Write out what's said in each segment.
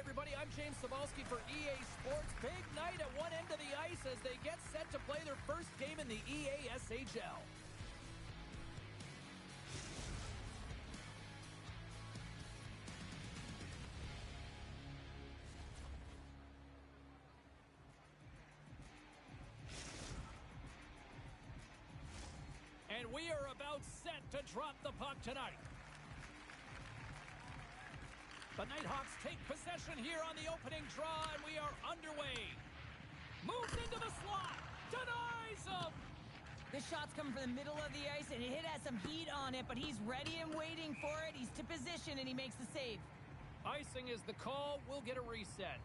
everybody, I'm James Cebulski for EA Sports. Big night at one end of the ice as they get set to play their first game in the EASHL. And we are about set to drop the puck tonight. The Nighthawks take possession here on the opening draw, and we are underway. Moves into the slot, denies him. This shot's coming from the middle of the ice, and it has some heat on it, but he's ready and waiting for it. He's to position, and he makes the save. Icing is the call. We'll get a reset.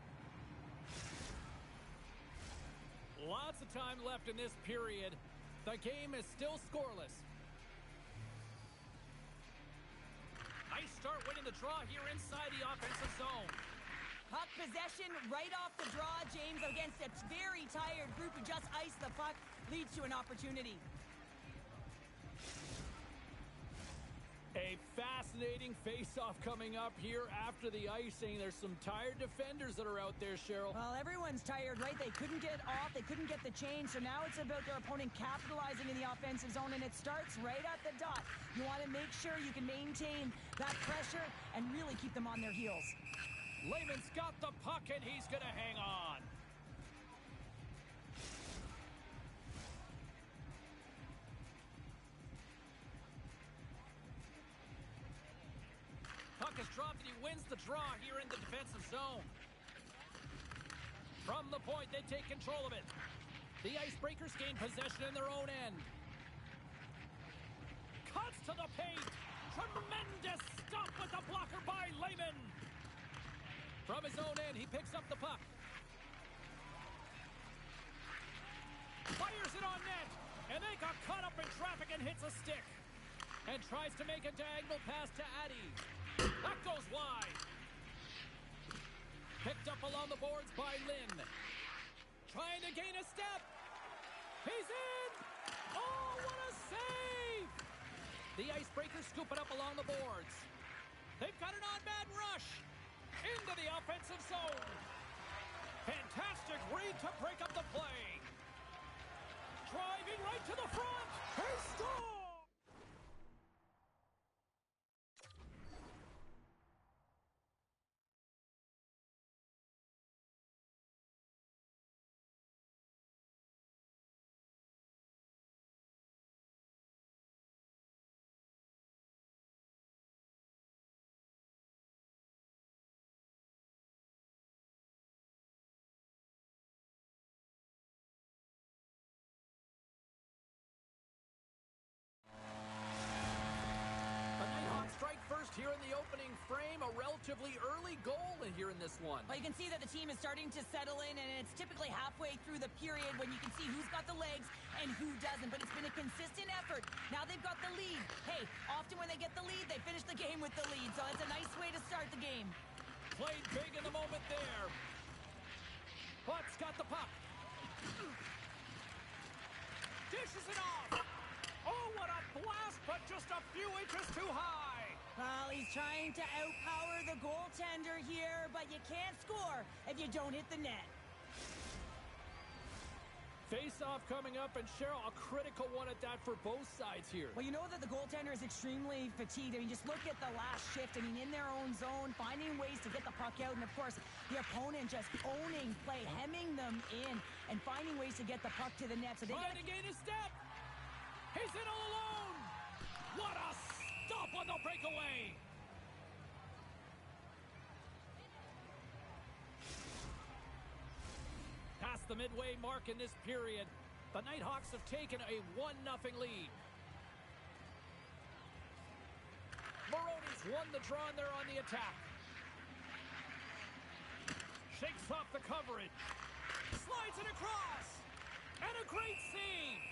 Lots of time left in this period. The game is still scoreless. Nice start winning the draw here inside the offensive zone. Puck possession right off the draw, James, against a very tired group who just iced the puck, leads to an opportunity. A fascinating face-off coming up here after the icing. There's some tired defenders that are out there, Cheryl. Well, everyone's tired, right? They couldn't get off. They couldn't get the change. So now it's about their opponent capitalizing in the offensive zone, and it starts right at the dot. You want to make sure you can maintain that pressure and really keep them on their heels. Lehman's got the puck, and he's going to hang on. Puck is dropped, and he wins the draw here in the defensive zone. From the point, they take control of it. The Icebreakers gain possession in their own end. Cuts to the paint. Tremendous stop with the blocker by Lehman. From his own end, he picks up the puck. Fires it on net. And they got caught up in traffic and hits a stick. And tries to make a diagonal pass to Addy. That goes wide. Picked up along the boards by Lynn. Trying to gain a step. He's in. Oh, what a save. The Icebreakers scoop it up along the boards. They've got an on-man rush. Into the offensive zone. Fantastic read to break up the play. Driving right to the front. He scores. First here in the opening frame, a relatively early goal here in this one. Well, you can see that the team is starting to settle in, and it's typically halfway through the period when you can see who's got the legs and who doesn't, but it's been a consistent effort. Now they've got the lead. Hey, often when they get the lead, they finish the game with the lead, so it's a nice way to start the game. Played big in the moment there. Butts got the puck. Dishes it off. Oh, what a blast, but just a few inches too high. Well, he's trying to outpower the goaltender here, but you can't score if you don't hit the net. Face-off coming up, and Cheryl, a critical one at that for both sides here. Well, you know that the goaltender is extremely fatigued. I mean, just look at the last shift. I mean, in their own zone, finding ways to get the puck out, and of course, the opponent just owning play, hemming them in, and finding ways to get the puck to the net. So they trying to gain a step. He's in all alone. What a stop on the breakaway. Past the midway mark in this period, the Nighthawks have taken a 1-0 lead. Maroney's won the draw and they're on the attack. Shakes off the coverage. Slides it across. And a great save.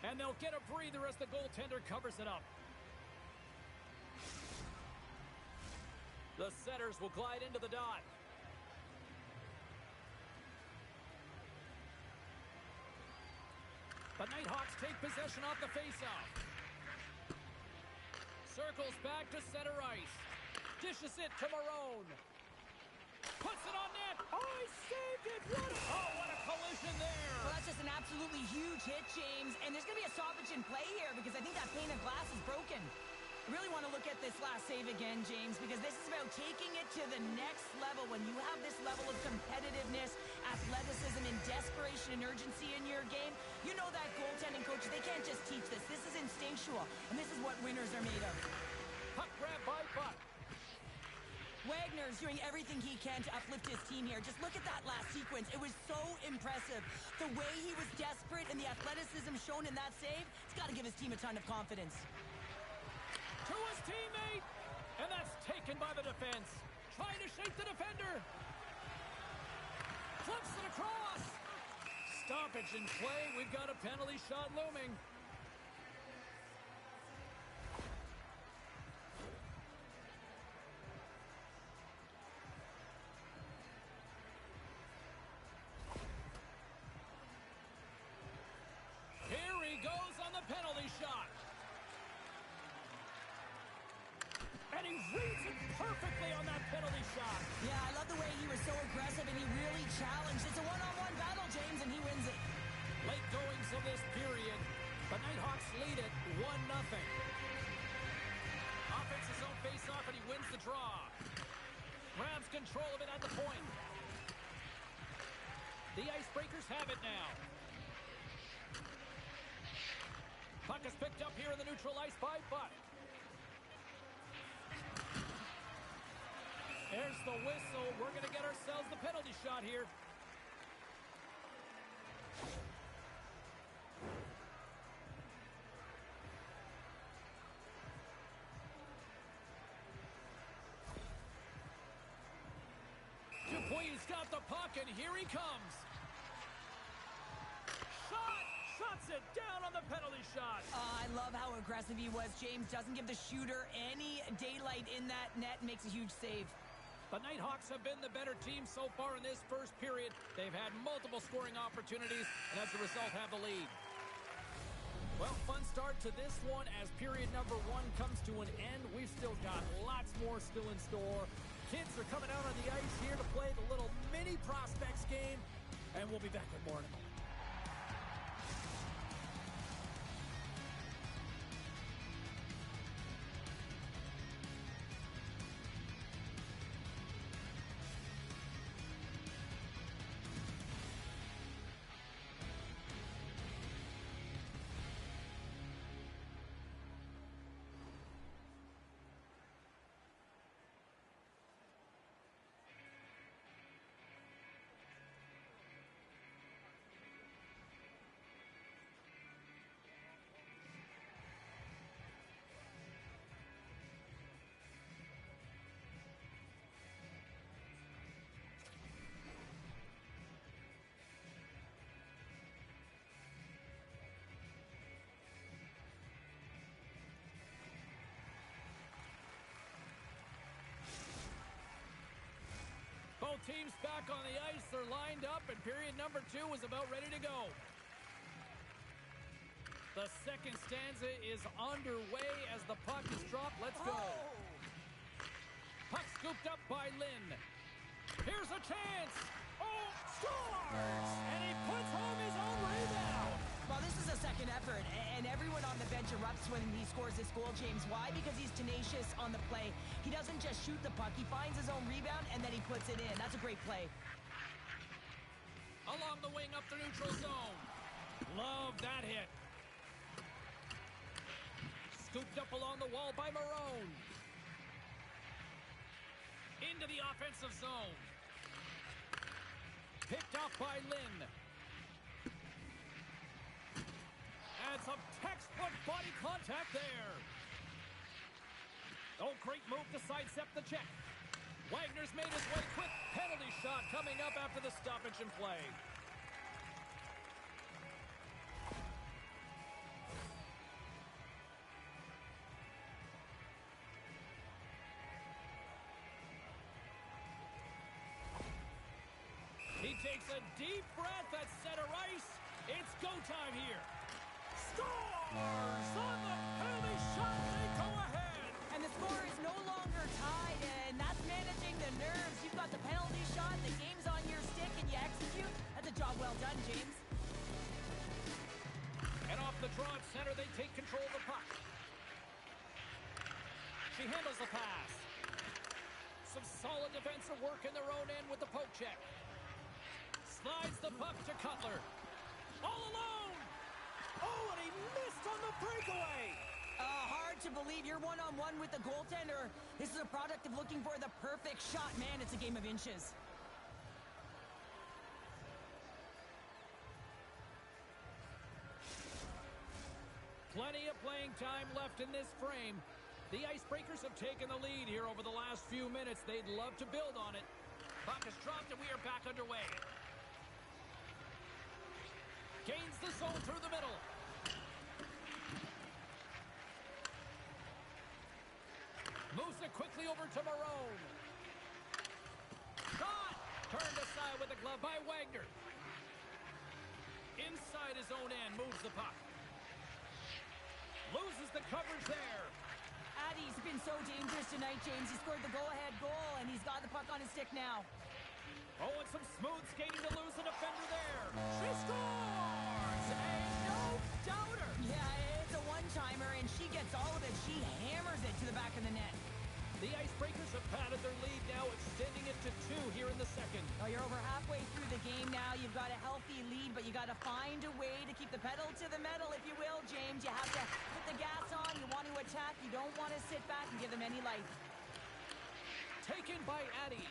And they'll get a breather as the goaltender covers it up. The setters will glide into the dot. The Nighthawks take possession off the faceoff. Circles back to center ice. Dishes it to Marone. Puts it on net. Oh, he saved it. What a collision there. Well, that's just an absolutely huge hit, James. And there's going to be a stoppage in play here because I think that pane of glass is broken. I really want to look at this last save again, James, because this is about taking it to the next level. When you have this level of competitiveness, athleticism, and desperation and urgency in your game, you know that goaltending coaches, they can't just teach this. This is instinctual, and this is what winners are made of. Puck grab by Buck. Wagner's doing everything he can to uplift his team here. Just look at that last sequence. It was so impressive. The way he was desperate and the athleticism shown in that save, it's got to give his team a ton of confidence. To his teammate, and that's taken by the defense. Trying to shake the defender. Flips it across. Stoppage in play. We've got a penalty shot looming. Here he goes on the penalty shot. And he reads it perfectly on that penalty shot. Yeah, I love the way he was so aggressive and he really challenged. It's a one-on-one battle, James, and he wins it. Late goings of this period. The Nighthawks lead it 1-0. Offenses zone face-off, and he wins the draw. Grabs control of it at the point. The Icebreakers have it now. Puck is picked up here in the neutral ice by Buck. There's the whistle. We're going to get ourselves the penalty shot here. Dupuy's got the puck, and here he comes. Shot! Shuts it down on the penalty shot. I love how aggressive he was. James doesn't give the shooter any daylight in that net and makes a huge save. The Nighthawks have been the better team so far in this first period. They've had multiple scoring opportunities, and as a result have the lead. Well, fun start to this one as period number 1 comes to an end. We've still got lots more still in store. Kids are coming out on the ice here to play the little mini prospects game, and we'll be back with more in a moment. Both teams back on the ice. They're lined up, and period number 2 is about ready to go. The second stanza is underway as the puck is dropped. Let's go. Puck scooped up by Lynn. Here's a chance. Oh, scores! And he puts home his own rebound. Well, this is a second effort, and everyone on the bench erupts when he scores this goal, James. Why? Because he's tenacious on the play. He doesn't just shoot the puck. He finds his own rebound, and then he puts it in. That's a great play. Along the wing up the neutral zone. Love that hit. Scooped up along the wall by Marone. Into the offensive zone. Picked off by Lynn. And some textbook body contact there. Oh, great move to sidestep the check. Wagner's made his way quick. Penalty shot coming up after the stoppage in play. He takes a deep breath at center ice. It's go time here. Scores on the penalty shot. They go ahead. And the score is no longer tied, and that's managing the the nerves. You've got the penalty shot, the game's on your stick, and you execute. That's a job well done, James. And off the draw at center, they take control of the puck. She handles the pass. Some solid defensive work in their own end with the poke check. Slides the puck to Cutler. All alone! Oh, and he missed on the breakaway! Hard to believe you're one-on-one with the goaltender. This is a product of looking for the perfect shot. Man, it's a game of inches. Plenty of playing time left in this frame. The Icebreakers have taken the lead here over the last few minutes. They'd love to build on it. Puck is dropped and we are back underway. Gains the zone through the middle. Moves it quickly over to Marone. Shot! Turned aside with a glove by Wagner. Inside his own end, moves the puck. Loses the coverage there. Addie's been so dangerous tonight, James. He scored the go-ahead goal, and he's got the puck on his stick now. Oh, and some smooth skating to lose the defender there. She scores! And no doubter! Yeah, it's a one-timer, and she gets all of it. She hammers it to the back of the net. The Icebreakers have padded their lead now, extending it to 2 here in the second. Oh, you're over halfway through the game now. You've got a healthy lead, but you got to find a way to keep the pedal to the metal, if you will, James. You have to put the gas on. You want to attack. You don't want to sit back and give them any life. Taken by Addie.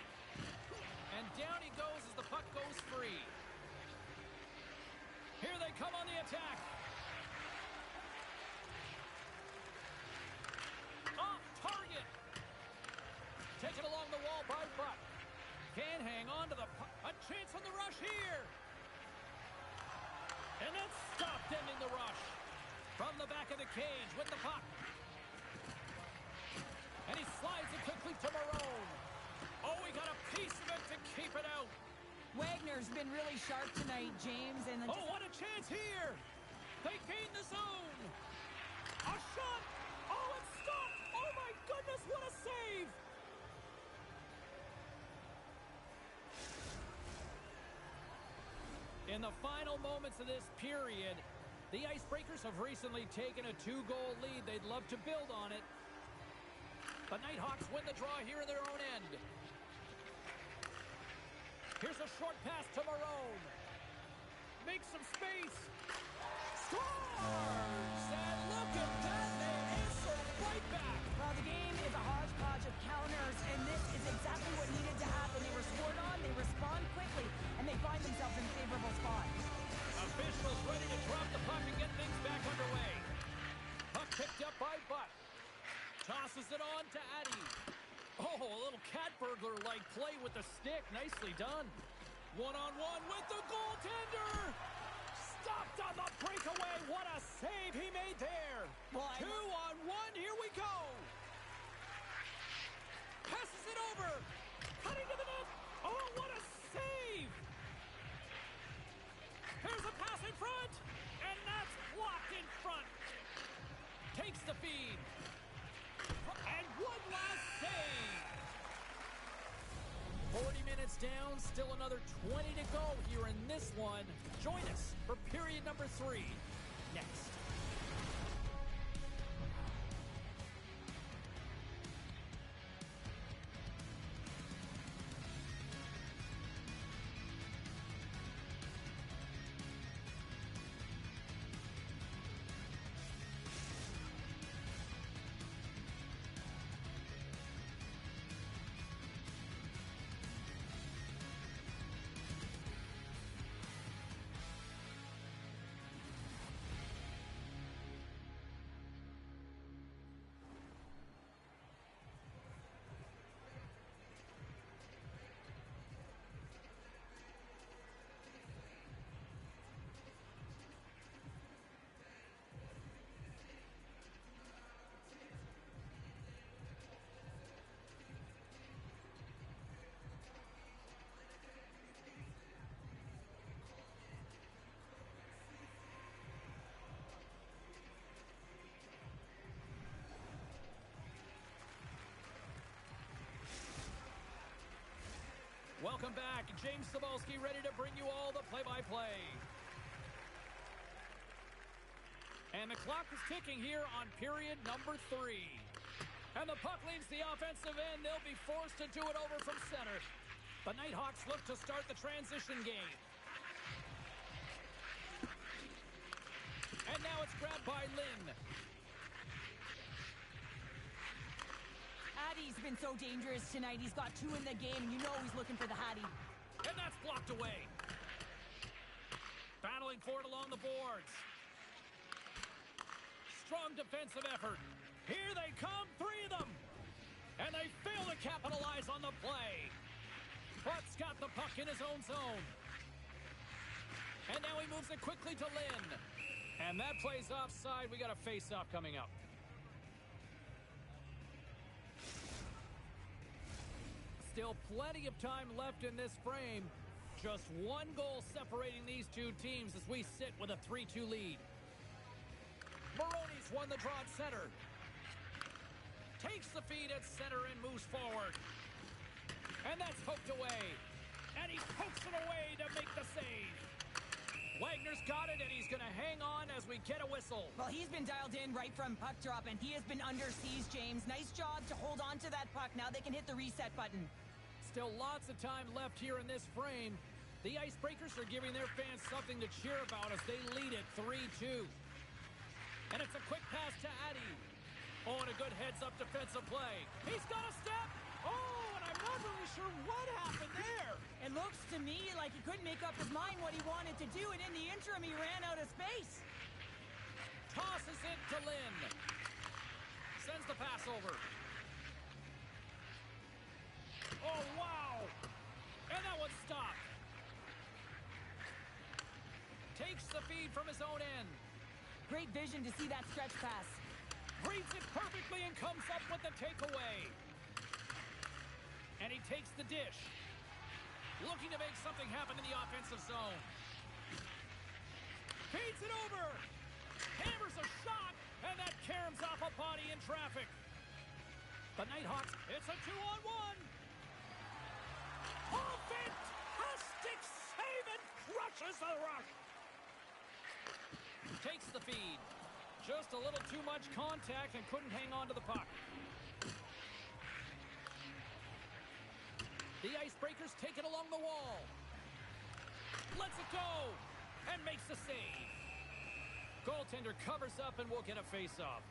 And down he goes as the puck goes free. Here they come on the attack. Off target. Taken along the wall by Buck. Can't hang on to the puck. A chance on the rush here. And that's stopped ending the rush. From the back of the cage with the puck. And he slides it quickly to Marone. Oh, he got a piece of it to keep it out. Wagner's been really sharp tonight, James. And Oh, what a chance here. They gain the zone. A shot. Oh, it's stopped. Oh, my goodness, what a save. In the final moments of this period, the Icebreakers have recently taken a 2-goal lead. They'd love to build on it. The Nighthawks win the draw here in their own end. Here's a short pass to Marone. Makes some space. Scores! And look at that. They answer right back. Well, the game is a hodgepodge of counters, and this is exactly what needed to happen. They were scored on, they respond quickly, and they find themselves in a favorable spot. Officials ready to drop the puck and get things back underway. Puck picked up by Buck. Tosses it on to Addie. Oh, a little cat burglar-like play with the stick. Nicely done. One-on-one with the goaltender. Stopped on the breakaway. What a save he made there. Well, 2-on-1. Here we go. Passes it over. Cutting to the net. Oh, what a save. Here's a pass in front. And that's blocked in front. Takes the feed. And one last save. 40 minutes down, still another 20 to go here in this one. Join us for period number 3 next. Welcome back. James Cebulski ready to bring you all the play-by-play. And the clock is ticking here on period number 3. And the puck leaves the offensive end. They'll be forced to do it over from center. The Nighthawks look to start the transition game. And now it's grabbed by Lynn. Addie's been so dangerous tonight. He's got 2 in the game, and you know he's looking for the Hattie. And that's blocked away. Battling for it along the boards. Strong defensive effort. Here they come, 3 of them. And they fail to capitalize on the play. Butt's got the puck in his own zone. And now he moves it quickly to Lynn. And that play's offside. We got a face-off coming up. Still plenty of time left in this frame. Just 1 goal separating these 2 teams as we sit with a 3-2 lead. Maroney's won the draw at center. Takes the feed at center and moves forward. And that's poked away. And he pokes it away to make the save. Wagner's got it, and he's going to hang on as we get a whistle. Well, he's been dialed in right from puck drop, and he has been under siege, James. Nice job to hold on to that puck. Now they can hit the reset button. Still lots of time left here in this frame. The Icebreakers are giving their fans something to cheer about as they lead it 3-2. And it's a quick pass to Addy. Oh, and a good heads-up defensive play. He's got a step. Oh, and I'm not really sure what happened there. It looks to me like he couldn't make up his mind what he wanted to do, and in the interim, he ran out of space. Tosses it to Lynn. Sends the pass over. Oh, wow. And that one's stopped. Takes the feed from his own end. Great vision to see that stretch pass. Reads it perfectly and comes up with the takeaway. And he takes the dish. Looking to make something happen in the offensive zone. Feeds it over. Hammers a shot. And that caroms off a body in traffic. The Nighthawks, it's a 2-on-1. Oh, fantastic save and crushes the rush. Takes the feed. Just a little too much contact and couldn't hang on to the puck. The Icebreakers take it along the wall. Lets it go and makes the save. Goaltender covers up and we'll get a face-off.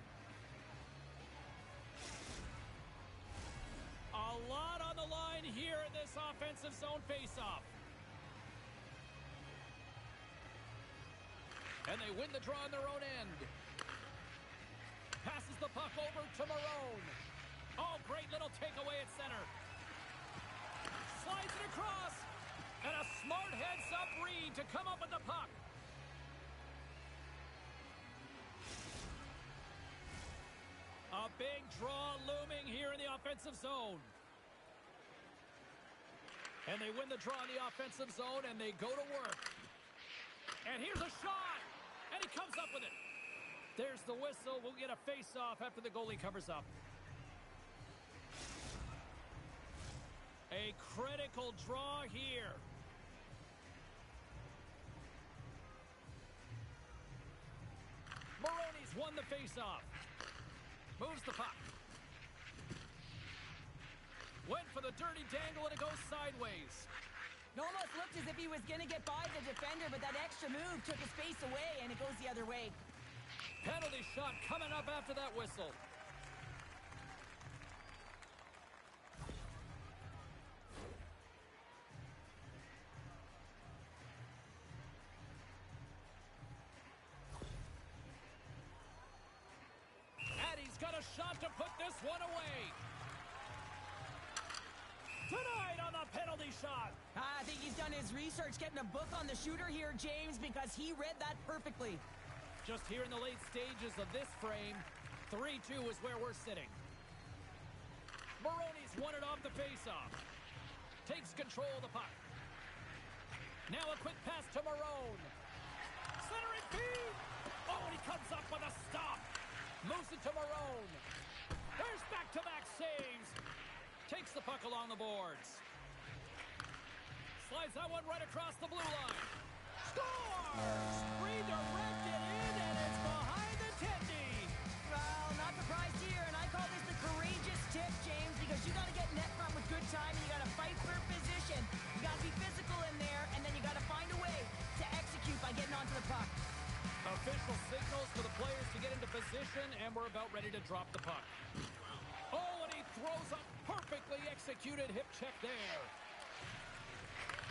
A lot on the line here in this offensive zone face-off. And they win the draw on their own end. Passes the puck over to Marone. Oh, great little takeaway at center. Slides it across. And a smart heads-up read to come up with the puck. A big draw looming here in the offensive zone. And they win the draw in the offensive zone, and they go to work. And here's a shot. And he comes up with it. There's the whistle. We'll get a face-off after the goalie covers up. A critical draw here. Maroney's won the face-off. Moves the puck. Went for the dirty dangle, and it goes sideways. It almost looked as if he was going to get by the defender, but that extra move took his face away, and it goes the other way. Penalty shot coming up after that whistle. Addie's got a shot to put this one away. Tonight on the penalty shot. I think he's done his research getting a book on the shooter here, James, because he read that perfectly. Just here in the late stages of this frame, 3-2 is where we're sitting. Maroney's won it off the faceoff. Takes control of the puck. Now a quick pass to Marone. Centering feed. Oh, and he comes up with a stop. Moves it to Marone. There's back-to-back saves. Takes the puck along the boards. Slides that one right across the blue line. Scores! Redirected in, and it's behind the 10D. Well, not surprised here, and I call this the courageous tip, James, because you got to get net front with good time, and you got to fight for position. You got to be physical in there, and then you got to find a way to execute by getting onto the puck. Official signals for the players to get into position, and we're about ready to drop the puck. Oh, and he throws a perfectly executed hip check there.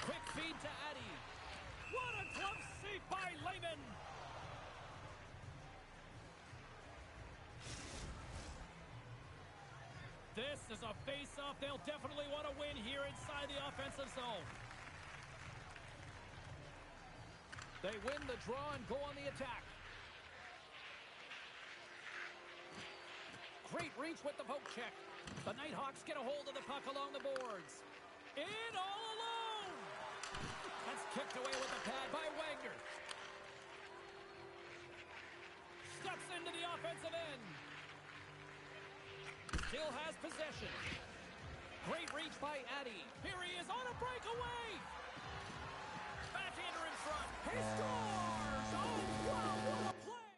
Quick feed to Addy. What a glove save by Lehman. This is a face-off they'll definitely want to win here inside the offensive zone. They win the draw and go on the attack. Great reach with the poke check. The Nighthawks get a hold of the puck along the boards. In all alone. That's kicked away with the pad by Wagner. Steps into the offensive end. Still has possession. Great reach by Addy. Here he is on a breakaway. Backhander in front. He scores! Oh, wow, what a play!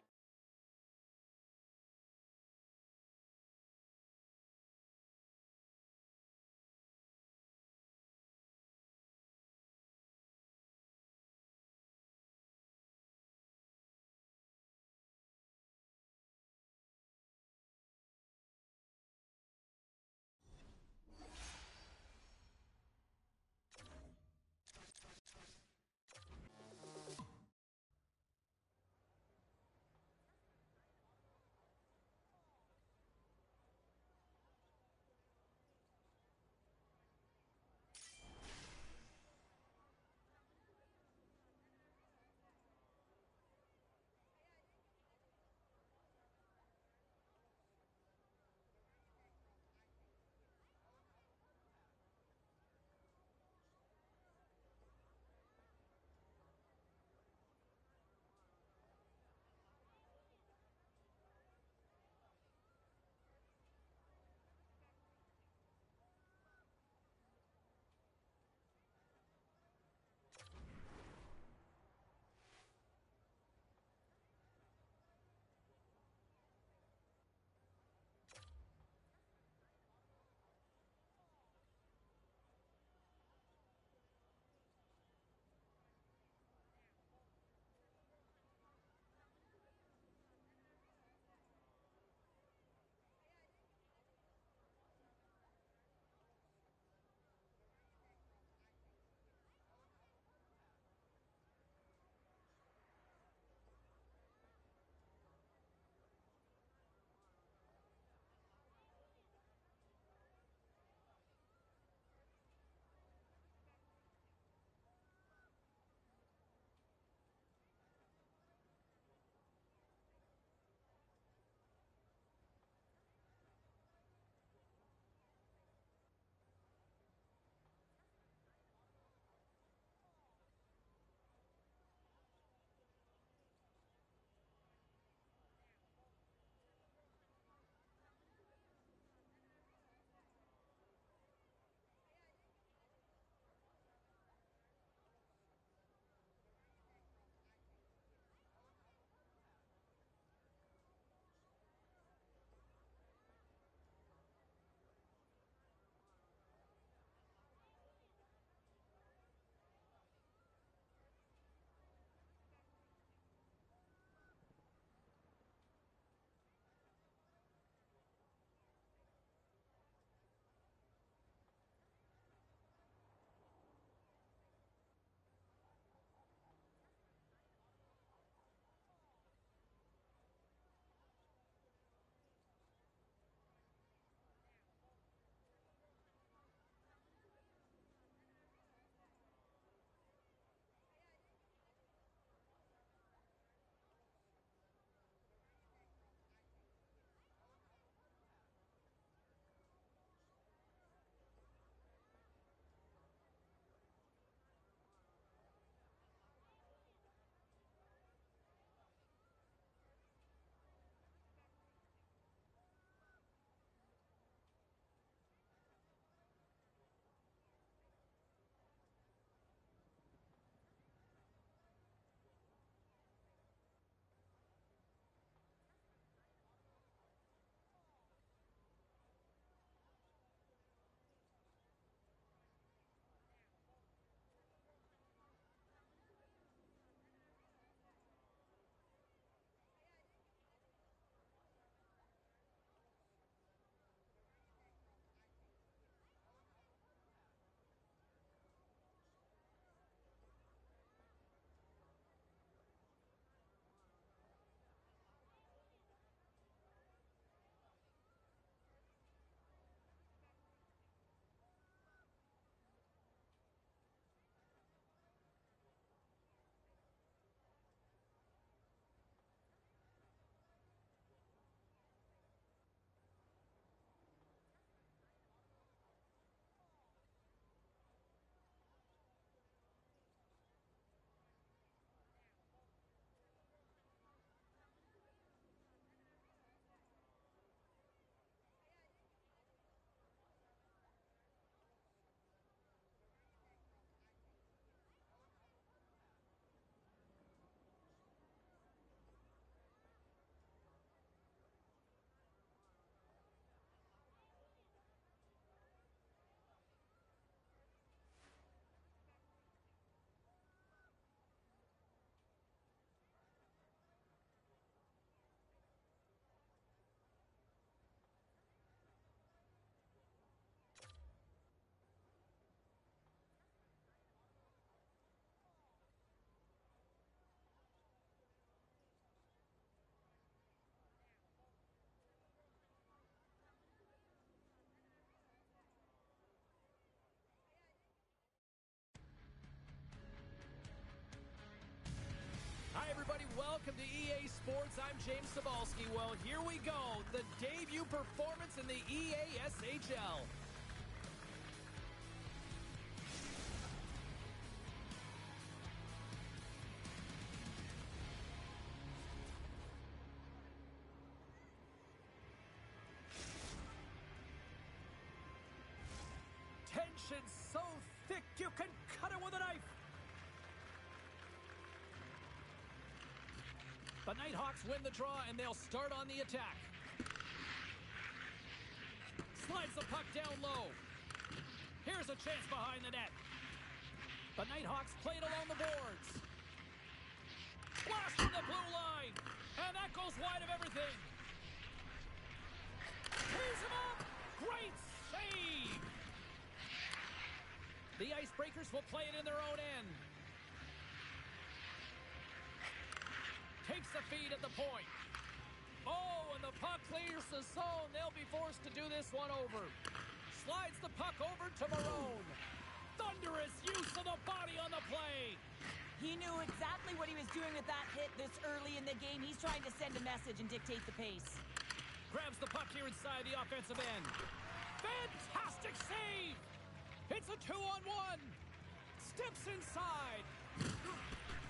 welcome to EA Sports. I'm James Cebulski. Well, here we go. The debut performance in the EASHL. Tension so thick you can cut it with a knife. The Nighthawks win the draw, and they'll start on the attack. Slides the puck down low. Here's a chance behind the net. The Nighthawks play it along the boards. Blast from the blue line. And that goes wide of everything. Tees him up. Great save. The Icebreakers will play it in their own end. Takes the feed at the point. Oh, and the puck clears the zone. They'll be forced to do this one over. Slides the puck over to Marone. Thunderous use of the body on the play. He knew exactly what he was doing with that hit this early in the game. He's trying to send a message and dictate the pace. Grabs the puck here inside the offensive end. Fantastic save. It's a 2-on-1. Steps inside.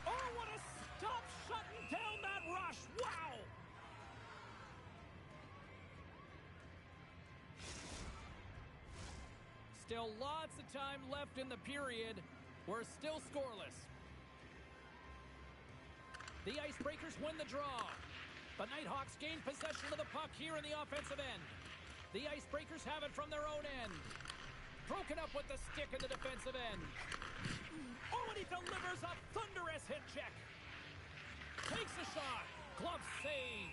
Oh, what a stop shutting down that rush. Wow. Still lots of time left in the period. We're still scoreless. The Icebreakers win the draw. The Nighthawks gain possession of the puck here in the offensive end. The Icebreakers have it from their own end. Broken up with the stick in the defensive end. Oh, and he delivers a thunderous hit check. Takes a shot. Glove save.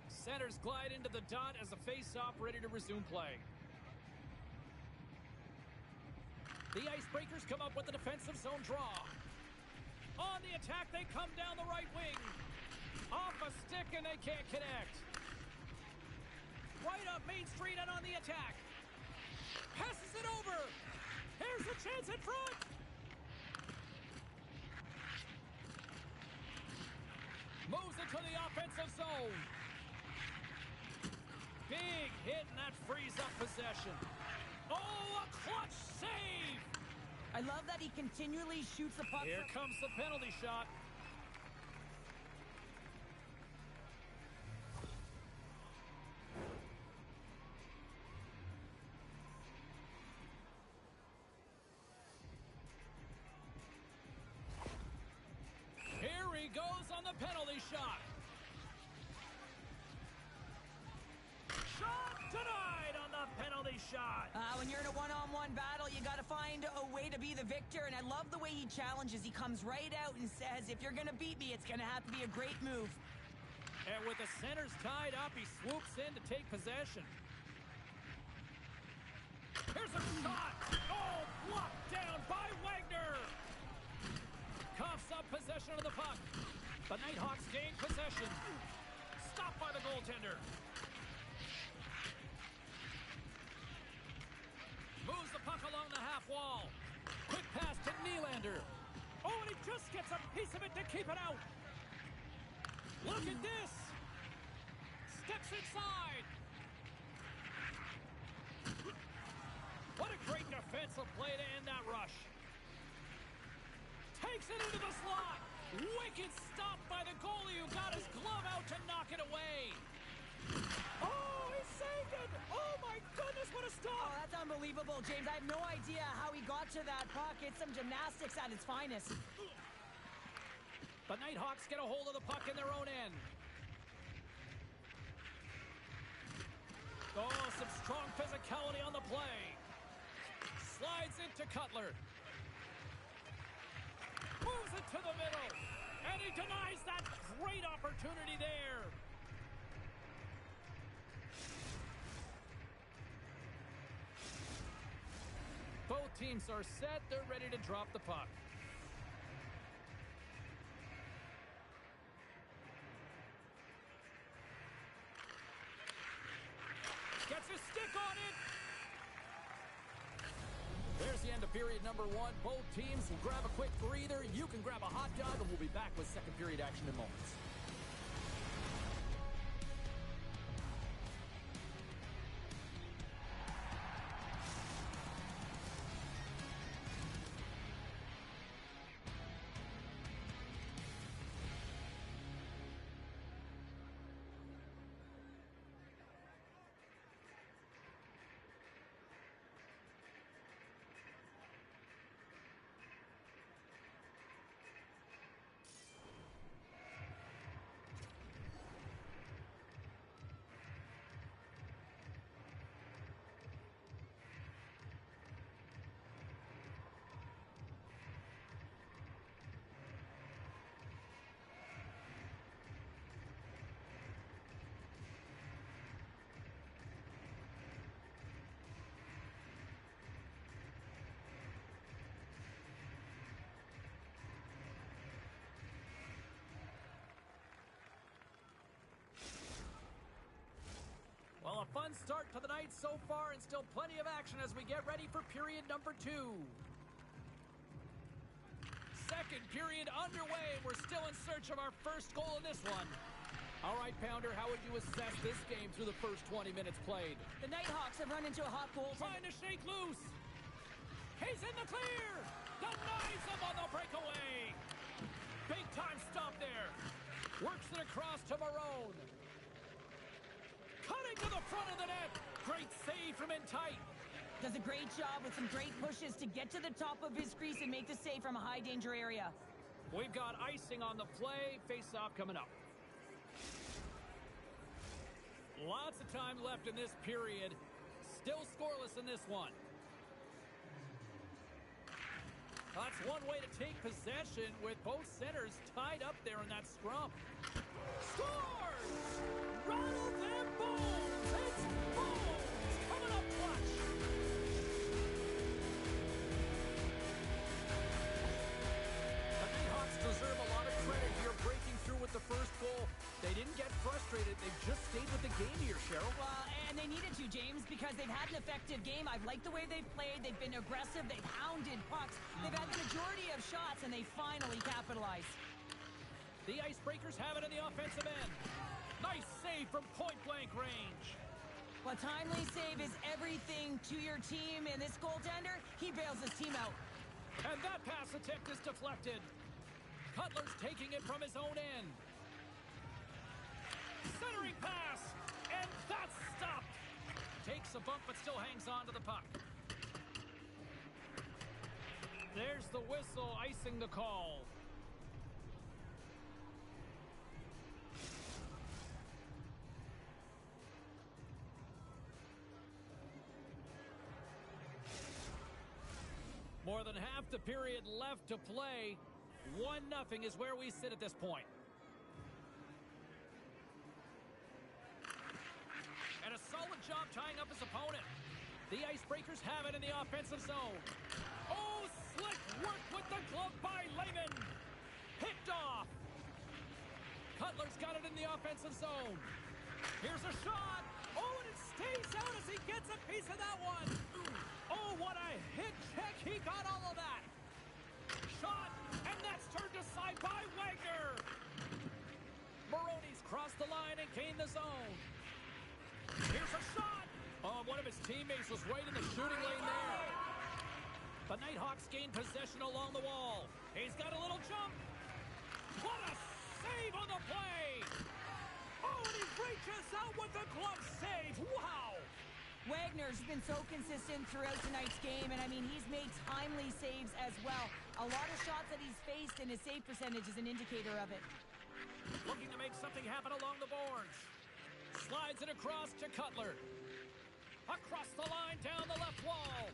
Centers glide into the dot as the face-off ready to resume play. The Icebreakers come up with a defensive zone draw. On the attack, they come down the right wing. Off a stick, and they can't connect. Right up Main Street and on the attack. Passes it over. Here's a chance in front. Moves it to the offensive zone. Big hit, and that frees up possession. Oh, a clutch save! I love that he continually shoots the puck. Here comes the penalty shot. Here he goes on the penalty shot. Shot denied on the penalty shot. When you're in a one-on-one battle, you got to find a way to be the victor, and I love the way he challenges. He comes right out and says, if you're going to beat me, it's going to have to be a great move. And with the centers tied up, he swoops in to take possession. Here's a shot. Oh, blocked down by Wagner. Coughs up possession of the puck. The Nighthawks gain possession. Stopped by the goaltender. Moves the puck along the half wall. Quick pass to Nylander. Oh, and he just gets a piece of it to keep it out. Look at this. Steps inside. What a great defensive play to end that rush. Takes it into the slot. Wicked stop by the goalie who got his glove out to knock it away. Oh, he saved it. Oh, my goodness, what a stop. Oh, that's unbelievable, James. I have no idea how he got to that puck. It's some gymnastics at its finest. The Nighthawks get a hold of the puck in their own end. Oh, some strong physicality on the play. Slides into Cutler. Moves it to the middle. And he denies that great opportunity there. Both teams are set. They're ready to drop the puck. period number one. Both teams will grab a quick breather. You can grab a hot dog, and we'll be back with second period action in moments. Well, a fun start to the night so far, and still plenty of action as we get ready for period number two. Second period underway. We're still in search of our first goal in this one. All right, Pounder, how would you assess this game through the first 20 minutes played? The Nighthawks have run into a hot goal. Trying to shake loose. He's in the clear. Denies him on the breakaway. Big time stop there. Works it across to Marone. Cutting to the front of the net. Great save from in tight. Does a great job with some great pushes to get to the top of his crease and make the save from a high danger area. We've got icing on the play. Face-off coming up. Lots of time left in this period. Still scoreless in this one. That's one way to take possession with both centers tied up there in that scrum. Scores! Ronald and Bones! It's Bones coming up clutch! The Nighthawks deserve a lot of credit here breaking through with the first goal. They didn't get frustrated. They just stayed with the game here, Cheryl. Well, and they needed to, James, because they've had an effective game. I've liked the way they've played. They've been aggressive. They've hounded pucks. They've had the majority of shots, and they finally capitalized. The Icebreakers have it in the offensive end. Nice save from point-blank range. Well, timely save is everything to your team, and this goaltender, he bails his team out. And that pass attempt is deflected. Cutler's taking it from his own end. Centering pass, and that's stopped. Takes a bump, but still hangs on to the puck. There's the whistle, icing the call. More than half the period left to play. 1-0 is where we sit at this point. And a solid job tying up his opponent. The Icebreakers have it in the offensive zone. Oh, slick work with the glove by Lehman. Picked off. Cutler's got it in the offensive zone. Here's a shot. Oh, and it stays out as he gets a piece of that one. Oh, what a hit check. He got all of that. Shot, and that's turned aside by Wagner. Maroney's crossed the line and gained the zone. Here's a shot. Oh, one of his teammates was right in the shooting lane there. The Nighthawks gain possession along the wall. He's got a little jump. What a save on the play. Oh, and he reaches out with the glove save. Wow. Wagner's been so consistent throughout tonight's game, and I mean, he's made timely saves as well. A lot of shots that he's faced, and his save percentage is an indicator of it. Looking to make something happen along the boards. Slides it across to Cutler. Across the line, down the left wall.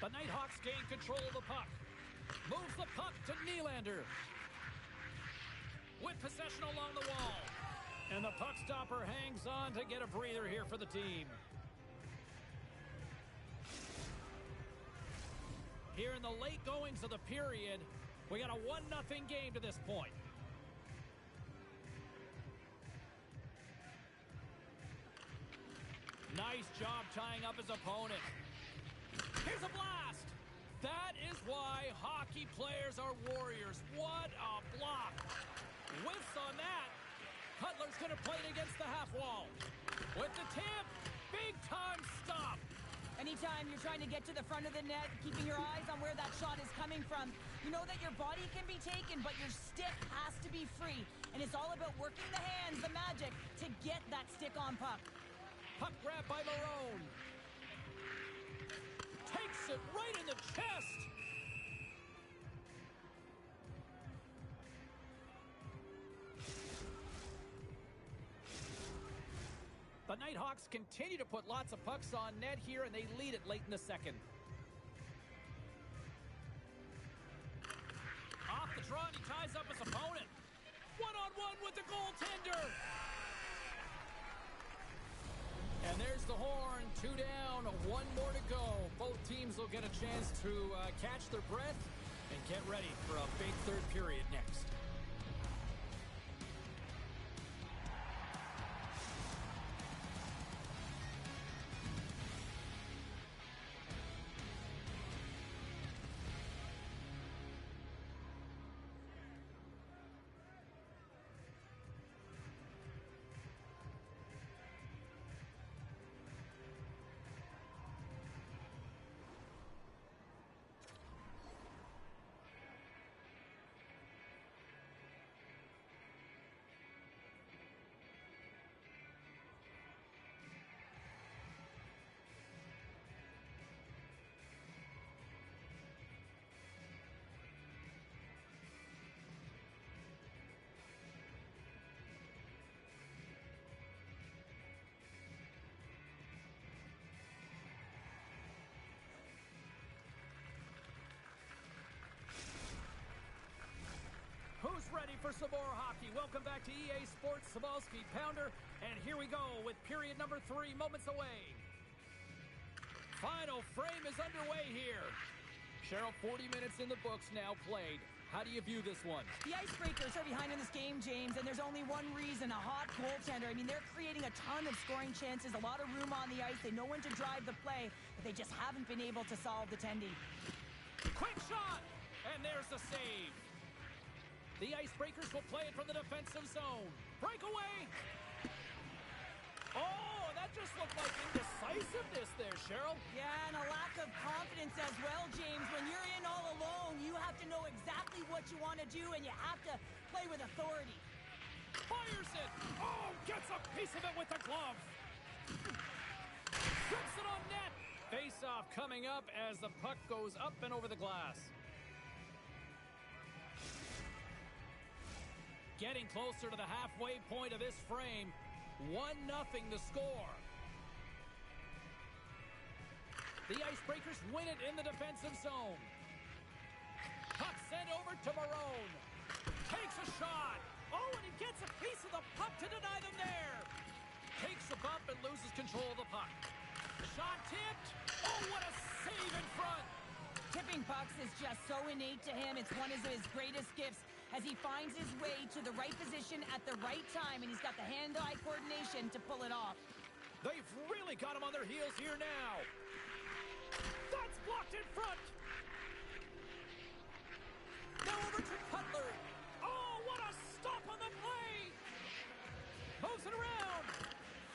The Nighthawks gain control of the puck. Moves the puck to Nylander. With possession along the wall. And the puck stopper hangs on to get a breather here for the team. Here in the late goings of the period, we got a 1-0 game to this point. Nice job tying up his opponent. Here's a blast. That is why hockey players are warriors. What a block. Whiffs on that. Cutler's going to play it against the half wall. With the tip, big time stop. Anytime you're trying to get to the front of the net, keeping your eyes on where that shot is coming from, you know that your body can be taken, but your stick has to be free. And it's all about working the hands, the magic, to get that stick on puck. Puck grab by Marone. Takes it right in the chest. The Nighthawks continue to put lots of pucks on net here, and they lead it late in the second. Off the draw, and he ties up his opponent. One-on-one with the goaltender. And there's the horn. 2 down, 1 more to go. Both teams will get a chance to catch their breath and get ready for a big third period next. Who's ready for some more hockey? Welcome back to EA Sports Sabalski Pounder. And here we go with period number 3, moments away. Final frame is underway here. Cheryl, 40 minutes in the books now played. How do you view this one? The Icebreakers are behind in this game, James, and there's only one reason, a hot goaltender. I mean, they're creating a ton of scoring chances, a lot of room on the ice. They know when to drive the play, but they just haven't been able to solve the tendy. Quick shot! And there's the save. The Icebreakers will play it from the defensive zone. Breakaway! Oh, that just looked like indecisiveness there, Cheryl. Yeah, and a lack of confidence as well, James. When you're in all alone, you have to know exactly what you want to do, and you have to play with authority. Fires it! Oh, gets a piece of it with the glove. Flips it on net. Face-off coming up as the puck goes up and over the glass. Getting closer to the halfway point of this frame. 1-0 the score. The Icebreakers win it in the defensive zone. Puck sent over to Marone. Takes a shot. Oh, and he gets a piece of the puck to deny them there. Takes a bump and loses control of the puck. Shot tipped. Oh, what a save in front. Tipping pucks is just so innate to him. It's one of his greatest gifts as he finds his way to the right position at the right time, and he's got the hand-eye coordination to pull it off. They've really got him on their heels here now. That's blocked in front. Now over to Cutler. Oh, what a stop on the play. Moves it around.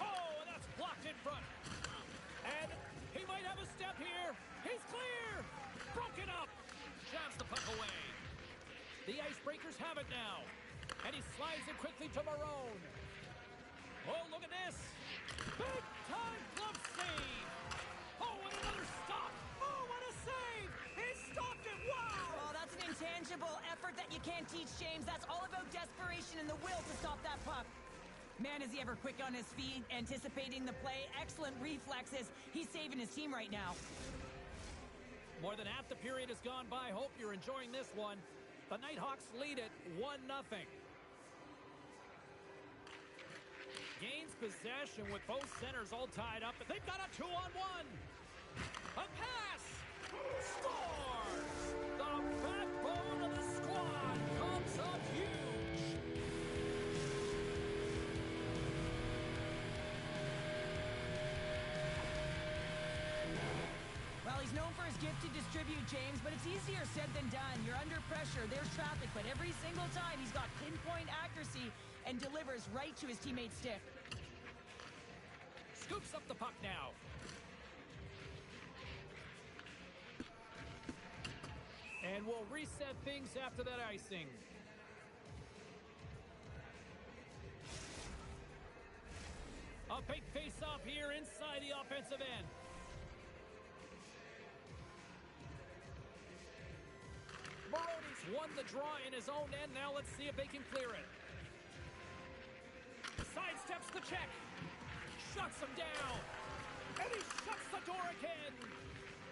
Oh, and that's blocked in front. And he might have a step here. He's clear. Broken up. Jabs the puck away. The Icebreakers have it now. And he slides it quickly to Marone. Oh, look at this. Big time glove save. Oh, and another stop. Oh, what a save. He stopped it. Wow. Oh, that's an intangible effort that you can't teach, James. That's all about desperation and the will to stop that puck. Man, is he ever quick on his feet, anticipating the play. Excellent reflexes. He's saving his team right now. More than half the period has gone by. Hope you're enjoying this one. The Nighthawks lead it 1-0. Gains possession with both centers all tied up. They've got a 2-on-1. A pass. Scores! The backbone of the squad comes up huge. Well, he's known for distribute, James, but it's easier said than done. You're under pressure, there's traffic, but every single time he's got pinpoint accuracy and delivers right to his teammate's stick. Scoops up the puck now. And we'll reset things after that icing. A big face-off here inside the offensive end. Maroney's won the draw in his own end. Now let's see if they can clear it. Sidesteps the check. Shuts him down. And he shuts the door again.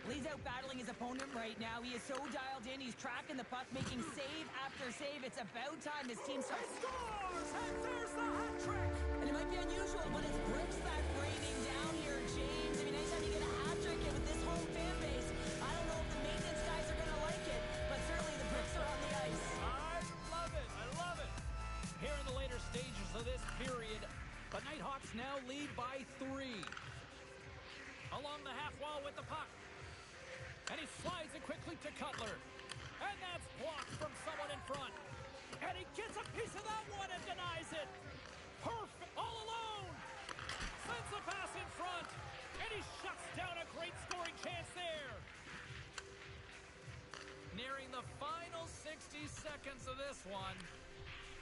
He's out battling his opponent right now. He is so dialed in. He's tracking the puck, making save after save. It's about time his team starts. Scores! And there's the hat trick. And it might be unusual, but it's bricks that raining down here, James. I mean, anytime you get a hat trick with this home fan base, I don't know if the maintenance guys are going to like it, but certainly the bricks are on the ice. I love it. I love it. Here in the later stages of this period, the Nighthawks now lead by 3. Along the half wall with the puck. And he slides it quickly to Cutler. And that's blocked from someone in front. And he gets a piece of that one and denies it. Perfect. All alone. Sends a pass in front. And he shuts down a great scoring chance there. Nearing the final 60 seconds of this one.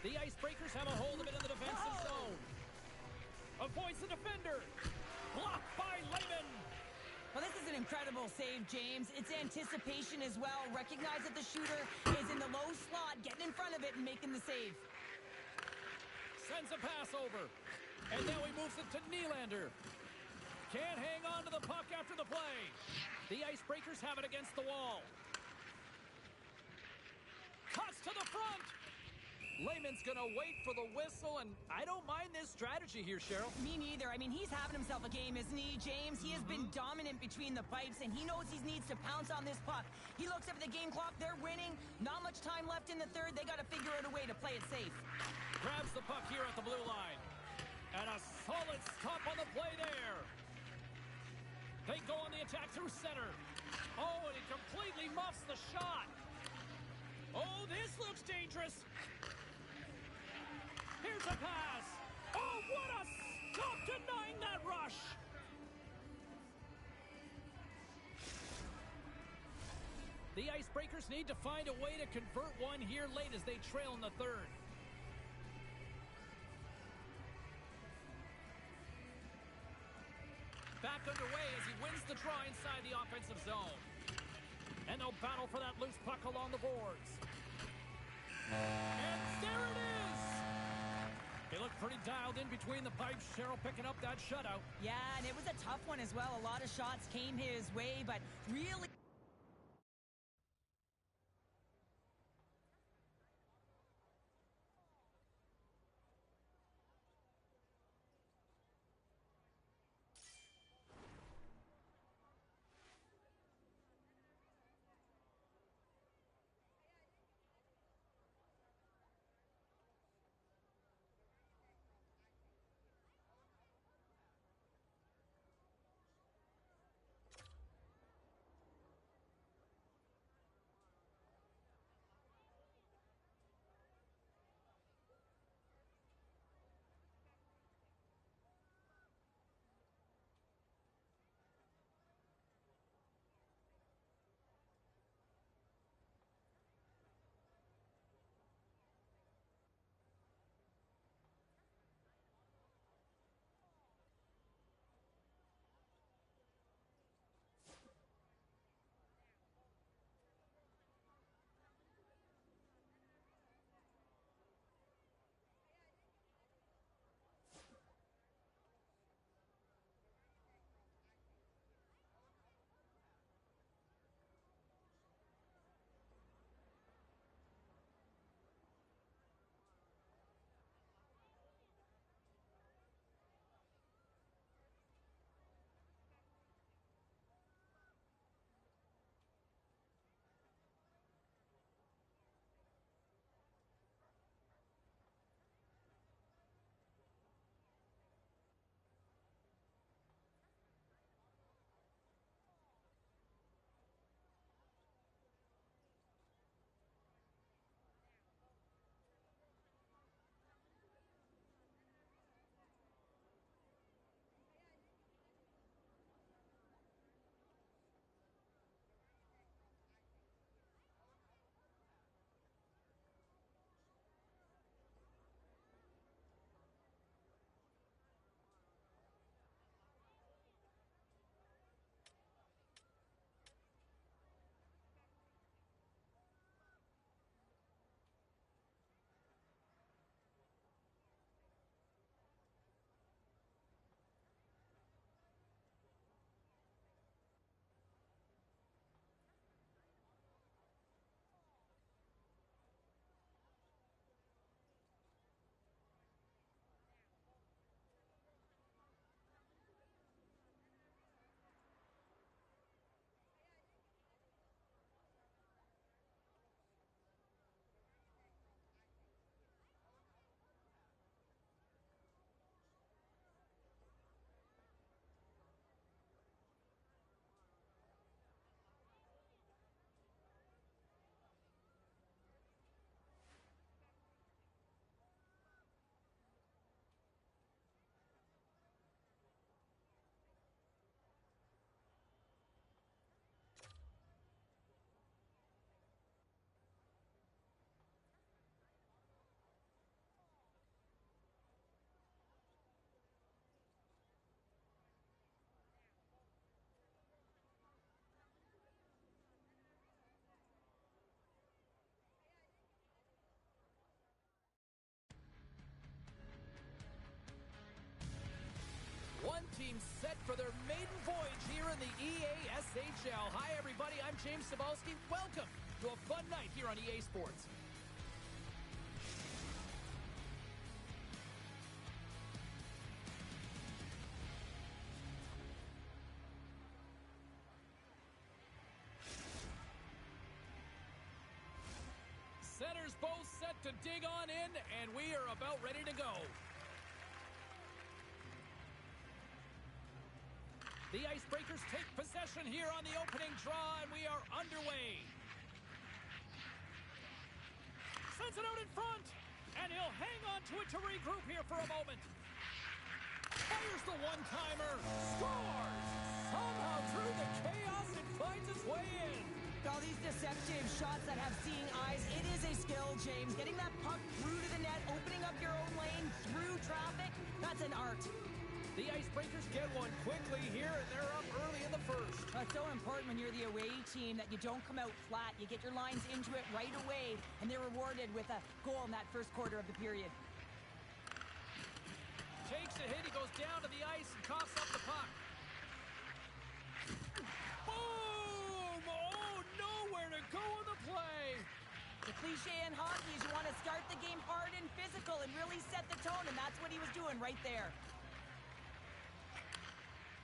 The Icebreakers have a hold of it in the defensive zone. Avoids the defender. Blocked by Lehman. Well, this is an incredible save, James. It's anticipation as well. Recognize that the shooter is in the low slot, getting in front of it and making the save. Sends a pass over. And now he moves it to Nylander. Can't hang on to the puck after the play. The Icebreakers have it against the wall. Cuts to the front. Lehman's going to wait for the whistle, and I don't mind this strategy here, Cheryl. Me neither. I mean, he's having himself a game, isn't he, James? He has been dominant between the pipes, and he knows he needs to pounce on this puck. He looks up at the game clock. They're winning. Not much time left in the third. They got to figure out a way to play it safe. Grabs the puck here at the blue line. And a solid stop on the play there. They go on the attack through center. Oh, and he completely muffs the shot. Oh, this looks dangerous. Here's a pass. Oh, what a stop denying that rush. The Icebreakers need to find a way to convert one here late as they trail in the third. Back underway as he wins the draw inside the offensive zone. And they'll battle for that loose puck along the boards. And there it is! He looked pretty dialed in between the pipes. Cheryl picking up that shutout. Yeah, and it was a tough one as well. A lot of shots came his way, but really... for their maiden voyage here in the EASHL. Hi, everybody. I'm James Cebulski. Welcome to a fun night here on EA Sports. Centers both set to dig on in, and we are about ready to go. The Icebreakers take possession here on the opening draw, and we are underway. Sends it out in front, and he'll hang on to it to regroup here for a moment. Fires the one-timer, scores! Somehow through the chaos, it finds its way in. All these deceptive shots that have seeing eyes, it is a skill, James. Getting that puck through to the net, opening up your own lane through traffic, that's an art. The Icebreakers get one quickly here, and they're up early in the first. It's so important when you're the away team that you don't come out flat. You get your lines into it right away, and they're rewarded with a goal in that first quarter of the period. Takes a hit, he goes down to the ice and coughs up the puck. Boom! Oh, nowhere to go on the play. The cliche in hockey is you want to start the game hard and physical and really set the tone, and that's what he was doing right there.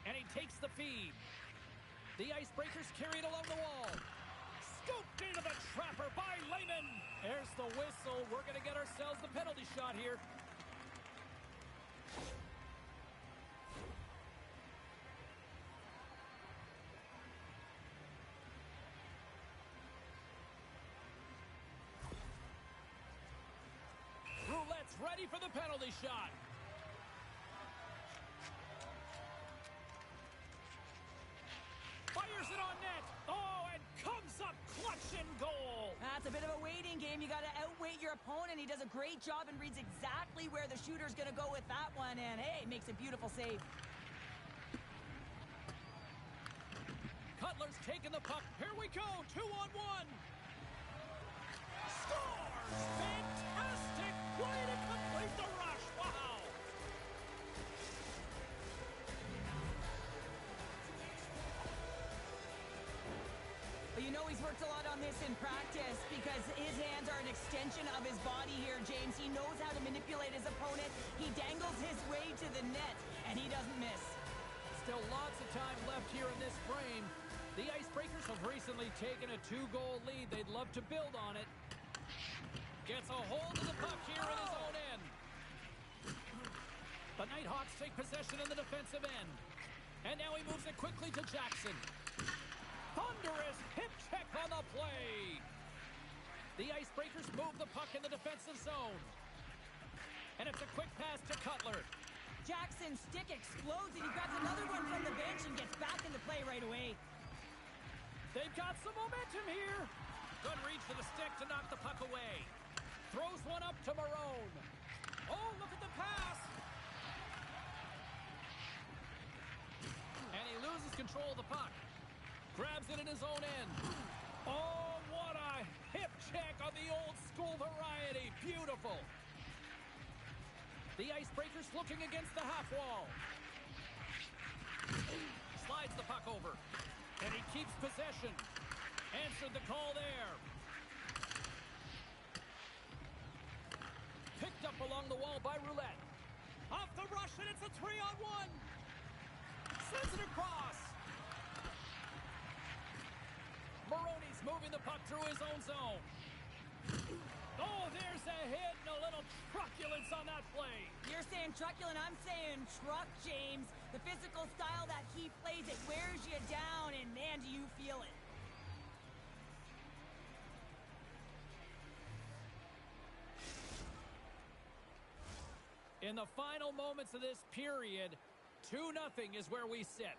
And he takes the feed. The Icebreakers carry it along the wall. Scooped into the trapper by Lehman. There's the whistle. We're going to get ourselves the penalty shot here. Roulette's ready for the penalty shot. Fires it on net. Oh, and comes up clutch and goal. That's a bit of a waiting game. You got to outweight your opponent. He does a great job and reads exactly where the shooter's going to go with that one. And, hey, makes a beautiful save. Cutler's taking the puck. Here we go. 2-on-1. Scores! Fantastic! Way to complete the rush. Wow! But you know he's worked a lot on this in practice because his hands are an extension of his body here, James. He knows how to manipulate his opponent. He dangles his way to the net, and he doesn't miss. Still lots of time left here in this frame. The Icebreakers have recently taken a 2-goal lead. They'd love to build on it. Gets a hold of the puck here in his own end. The Nighthawks take possession in the defensive end. And now he moves it quickly to Jackson. Thunderous hip check on the play. The Icebreakers move the puck in the defensive zone. And it's a quick pass to Cutler. Jackson's stick explodes, and he grabs another one from the bench and gets back into play right away. They've got some momentum here. Good reach for the stick to knock the puck away. Throws one up to Marone. Oh, look at the pass. And he loses control of the puck. Grabs it in his own end. Oh, what a hip check on the old school variety. Beautiful. The Icebreakers looking against the half wall. Slides the puck over. And he keeps possession. Answered the call there. Picked up along the wall by Roulette. Off the rush, and it's a 3-on-1. Sends it across. Maroney's moving the puck through his own zone. Oh, there's a hit and a little truculence on that play. You're saying truculent, I'm saying truck, James. The physical style that he plays, it wears you down, and man, do you feel it. In the final moments of this period, 2-0 is where we sit.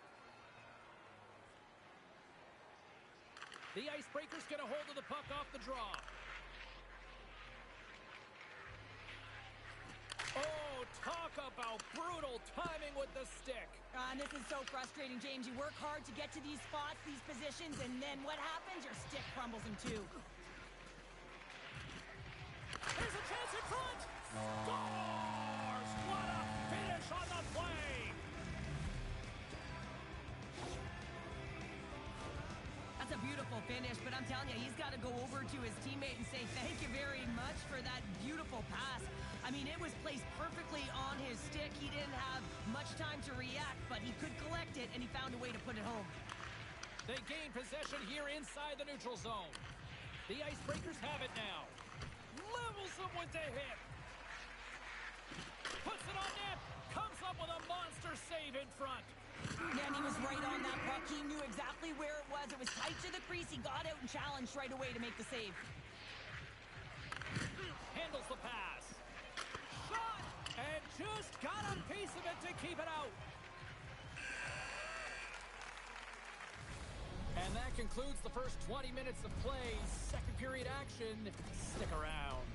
The Icebreakers get a hold of the puck off the draw. Oh, talk about brutal timing with the stick. And this is so frustrating, James. You work hard to get to these spots, these positions, and then what happens? Your stick crumbles in two. There's a chance in front. Scores! What a finish on the play. a beautiful finish, but I'm telling you, he's got to go over to his teammate and say thank you very much for that beautiful pass. I mean, it was placed perfectly on his stick. He didn't have much time to react, but he could collect it, and he found a way to put it home. They gain possession here inside the neutral zone. The Icebreakers have it now. Levels them with the hit. Puts it on net. Comes up with a monster save in front. And he was right on that puck. He knew exactly where it was. It was tight to the crease. He got out and challenged right away to make the save. Handles the pass. Shot! And just got a piece of it to keep it out. And that concludes the first 20 minutes of play. Second period action. Stick around.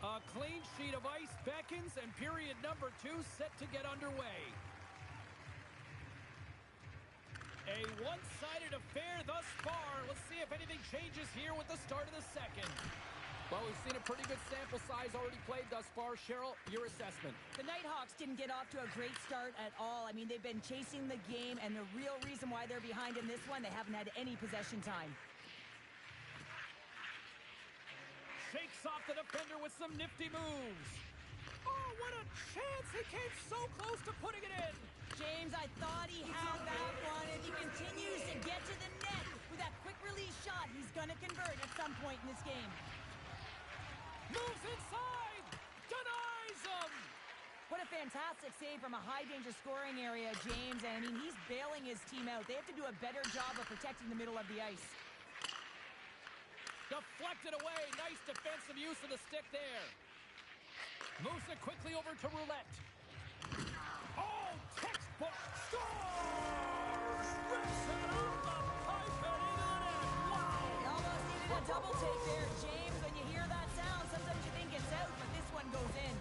A clean sheet of ice beckons, and period number 2 set to get underway. A one-sided affair thus far. Let's see if anything changes here with the start of the second. Well, we've seen a pretty good sample size already played thus far. Cheryl, your assessment. The Nighthawks didn't get off to a great start at all. I mean, they've been chasing the game, and the real reason why they're behind in this one, they haven't had any possession time. Shakes off the defender with some nifty moves. Oh, what a chance! He came so close to putting it in. James, I thought he had that one. If he continues to get to the net with that quick release shot, he's going to convert at some point in this game. Moves inside. Denies him. What a fantastic save from a high-danger scoring area, James. And, I mean, he's bailing his team out. They have to do a better job of protecting the middle of the ice. Deflected away. Nice defensive use of the stick there. Moves it quickly over to Roulette. Oh, textbook scores! Rips it off the pipe and into the net. Wow! He almost needed a double take there, James. When you hear that sound, sometimes you think it's out, but this one goes in.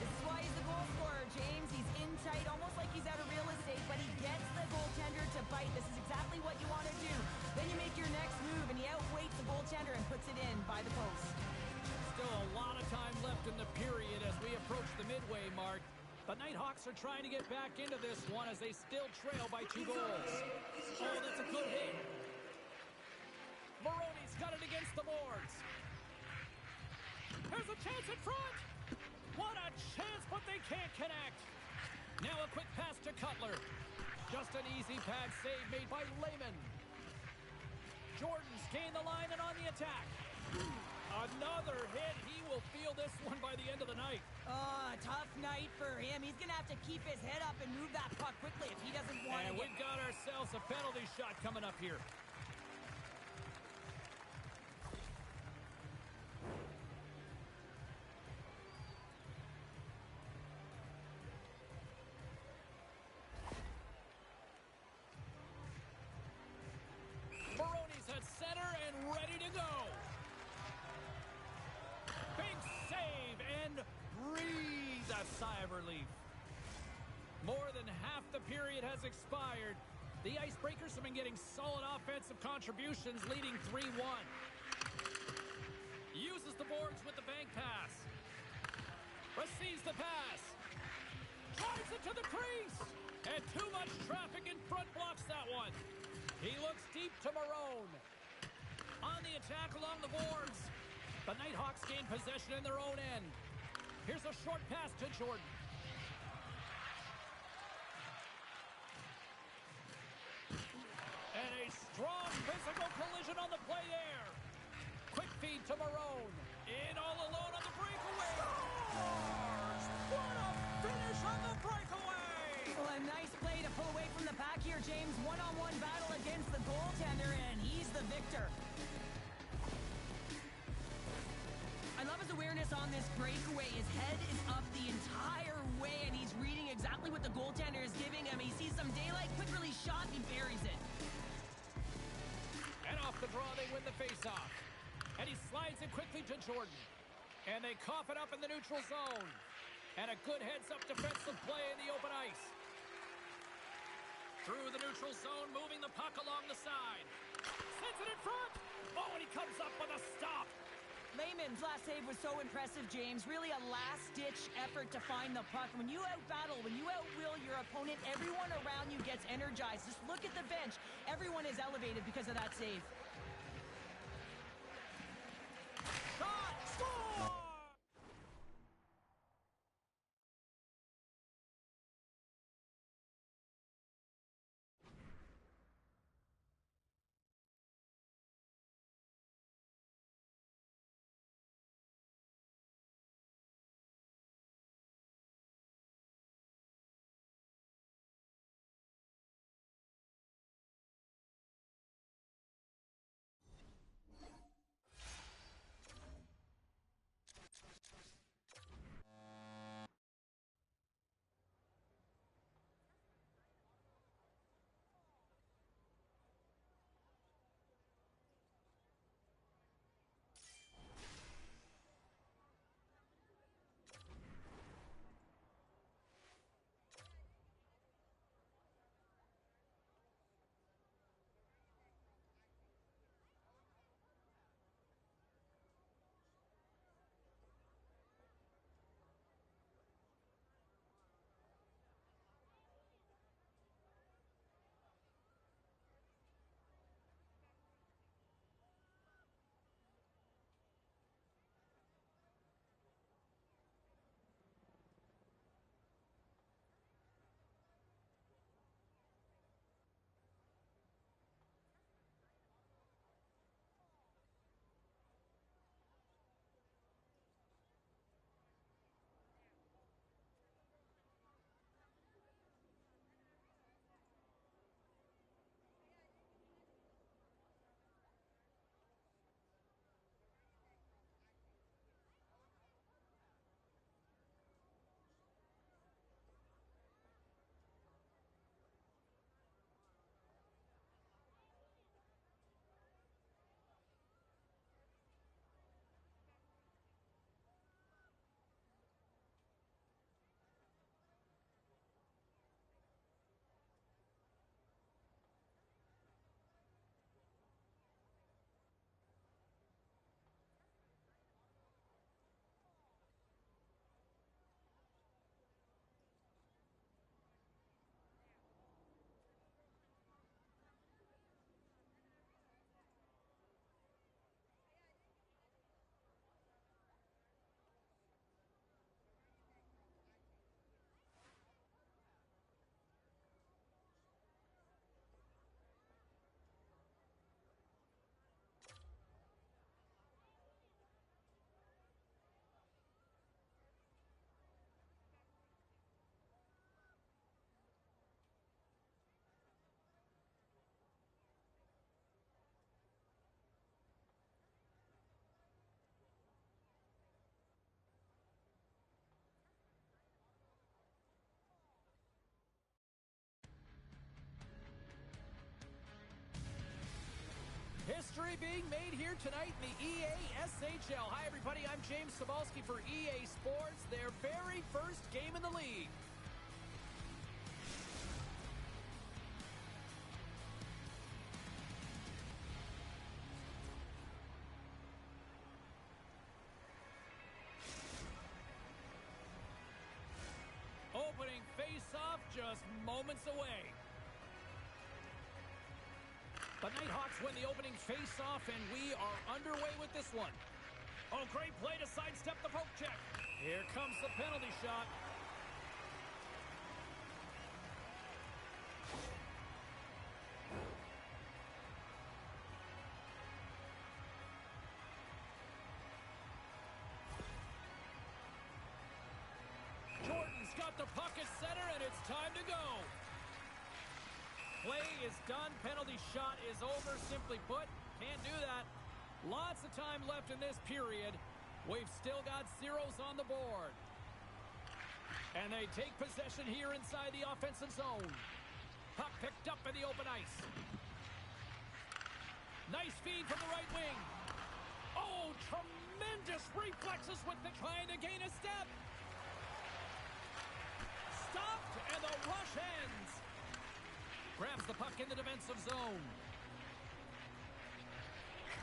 This is why he's the goal scorer, James. He's in tight, almost like he's out of real estate, but he gets the goaltender to bite. This is exactly what you want to do. Then you make your next move, and he outweights the goaltender and puts it in by the post. Still a lot of time left in the period as we approach the midway mark. The Nighthawks are trying to get back into this one as they still trail by 2 goals. Oh, that's a good hit. Maroney's got it against the boards. There's a chance in front. What a chance, but they can't connect. Now a quick pass to Cutler. Just an easy pad save made by Lehman. Jordan's gained the line and on the attack. Another hit. He will feel this one by the end of the night. Oh, tough night for him. He's going to have to keep his head up and move that puck quickly if he doesn't want to. And we've got ourselves a penalty shot coming up here. Maroney's at center and ready to go. Big save and breathe a sigh of relief. More than half the period has expired. The Icebreakers have been getting solid offensive contributions, leading 3-1. Uses the boards with the bank pass. Receives the pass. Drives it to the crease. And too much traffic in front blocks that one. He looks deep to Marone. On the attack along the boards. The Nighthawks gain possession in their own end. Here's a short pass to Jordan. And a strong physical collision on the play there. Quick feed to Marone. In all alone on the breakaway. Scores! What a finish on the breakaway! Well, a nice play to pull away from the pack here, James. One-on-one battle against the goaltender, and he's the victor. I love his awareness on this breakaway. His head is up the entire way, and he's reading exactly what the goaltender is giving him. He sees some daylight, quick release shot, he buries it. And off the draw, they win the faceoff. And he slides it quickly to Jordan. And they cough it up in the neutral zone. And a good heads-up defensive play in the open ice. Through the neutral zone, moving the puck along the side. Sends it in front. Oh, and he comes up with a stop. Lehman's last save was so impressive, James. Really a last-ditch effort to find the puck. When you out-battle, when you outwill your opponent, everyone around you gets energized. Just look at the bench. Everyone is elevated because of that save. Shot! Score! History being made here tonight in the EA SHL. Hi, everybody. I'm James Cebulski for EA Sports, their very first game in the league. Opening face-off just moments away. The Nighthawks win the opening face-off, and we are underway with this one. Oh, great play to sidestep the poke check. Here comes the penalty shot. Jordan's got the puck at center, and it's time to go. Play is done. Penalty shot is over. Simply put, can't do that. Lots of time left in this period. We've still got zeros on the board. And they take possession here inside the offensive zone. Puck picked up in the open ice. Nice feed from the right wing. Oh, tremendous reflexes with the trying to gain a step. Stopped, and the rush ends. Grabs the puck in the defensive zone.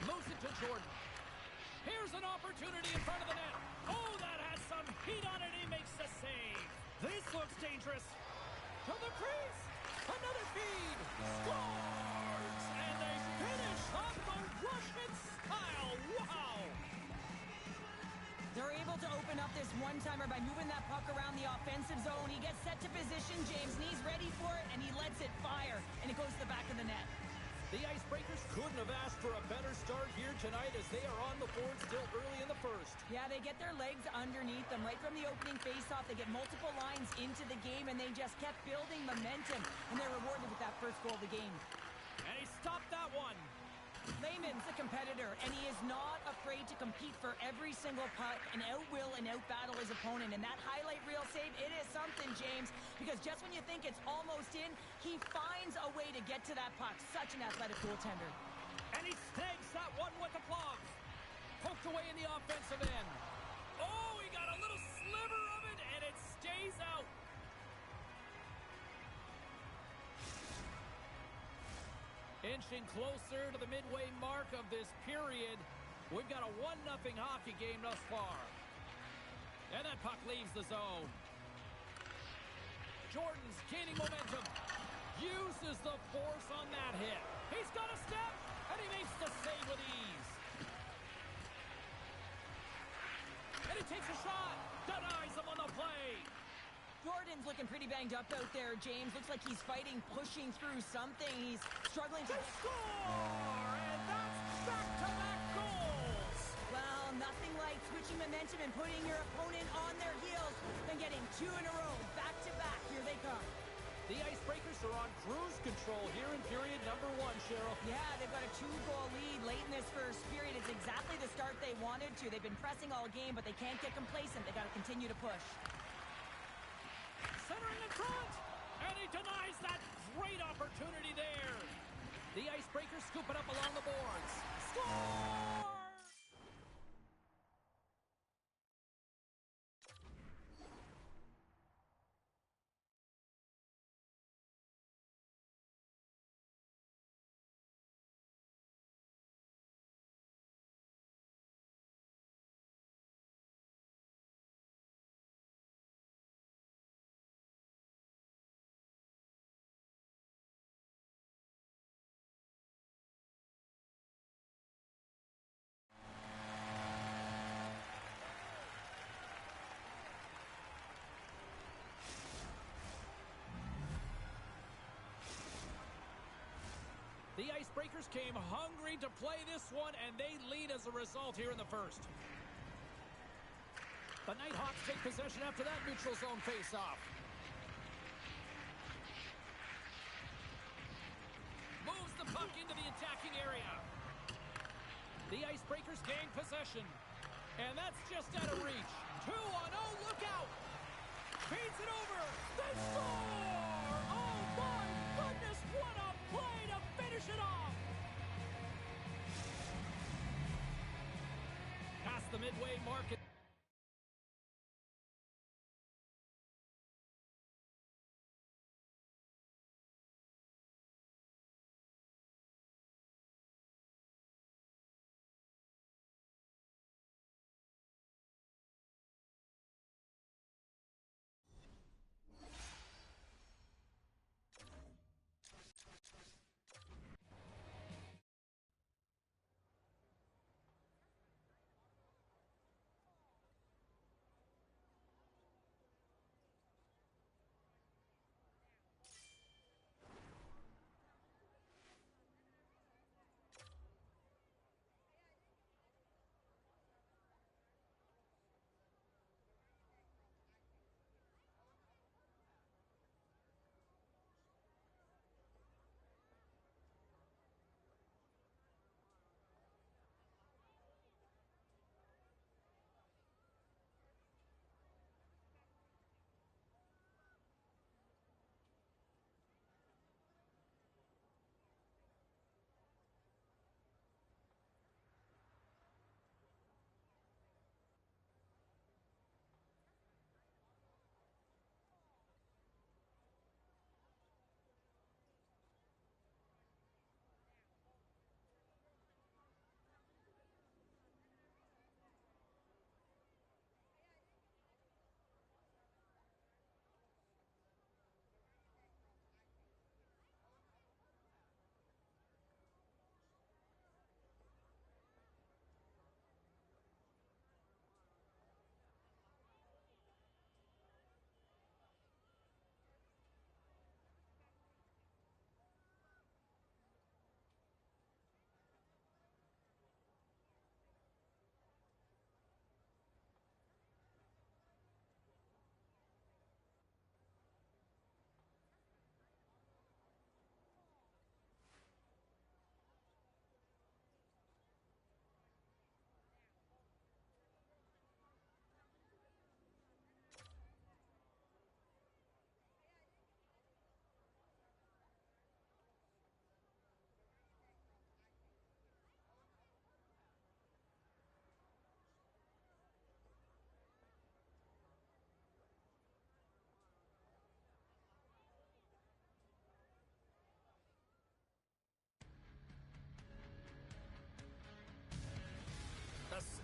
Moves it to Jordan. Here's an opportunity in front of the net. Oh, that has some heat on it. He makes the save. This looks dangerous. To the crease. Another feed. Scores! And they finish off the Russian style. Wow! They're able to open up this one-timer by moving that puck around the offensive zone. He gets set to position, James, and he's ready for it, and he lets it fire, and it goes to the back of the net. The Icebreakers couldn't have asked for a better start here tonight as they are on the board still early in the first. Yeah, they get their legs underneath them right from the opening faceoff. They get multiple lines into the game, and they just kept building momentum, and they're rewarded with that first goal of the game. And he stopped that one. Lehman's a competitor, and he is not afraid to compete for every single puck and outwill and outbattle his opponent. And that highlight reel save, it is something, James, because just when you think it's almost in, he finds a way to get to that puck. Such an athletic goaltender. And he snags that one with the glove. Poked away in the offensive end. Oh, he got a little sliver of it, and it stays out. Inching closer to the midway mark of this period. We've got a 1-0 hockey game thus far. And that puck leaves the zone. Jordan's gaining momentum. Uses the force on that hit. He's got a step, and he makes the save with ease. And he takes a shot. Denies him on the play. Jordan's looking pretty banged up out there, James. Looks like he's fighting, pushing through something. He's struggling to score! And that's back-to-back goals! Well, nothing like switching momentum and putting your opponent on their heels than getting two in a row, back-to-back. Here they come. The Icebreakers are on cruise control here in period number 1, Cheryl. Yeah, they've got a 2-goal lead late in this first period. It's exactly the start they wanted to. They've been pressing all game, but they can't get complacent. They got to continue to push. Centering in front, and he denies that great opportunity there. The Icebreakers scoop it up along the boards. Score! The Icebreakers came hungry to play this one, and they lead as a result here in the first. The Nighthawks take possession after that neutral zone face-off. Moves the puck into the attacking area. The Icebreakers gain possession, and that's just out of reach. 2-on-0, look out! Feeds it over. They score! Oh, my goodness, what a play to finish it off! Past the midway mark.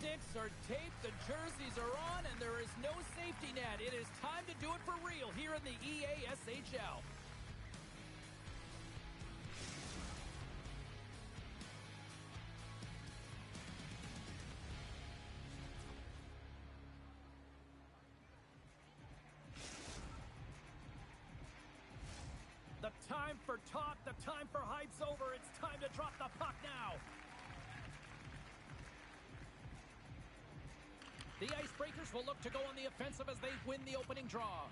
sticks are taped, the jerseys are on, and there is no safety net. It is time to do it for real here in the EASHL. The time for talk, the time for hype's over. It's time to drop the puck now. The Icebreakers will look to go on the offensive as they win the opening draw.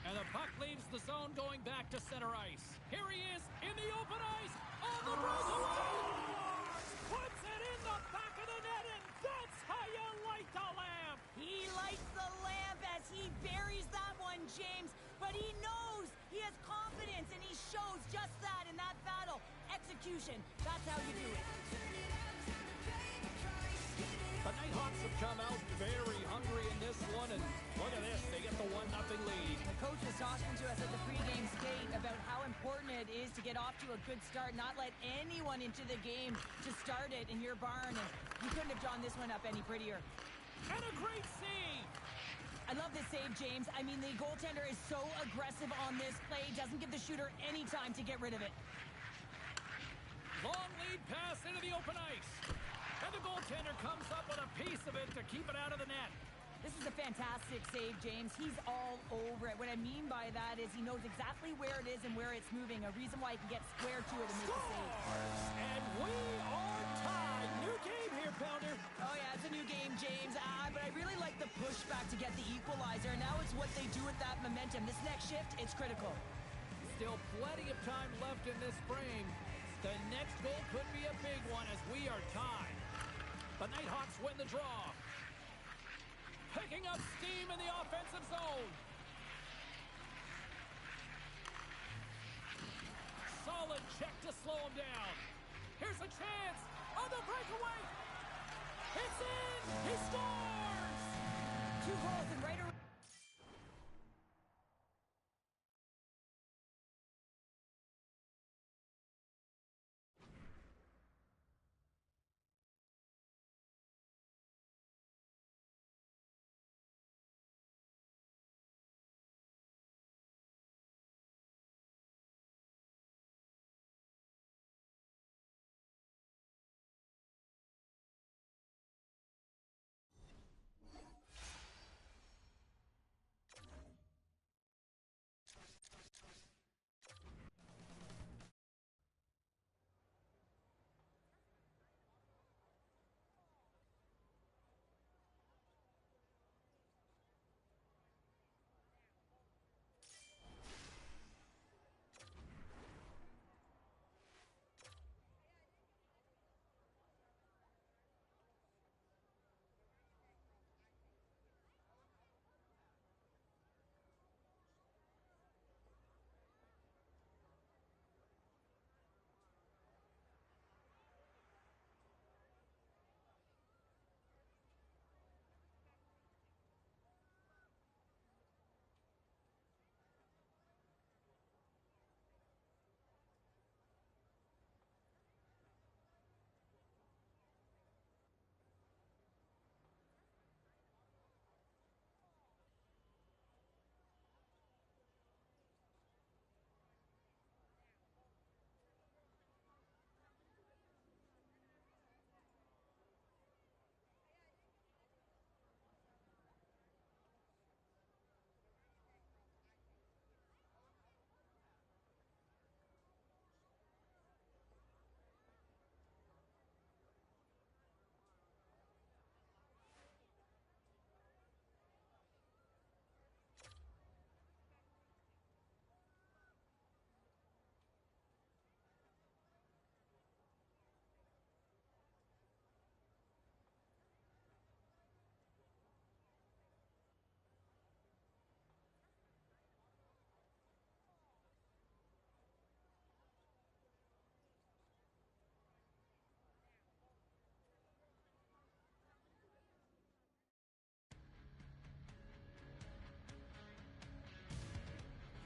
And the puck leaves the zone going back to center ice. Here he is in the open ice. On the breakaway. Puts it in the back of the net, and that's how you light the lamp. He lights the lamp as he buries that one, James. But he knows, he has confidence, and he shows just that in that battle. Execution, that's how you do it. The Nighthawks have come out very hungry in this one, and look at this, they get the 1-0 lead. The coach was talking to us at the pregame skate about how important it is to get off to a good start, not let anyone into the game to start it in your barn, and you couldn't have drawn this one up any prettier. And a great save! I love this save, James. I mean, the goaltender is so aggressive on this play, doesn't give the shooter any time to get rid of it. Long lead pass into the open ice. And the goaltender comes up with a piece of it to keep it out of the net. This is a fantastic save, James. He's all over it. What I mean by that is he knows exactly where it is and where it's moving, a reason why he can get square to it and make the save. And we are tied. New game here, Pounder. Oh, yeah, it's a new game, James. But I really like the pushback to get the equalizer. Now it's what they do with that momentum. This next shift, it's critical. Still plenty of time left in this frame. The next goal could be a big one as we are tied. The Nighthawks win the draw. Picking up steam in the offensive zone. Solid check to slow him down. Here's a chance on the breakaway. It's in. He scores. 2 goals and right around.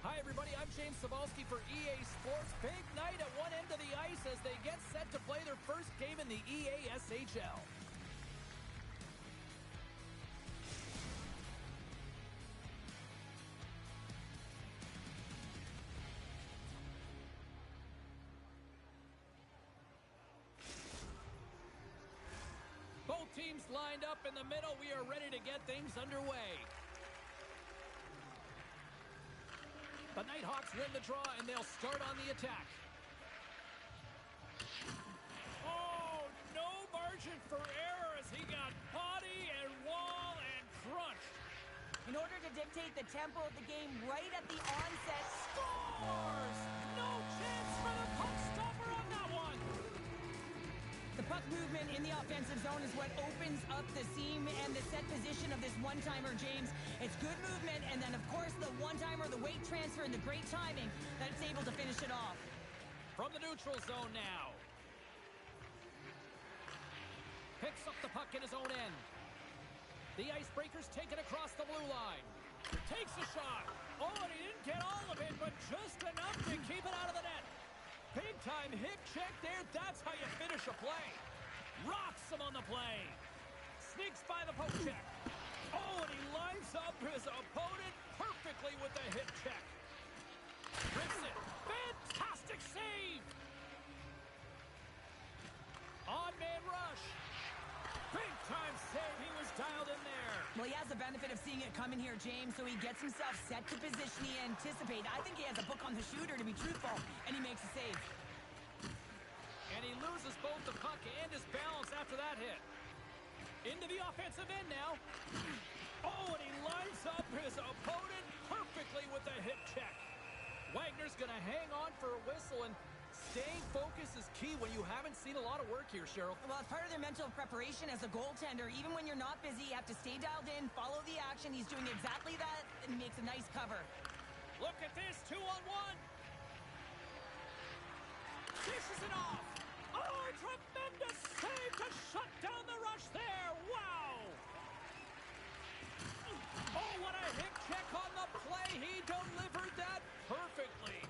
Hi, everybody. I'm James Cebulski for EA Sports. Big night at one end of the ice as they get set to play their first game in the EASHL. lined up in the middle. We are ready to get things underway. The Nighthawks win the draw, and they'll start on the attack. Oh, no margin for error as he got body and wall and crunched. In order to dictate the tempo of the game right at the onset, Scores! No chance for the puck stopper on that one. the puck movement in the offensive zone is what opens up the seam and the set position of this one-timer, James. It's good movement, and then, of course, the one-timer, the weight transfer, and the great timing that it's able to finish it off. From the neutral zone now. Picks up the puck in his own end. The Icebreakers take it across the blue line. Takes a shot. Oh, and he didn't get all of it, but just enough to keep it out of the net. Big-time hip check there. That's how you finish a play. Rocks him on the play. Sneaks by the poke check. Oh, and he lines up his opponent perfectly with the hip check. Rips it. Fantastic save. On-man rush. Big-time save. He was dialed in there. Well, he has the benefit of seeing it coming here, James, so he gets himself set to position he anticipates. I think he has a book on the shooter, to be truthful, and he makes a save. And he loses both the puck and his balance after that hit. Into the offensive end now. Oh, and he lines up his opponent perfectly with the hip check. Wagner's going to hang on for a whistle, and staying focused is key when you haven't seen a lot of work here, Cheryl. Well, it's part of their mental preparation as a goaltender. Even when you're not busy, you have to stay dialed in, follow the action. He's doing exactly that, and he makes a nice cover. Look at this, 2-on-1. Dishes it off. Oh, tremendous save to shut down the rush there. Wow. Oh, what a hip check on the play. He delivered that perfectly.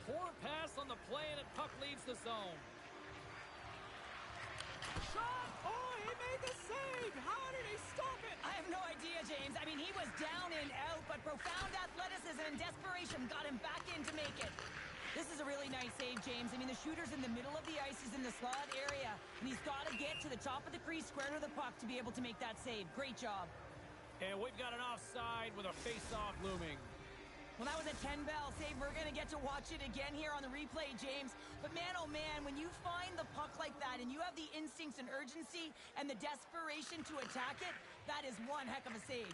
Poor pass on the play, and the puck leaves the zone. Shot! Oh, he made the save! How did he stop it? I have no idea, James. I mean, he was down and out, but profound athleticism and desperation got him back in to make it. This is a really nice save, James. I mean, the shooter's in the middle of the ice. He's in the slot area, and he's got to get to the top of the crease, square to the puck, to be able to make that save. Great job. And we've got an offside with a face-off looming. Well, that was a 10-bell save. We're going to get to watch it again here on the replay, James. But man, oh man, when you find the puck like that and you have the instincts and urgency and the desperation to attack it, that is one heck of a save.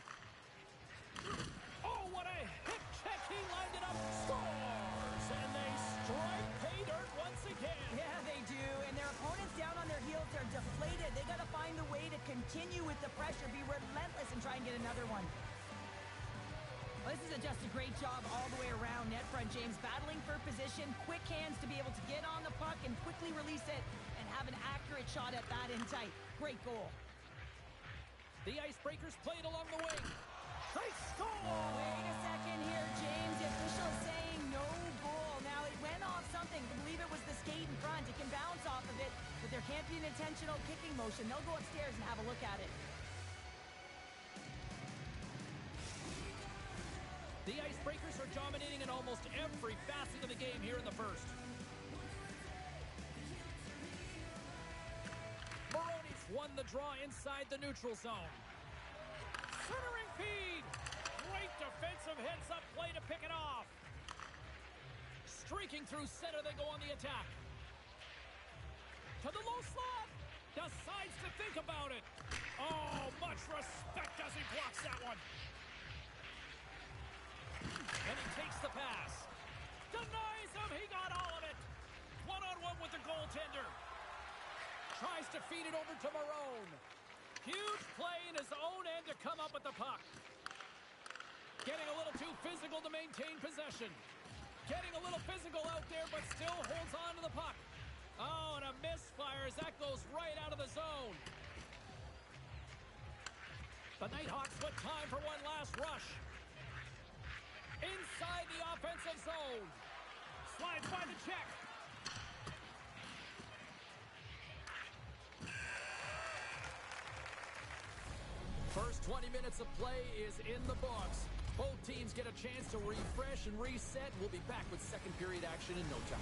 Oh, what a hip check. He lined it up. Scores! And they strike pay dirt once again. Yeah, they do. And their opponents down on their heels, they're deflated. They got to find a way to continue with the pressure, be relentless, and try and get another one. Well, this is just a great job all the way around net front, James. Battling for position, quick hands to be able to get on the puck and quickly release it and have an accurate shot at that in tight. Great goal. The Icebreakers played along the wing. They score! Wait a second here, James. The official is saying no goal. Now, it went off something. I believe it was the skate in front. It can bounce off of it, but there can't be an intentional kicking motion. They'll go upstairs and have a look at it. The Icebreakers are dominating in almost every facet of the game here in the first. Maroney's won the draw inside the neutral zone. Centering feed. Great defensive heads-up play to pick it off. Streaking through center, they go on the attack. To the low slot. Decides to think about it. Oh, much respect as he blocks that one. And he takes the pass. Denies him. He got all of it. One-on-one with the goaltender. Tries to feed it over to Marone. Huge play in his own end to come up with the puck. Getting a little too physical to maintain possession. Getting a little physical out there, but still holds on to the puck. Oh, and a misfire as that goes right out of the zone. The Nighthawks with time for one last rush. Inside the offensive zone. Slides by the check. First 20 minutes of play is in the books. Both teams get a chance to refresh and reset. We'll be back with second period action in no time.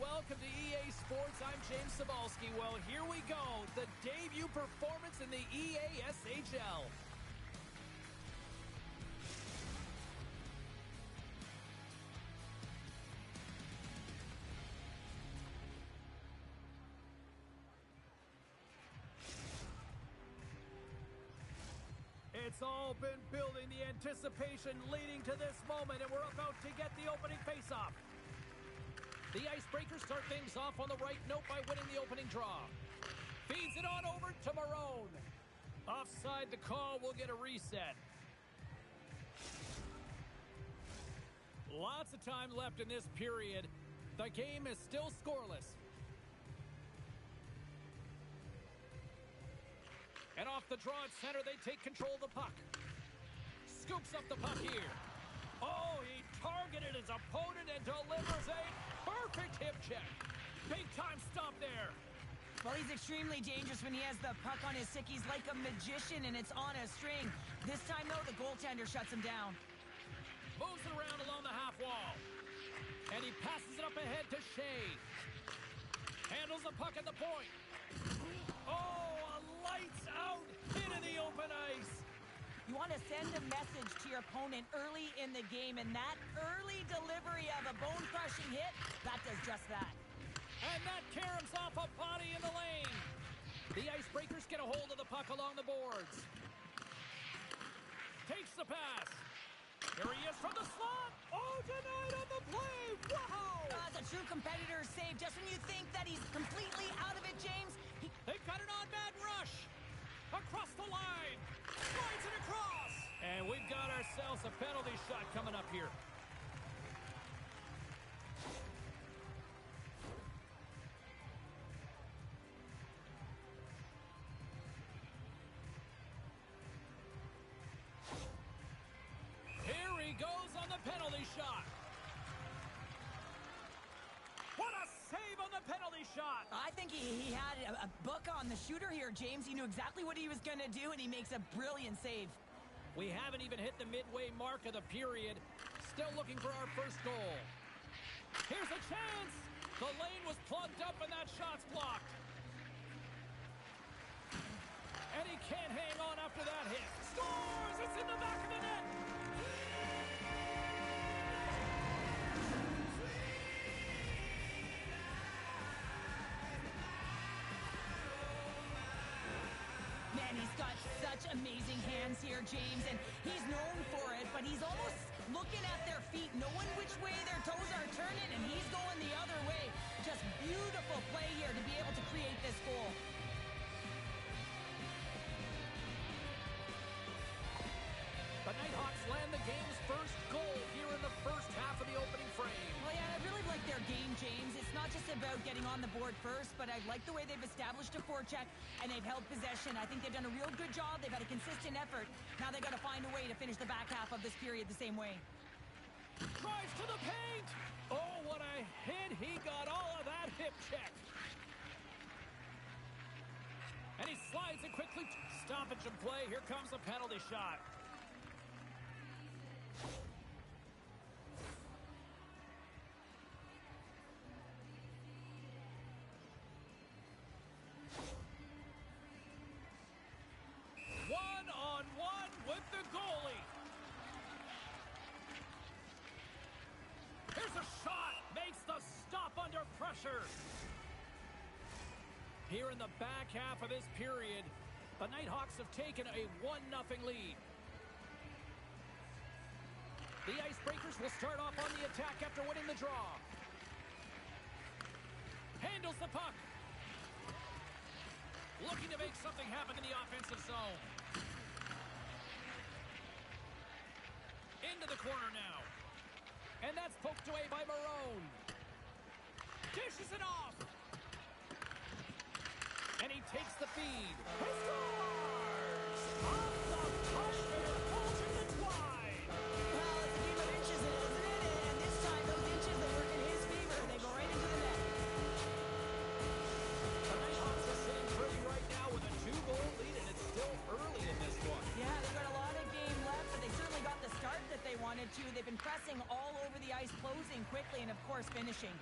welcome to EA Sports. I'm James Cebulski. Well, here we go. The debut performance in the EASHL. It's all been building, the anticipation leading to this moment, and we're about to get the opening faceoff. The Icebreakers start things off on the right note by winning the opening draw. Feeds it on over to Marone. Offside the call, will get a reset. Lots of time left in this period. The game is still scoreless. And off the draw at center, they take control of the puck. Scoops up the puck here. Oh, he targeted his opponent and delivers a perfect hip check. Big time stop there. Well, he's extremely dangerous when he has the puck on his stick. He's like a magician, and it's on a string. This time, though, the goaltender shuts him down. Moves it around along the half wall. And he passes it up ahead to Shea. Handles the puck at the point. Oh, a lights out hit in the open ice. You want to send a message to your opponent early in the game, and that early delivery of a bone-crushing hit, that does just that. And that caroms off a body in the lane. The Icebreakers get a hold of the puck along the boards. Takes the pass. Here he is from the slot. Oh, denied on the play. Wow. That's a true competitor save. Just when you think that he's completely out of it, James. They've got an on-man rush. Across the line. Slides it across. And we've got ourselves a penalty shot coming up here. Here he goes on the penalty shot. What a save on the penalty shot. I think he had a book on the shooter here, James. He knew exactly what he was going to do, and he makes a brilliant save. We haven't even hit the midway mark of the period. Still looking for our first goal. Here's a chance. The lane was plugged up, and that shot's blocked. And he can't hang on after that hit. Scores! It's in the back of the net. Man, he's got such amazing hands here, James, and he's known for it, but he's almost looking at their feet, knowing which way their toes are turning, and he's going the other way. Just beautiful play here to be able to create this goal. The Nighthawks land the game's first goal here in the first half of the opening frame. Well, yeah, I really like their game, James. It's not just about getting on the board first, but I like the way they've established a forecheck and they've held possession. I think they've done a real good job. They've had a consistent effort. Now they've got to find a way to finish the back half of this period the same way. Drives to the paint. Oh, what a hit. He got all of that hip check. And he slides it quickly. Stoppage and play. Here comes a penalty shot. One-on-one with the goalie. Here's a shot. Makes the stop under pressure. Here in the back half of this period, the Nighthawks have taken a 1-0 lead. The Icebreakers will start off on the attack after winning the draw. Handles the puck. Looking to make something happen in the offensive zone. Into the corner now. And that's poked away by Marone. Dishes it off. And he takes the feed. He scores! Off the push, they're bulging it wide. Well, it's a game of inches, isn't it? And this time, those inches that work in his favor, they go right into the net. The Nighthawks are sitting pretty right now with a 2-goal lead, and it's still early in this one. Yeah, they've got a lot of game left, but they certainly got the start that they wanted to. They've been pressing all over the ice, closing quickly, and of course, finishing.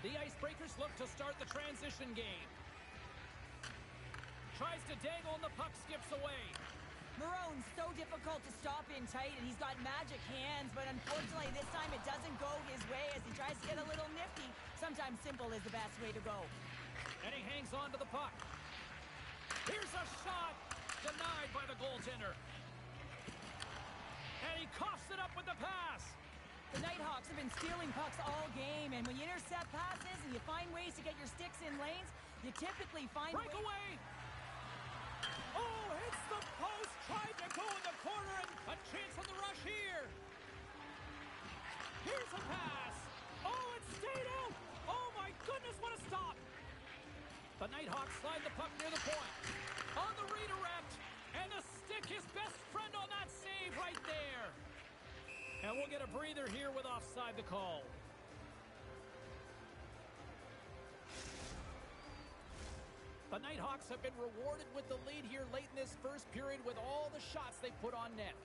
The Icebreakers look to start the transition game. Tries to dangle and the puck skips away. Maroon's so difficult to stop in tight, and he's got magic hands, but unfortunately this time it doesn't go his way as he tries to get a little nifty. Sometimes simple is the best way to go. And he hangs on to the puck. Here's a shot. Denied by the goaltender. And he coughs it up with the pass. The Nighthawks have been stealing pucks all game, and when you intercept passes and you find ways to get your sticks in lanes, you typically find breakaway. Oh, hits the post. Tried to go in the corner and a chance on the rush here. Here's a pass. Oh, it stayed out. Oh, my goodness, what a stop. The Nighthawks slide the puck near the point. On the redirect. And the stick, his best friend on that save right there. And we'll get a breather here with offside the call. The Nighthawks have been rewarded with the lead here late in this first period with all the shots they put on net.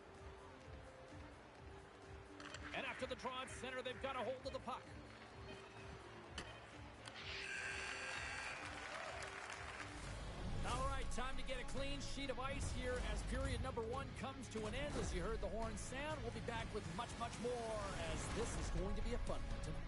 And after the draw at center, they've got a hold of the puck. All right, time to get a clean sheet of ice here as period number 1 comes to an end. As you heard the horn sound, we'll be back with much, much more as this is going to be a fun one tonight.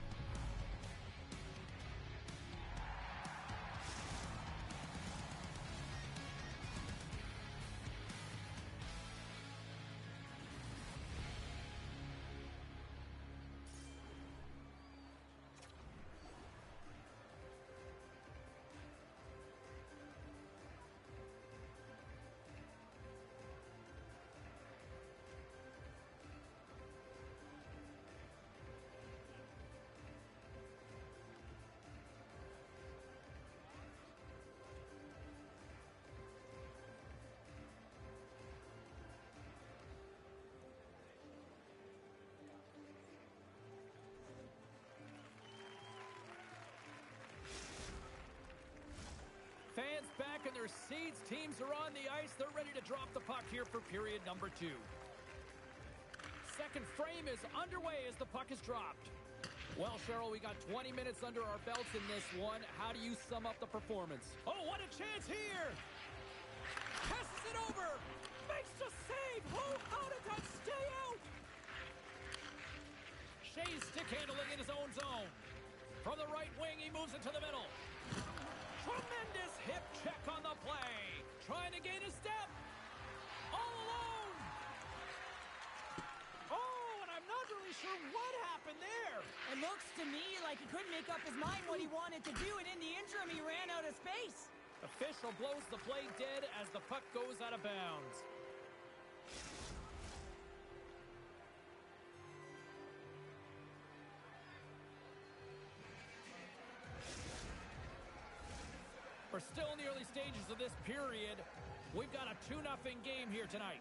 Fans back in their seats. Teams are on the ice. They're ready to drop the puck here for period number 2. Second frame is underway as the puck is dropped. Well, Cheryl, we got 20 minutes under our belts in this one. How do you sum up the performance? Oh, what a chance here! Passes it over! Makes the save! Oh, how did that stay out? Shea's stick handling in his own zone. From the right wing, he moves it to the middle. Tremendous hip check on the play. Trying to gain a step. All alone. Oh, and I'm not really sure what happened there. It looks to me like he couldn't make up his mind what he wanted to do, and in the interim, he ran out of space. Official blows the play dead as the puck goes out of bounds. We're still in the early stages of this period. We've got a 2-0 game here tonight.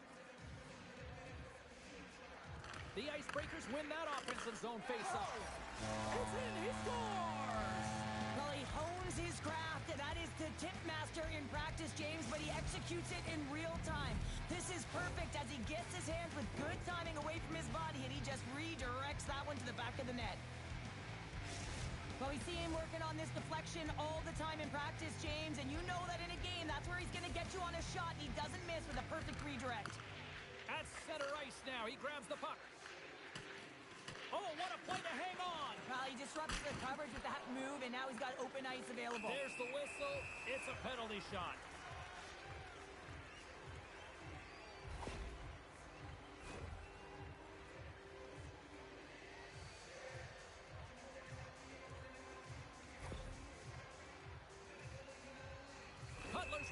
The Icebreakers win that offensive zone face-off. It's in, he scores! Well, he hones his craft, and that is the tip master in practice, James, but he executes it in real time. This is perfect as he gets his hands with good timing away from his body, and he just redirects that one to the back of the net. Well, we see him working on this deflection all the time in practice, James, and you know that in a game, that's where he's going to get you on a shot, and he doesn't miss with a perfect redirect. At center ice now, he grabs the puck. Oh, what a play to hang on. Well, he disrupts the coverage with that move, and now he's got open ice available. There's the whistle. It's a penalty shot.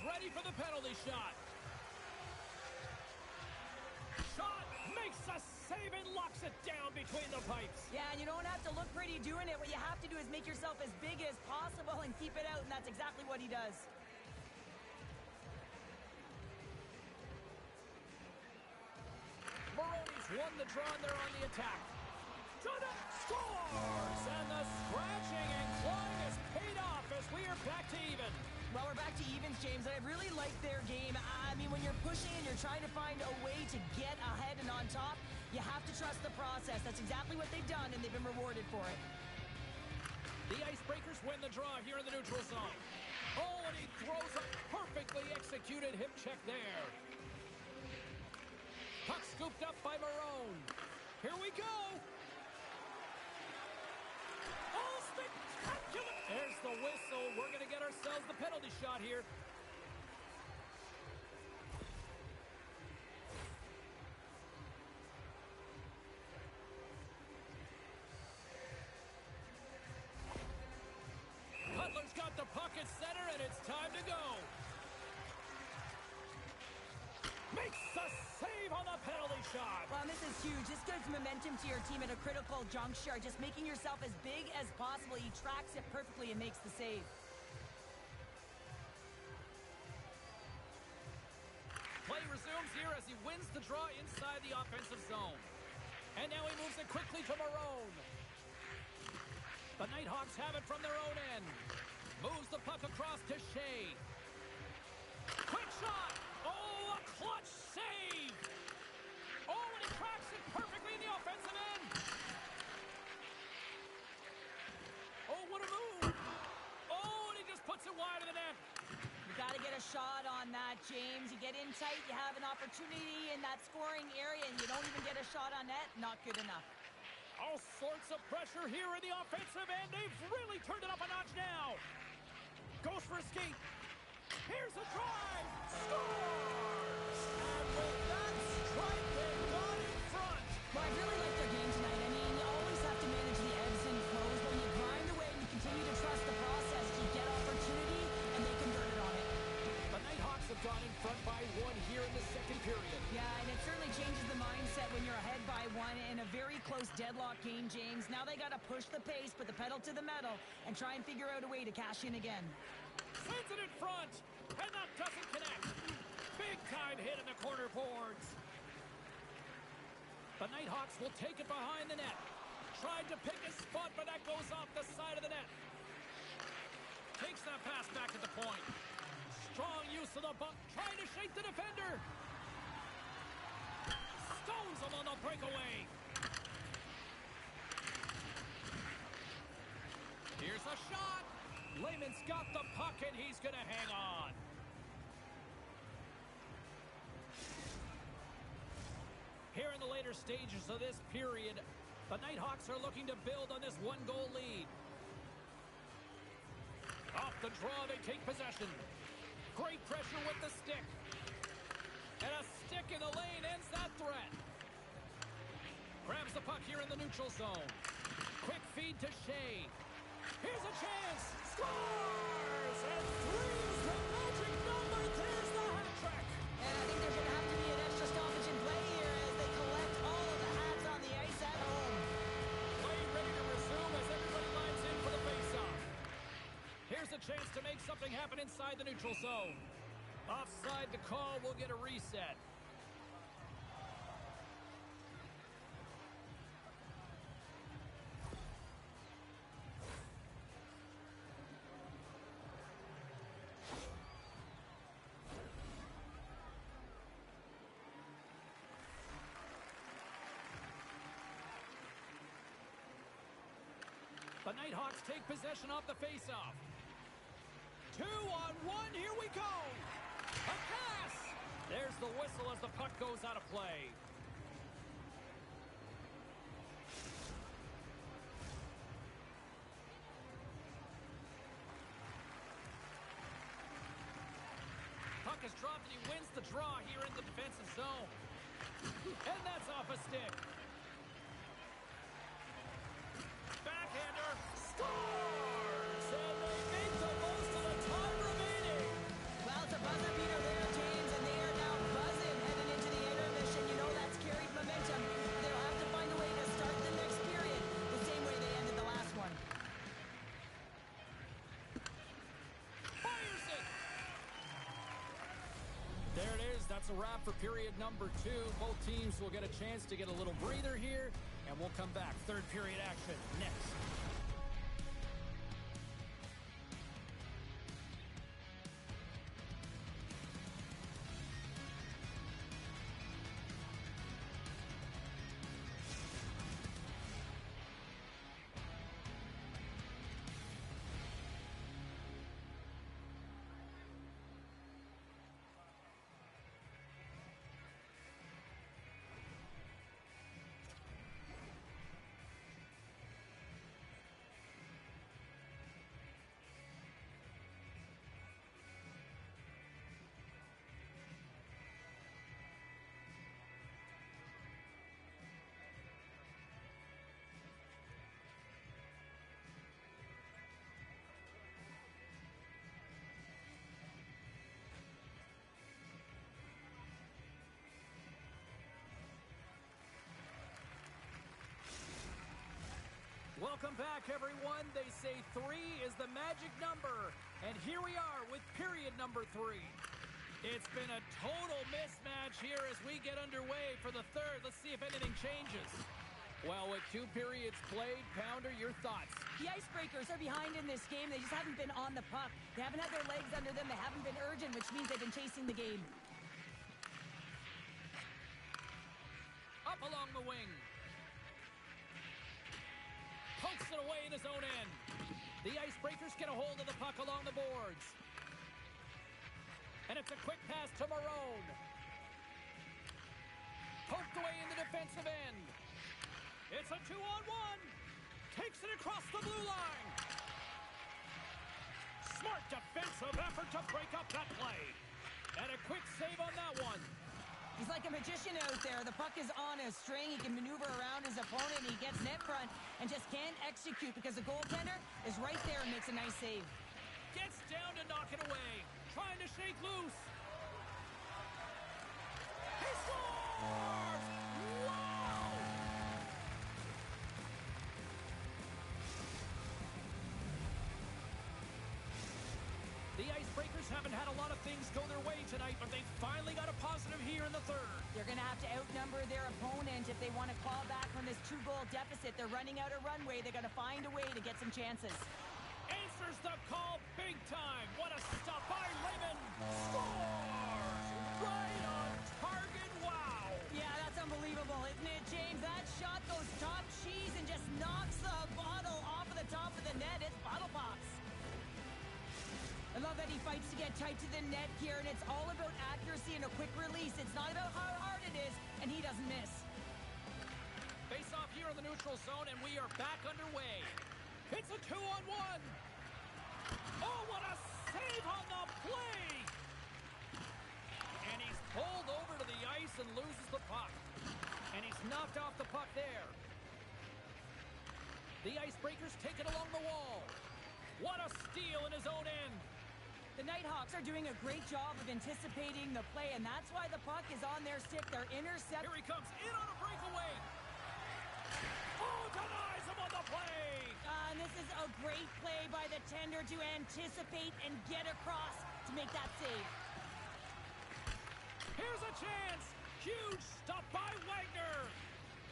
Ready for the penalty shot. Shot makes a save and locks it down between the pipes. Yeah, and you don't have to look pretty doing it. What you have to do is make yourself as big as possible and keep it out, and that's exactly what he does. Maroney's won the draw, and they're on the attack. Jonah scores! And the scratching and clawing has paid off as we are back to even. Well, we're back to evens, James, and I really like their game. I mean, when you're pushing and you're trying to find a way to get ahead and on top, you have to trust the process. That's exactly what they've done, and they've been rewarded for it. The Icebreakers win the draw here in the neutral zone. Oh, and he throws a perfectly executed hip check there. Puck scooped up by Marone. Here we go. Oh, spectacular. There's the whistle. We're going to get ourselves the penalty shot here. Cutler's got the puck at center, and it's time to go. Makes a save on the penalty shot. Well, this is huge. This gives momentum to your team at a critical juncture. Just making yourself as big as possible. He tracks it perfectly and makes the save. Play resumes here as he wins the draw inside the offensive zone. And now he moves it quickly to Marone. The Nighthawks have it from their own end. Moves the puck across to Shea. Quick shot! Oh, a clutch save! Oh, and he cracks it perfectly in the offensive end. Oh, what a move! Oh, and he just puts it wide of the net. You got to get a shot on that, James. You get in tight, you have an opportunity in that scoring area, and you don't even get a shot on net. Not good enough. All sorts of pressure here in the offensive end. They've really turned it up a notch now. Goes for a skate. Here's a drive. Scores! And with that strike, they've gone in front. Well, I really like their game tonight. I mean, you always have to manage the ebbs and flows, but when you grind away and you continue to trust the process, you get opportunity, and they convert it on it. The Nighthawks have gone in front by one here in the second period. Yeah, and it certainly changes the mindset when you're ahead by one in a very close deadlock game, James. Now they got to push the pace, put the pedal to the metal, and try and figure out a way to cash in again. Sends it in front, and that doesn't connect. Big time hit in the corner boards. The Nighthawks will take it behind the net. Tried to pick a spot, but that goes off the side of the net. Takes that pass back at the point. Strong use of the bump, trying to shake the defender. Stones him on the breakaway. Here's a shot. Lehman's got the puck, and he's going to hang on. Here in the later stages of this period, the Nighthawks are looking to build on this one-goal lead. Off the draw, they take possession. Great pressure with the stick. And a stick in the lane ends that threat. Grabs the puck here in the neutral zone. Quick feed to Shea. Here's a chance. Scores! And three's the magic number. There's the hat trick. And I think there's going to have to be an extra stoppage in play here as they collect all of the hats on the ice at home. Play ready to resume as everybody lines in for the faceoff. Here's a chance to make something happen inside the neutral zone. Offside the call, will get a reset. The Nighthawks take possession off the faceoff. 2-on-1, here we go! A pass! There's the whistle as the puck goes out of play. Puck is dropped and he wins the draw here in the defensive zone. And that's off a stick. Backhander scores! And they make the most of the time remaining. Well, it's a buzzer beater there, James, and they are now buzzing heading into the intermission. You know that's carried momentum. They'll have to find a way to start the next period the same way they ended the last one. Fires it! There it is. That's a wrap for period number 2. Both teams will get a chance to get a little breather here, and we'll come back. Third period action next. Welcome back, everyone. They say 3 is the magic number. And here we are with period number 3. It's been a total mismatch here as we get underway for the third. Let's see if anything changes. Well, with 2 periods played, Pounder, your thoughts? The Icebreakers are behind in this game. They just haven't been on the puck. They haven't had their legs under them. They haven't been urgent, which means they've been chasing the game. Up along the wing. Pokes it away in his own end. The Icebreakers get a hold of the puck along the boards. And it's a quick pass to Marone. Poked away in the defensive end. It's a 2-on-1. Takes it across the blue line. Smart defensive effort to break up that play. And a quick save on that one. He's like a magician out there. The puck is on a string. He can maneuver around his opponent. He gets net front and just can't execute because the goaltender is right there and makes a nice save. Gets down to knock it away. Trying to shake loose. He scores! Wow! The Icebreakers haven't had a lot of things go their way tonight, but they finally got a positive here in the third. They're going to have to outnumber their opponent if they want to claw back from this 2-goal deficit. They're running out of runway. They're going to find a way to get some chances. Answers the call big time. What a stop by Lehman. Scores! Right on target. Wow! Yeah, that's unbelievable, isn't it, James? That shot goes top cheese and just knocks the bottle off of the top of the net. It's bottle pops. I love that he fights to get tight to the net here, and it's all about accuracy and a quick release. It's not about how hard it is, and he doesn't miss. Face off here in the neutral zone, and we are back underway. It's a 2-on-1. Oh, what a save on the play! And he's pulled over to the ice and loses the puck. And he's knocked off the puck there. The Icebreakers take it along the wall. What a steal in his own end. The Nighthawks are doing a great job of anticipating the play, and that's why the puck is on their stick. They're intercepting. Here he comes in on a breakaway. Oh, denies him on the play. And this is a great play by the tender to anticipate and get across to make that save. Here's a chance. Huge stop by Wagner.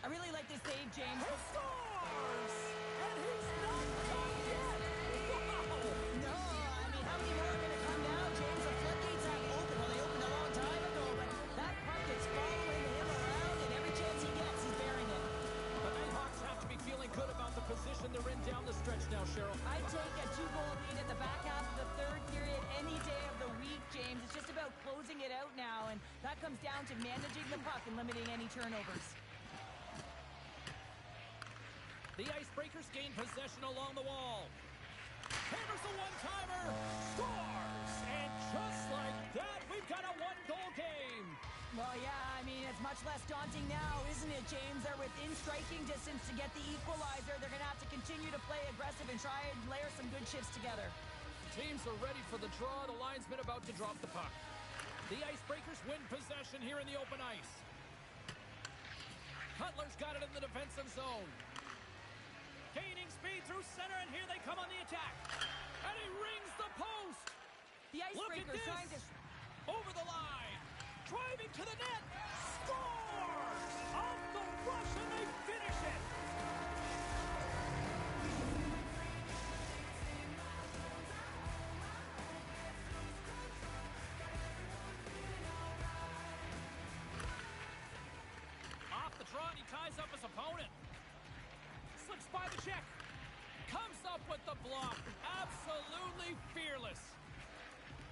I really like this save, James. He scores! And he's not done yet. Wow! No, I mean, how many more are going to come down, James? The floodgates have opened. Well, they opened a long time ago, but that puck is following him around, and every chance he gets, he's bearing it. The Nighthawks have to be feeling good about the position they're in down the stretch now, Cheryl. I'd take a 2-goal lead at the back half of the third period any day of the week, James. It's just about closing it out now, and that comes down to managing the puck and limiting any turnovers. The Icebreakers gain possession along the wall. Hammers the one-timer. Scores! And just like that, we've got a 1-goal game. Well, yeah, I mean, it's much less daunting now, isn't it, James? They're within striking distance to get the equalizer. They're going to have to continue to play aggressive and try and layer some good shifts together. Teams are ready for the draw. The linesman about to drop the puck. The Icebreakers win possession here in the open ice. Cutler's got it in the defensive zone. Gaining speed through center, and here they come on the attack. And he rings the post. The Icebreakers trying to... Over the line. Driving to the net. Scores! Off the rush, and they finish it. Off the draw, and he ties up his opponent. Slips by the check. Comes up with the block. Absolutely fearless.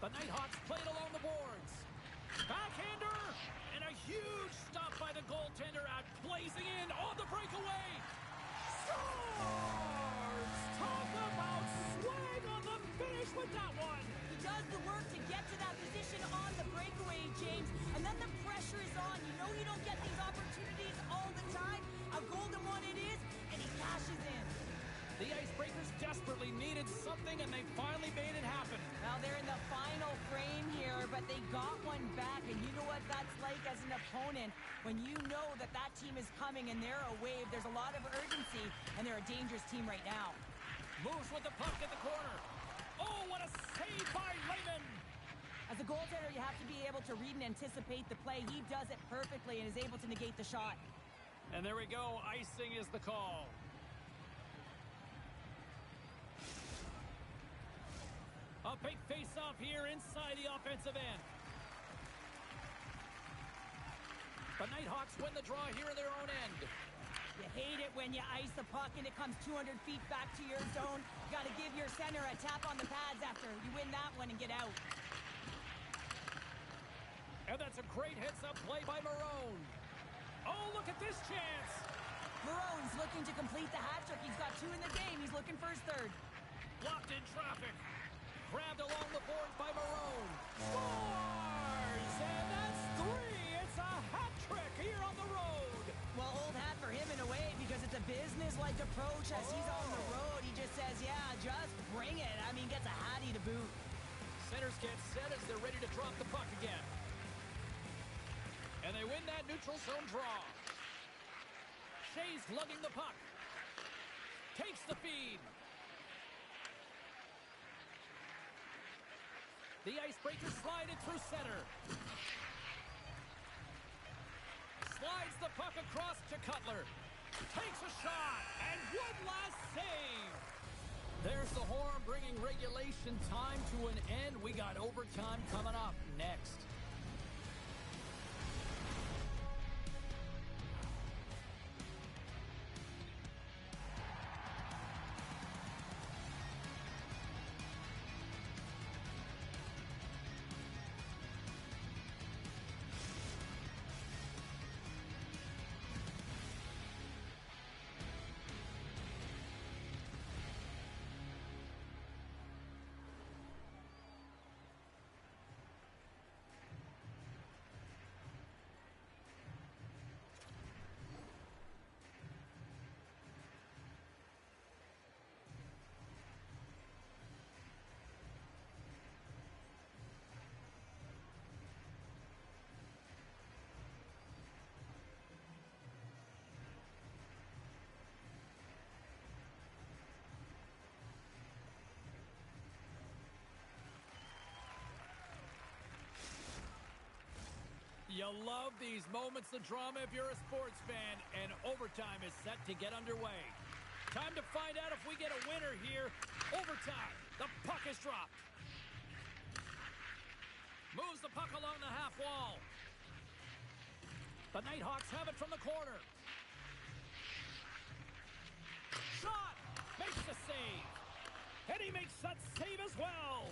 The Nighthawks played along the boards. Backhander. And a huge stop by the goaltender out blazing in on the breakaway. Scores! Talk about swag on the finish with that one. He does the work to get to that position on the breakaway, James. And then the pressure is on. You know you don't get these opportunities all the time. A golden one it is, and he cashes in. The Icebreakers desperately needed something, and they finally made it happen. Well, they're in the final frame here, but they got one back, and you know what that's like as an opponent. When you know that that team is coming and they're a wave, there's a lot of urgency, and they're a dangerous team right now. Moves with the puck in the corner. Oh, what a save by Lehman! As a goaltender, you have to be able to read and anticipate the play. He does it perfectly and is able to negate the shot. And there we go. Icing is the call. A big face-off here inside the offensive end. The Nighthawks win the draw here in their own end. You hate it when you ice the puck and it comes 200 feet back to your zone. You got to give your center a tap on the pads after you win that one and get out. And that's a great heads-up play by Marone. Oh, look at this chance. Marone's looking to complete the hat trick. He's got 2 in the game. He's looking for his 3rd. Blocked in traffic. Grabbed along the boards by Marone. Scores! And that's 3. It's a hat trick here on the road. Well, old hat for him in a way because it's a business-like approach as he's on the road. He just says, yeah, just bring it. I mean, gets a hattie to boot. Centers get set as they're ready to drop the puck again. And they win that neutral zone draw. Shea's lugging the puck. Takes the feed. The Icebreakers slide it through center. Slides the puck across to Cutler. Takes a shot, and one last save. There's the horn bringing regulation time to an end. We got overtime coming up next. You love these moments of drama if you're a sports fan, and overtime is set to get underway. Time to find out if we get a winner here. Overtime. The puck is dropped. Moves the puck along the half wall. The Nighthawks have it from the corner. Shot! Makes the save. And he makes that save as well.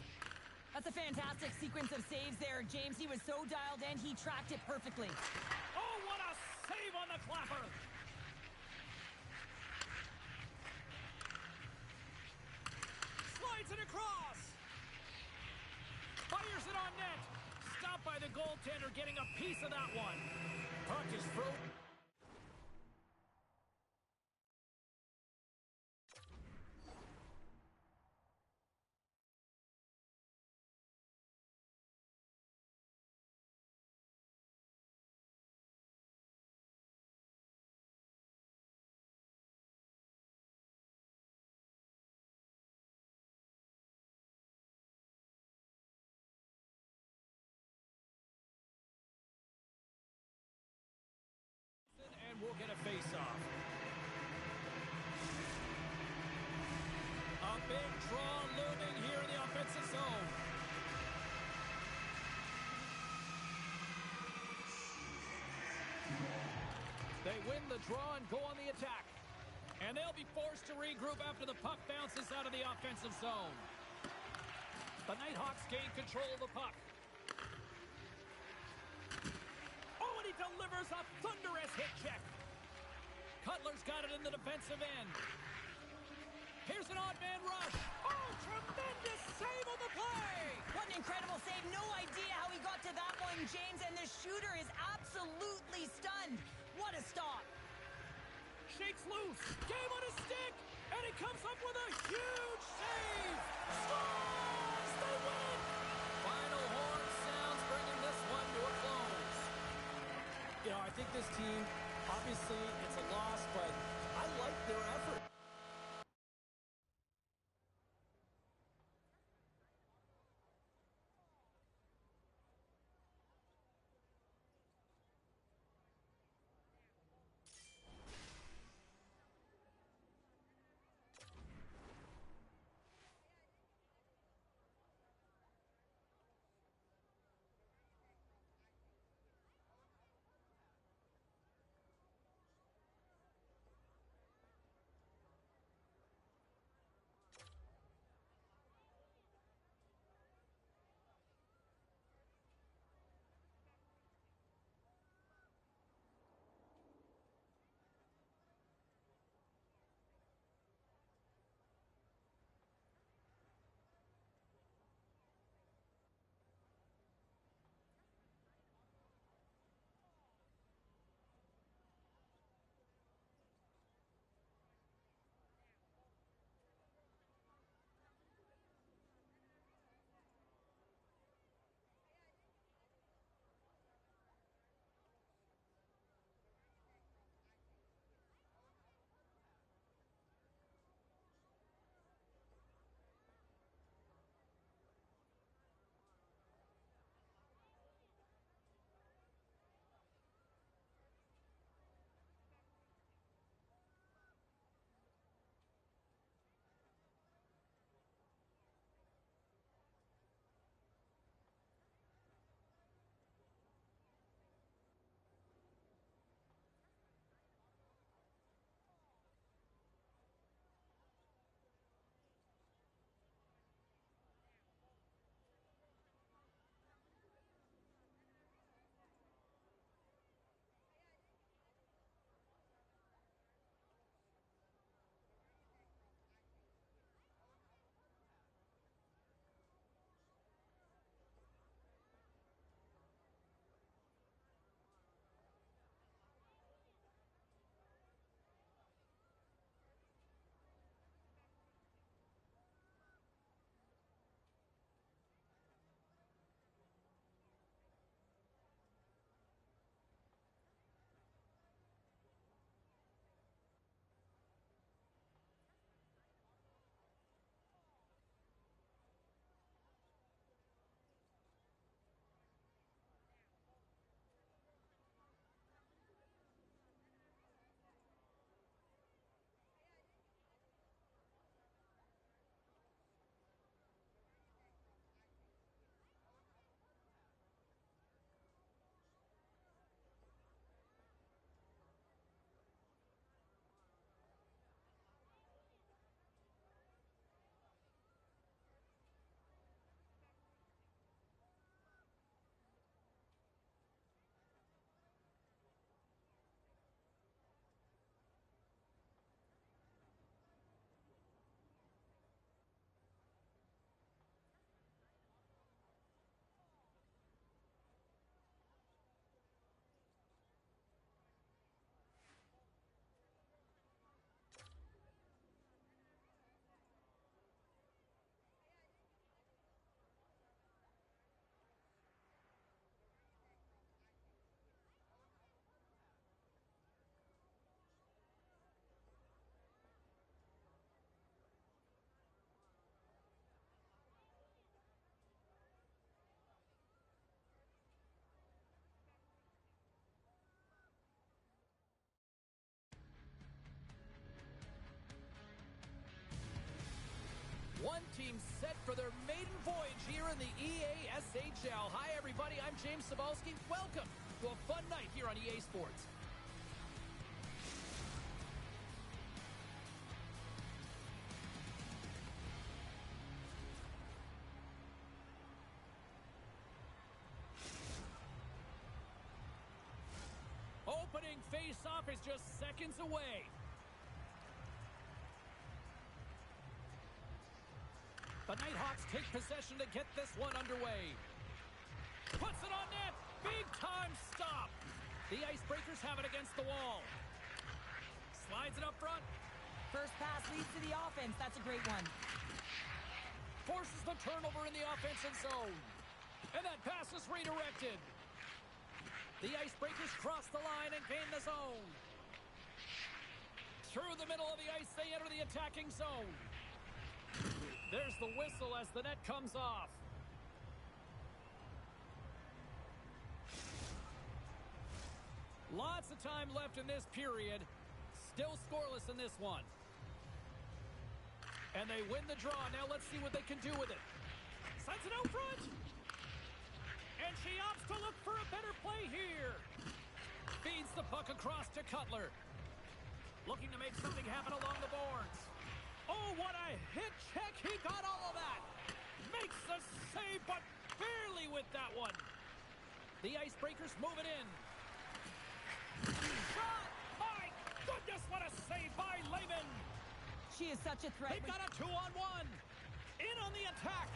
That's a fantastic sequence of saves there, James. He was so dialed in, he tracked it perfectly. Oh, what a save on the clapper! Slides it across! Fires it on net! Stopped by the goaltender, getting a piece of that one. Puck is through. And we'll get a face-off. A big draw looming here in the offensive zone. They win the draw and go on the attack. And they'll be forced to regroup after the puck bounces out of the offensive zone. The Nighthawks gain control of the puck. Oh, and he delivers a thunderous hit check. Cutler's got it in the defensive end. Here's an odd man rush. Oh, tremendous save on the play. What an incredible save. No idea how he got to that one, James, and the shooter is absolutely stunned. What a stop. Shakes loose. Game on a stick. And he comes up with a huge save. Scores! They win! Final horn sounds, bringing this one to a close. You know, I think this team, obviously, it's a loss, but I like their effort. One team set for their maiden voyage here in the EASHL. Hi, everybody. I'm James Cebulski. Welcome to a fun night here on EA Sports. Opening face-off is just seconds away. The Nighthawks take possession to get this one underway. Puts it on net. Big time stop. The Icebreakers have it against the wall. Slides it up front. First pass leads to the offense. That's a great one. Forces the turnover in the offensive zone. And that pass is redirected. The Icebreakers cross the line and gain the zone. Through the middle of the ice, they enter the attacking zone. There's the whistle as the net comes off. Lots of time left in this period. Still scoreless in this one. And they win the draw. Now let's see what they can do with it. Sends it out front. And she opts to look for a better play here. Feeds the puck across to Cutler. Looking to make something happen along the boards. Oh, what a hit check. He got all of that. Makes the save, but barely with that one. The Icebreakers move it in. Shot! My goodness, what a save by Lehman! She is such a threat. They've got a 2-on-1. In on the attack.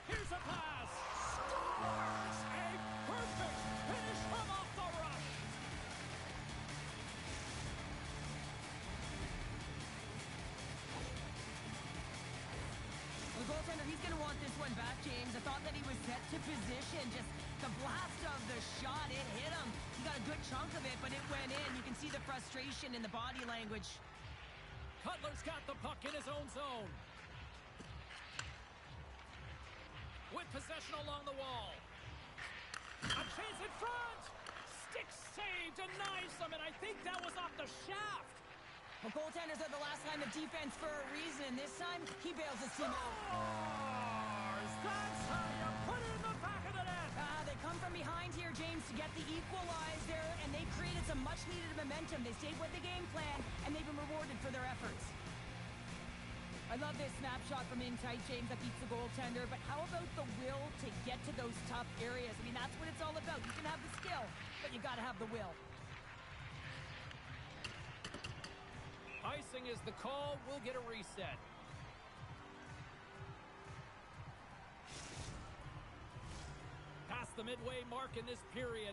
Here's a pass. Scores! A perfect finish from off the rush. The goaltender, he's going to want this one back, James. I thought that he was set to position. Just the blast of the shot, it hit him. He got a good chunk of it, but it went in. You can see the frustration in the body language. Cutler's got the puck in his own zone. With possession along the wall. A chance in front. Stick save denies them, and I think that was off the shaft. Well, goaltenders are the last line of defense for a reason. This time, he bails his team out. Scores! That's how you put it in the back of the net. They come from behind here, James, to get the equalizer, and they've created some much-needed momentum. They stayed with the game plan, and they've been rewarded for their efforts. I love this snapshot from in tight, James, that beats the goaltender, but how about the will to get to those tough areas? I mean, that's what it's all about. You can have the skill, but you got to have the will. Icing is the call. We'll get a reset. Past the midway mark in this period.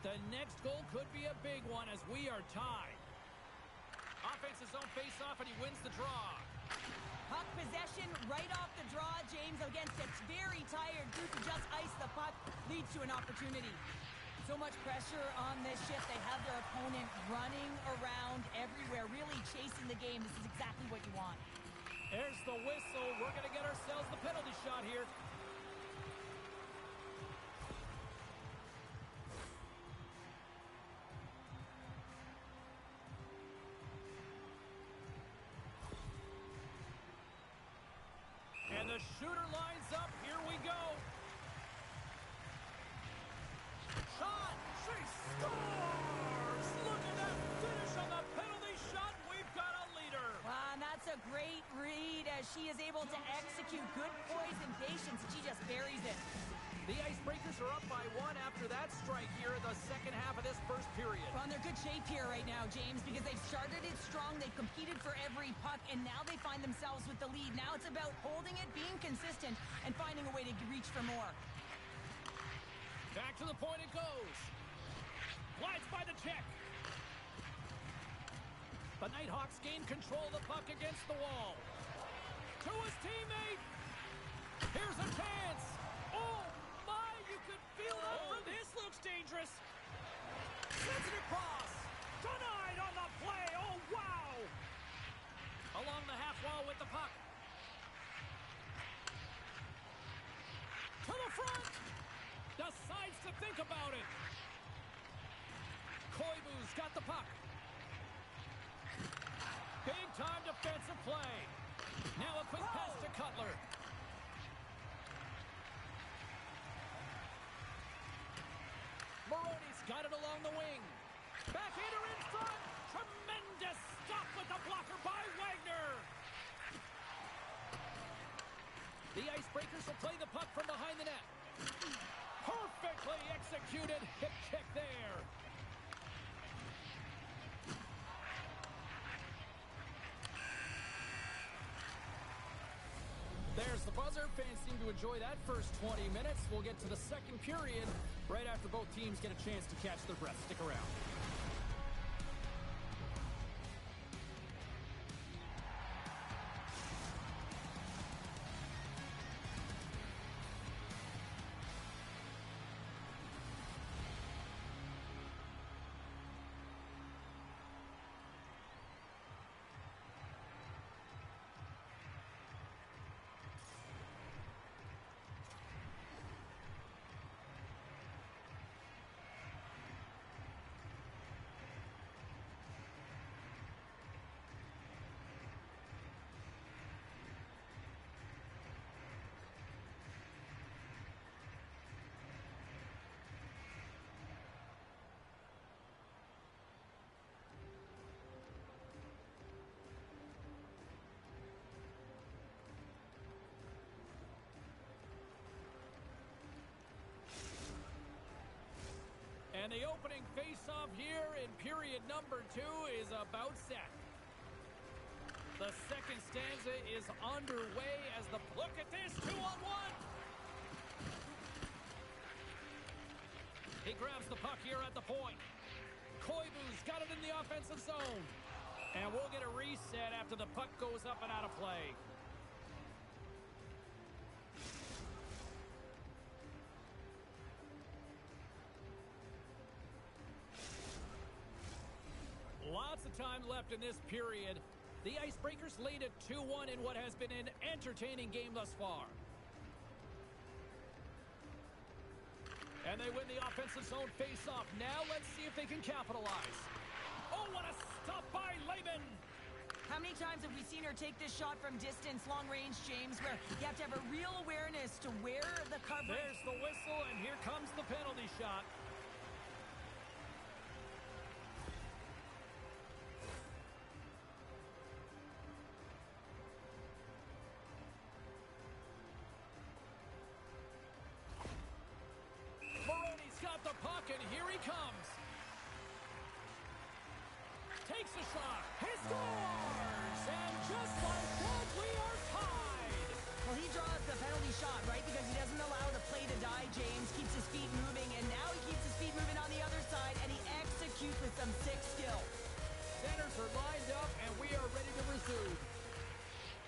The next goal could be a big one as we are tied. Offense his own face-off, and he wins the draw. Puck possession right off the draw, James, against a very tired group who just iced the puck, leads to an opportunity. So much pressure on this shift. They have their opponent running around everywhere, really chasing the game. This is exactly what you want. There's the whistle. We're going to get ourselves the penalty shot here. And the shooter lines up. Here we go. Shot! She scores! Look at that finish on the penalty shot. We've got a leader. Wow, and that's a great read as she is able to execute good poise and patience, and she just buries it. The Icebreakers are up by 1 after that strike here in the second half of this first period. Well, they're good shape here right now, James, because they've started it strong. They've competed for every puck, and now they find themselves with the lead. Now it's about holding it, being consistent, and finding a way to reach for more. Back to the point it goes. Glides by the check. The Nighthawks gain control of the puck against the wall. To his teammate. Here's a chance. Oh, my, you could feel that. This looks dangerous. Sends it across. Denied on the play. Oh, wow. Along the half wall with the puck. To the front. Decides to think about it. Koivu's got the puck. Big time defensive play. Now a quick pass to Cutler. Maroney's got it along the wing. Backhander in front. Tremendous stop with the blocker by Wagner. The Icebreakers will play the puck from behind the net. Perfectly executed hip check there. There's the buzzer. Fans seem to enjoy that first 20 minutes. We'll get to the second period right after both teams get a chance to catch their breath. Stick around. face-off here in period number 2 is about set. The second stanza is underway as the... Look at this, 2-on-1! He grabs the puck here at the point. Koivu's got it in the offensive zone. And we'll get a reset after the puck goes up and out of play. Lots of time left in this period. The Icebreakers lead at 2-1 in what has been an entertaining game thus far. And they win the offensive zone face-off. Now let's see if they can capitalize. Oh, what a stop by Laban! How many times have we seen her take this shot from distance, long range, James, where you have to have a real awareness to where the coverage... There's the whistle, and here comes the penalty shot. Got the puck, and here he comes. Takes a shot. He scores! And just like that, we are tied. Well, he draws the penalty shot, right? Because he doesn't allow the play to die, James. Keeps his feet moving, and now he keeps his feet moving on the other side, and he executes with some sick skill. Centers are lined up, and we are ready to resume.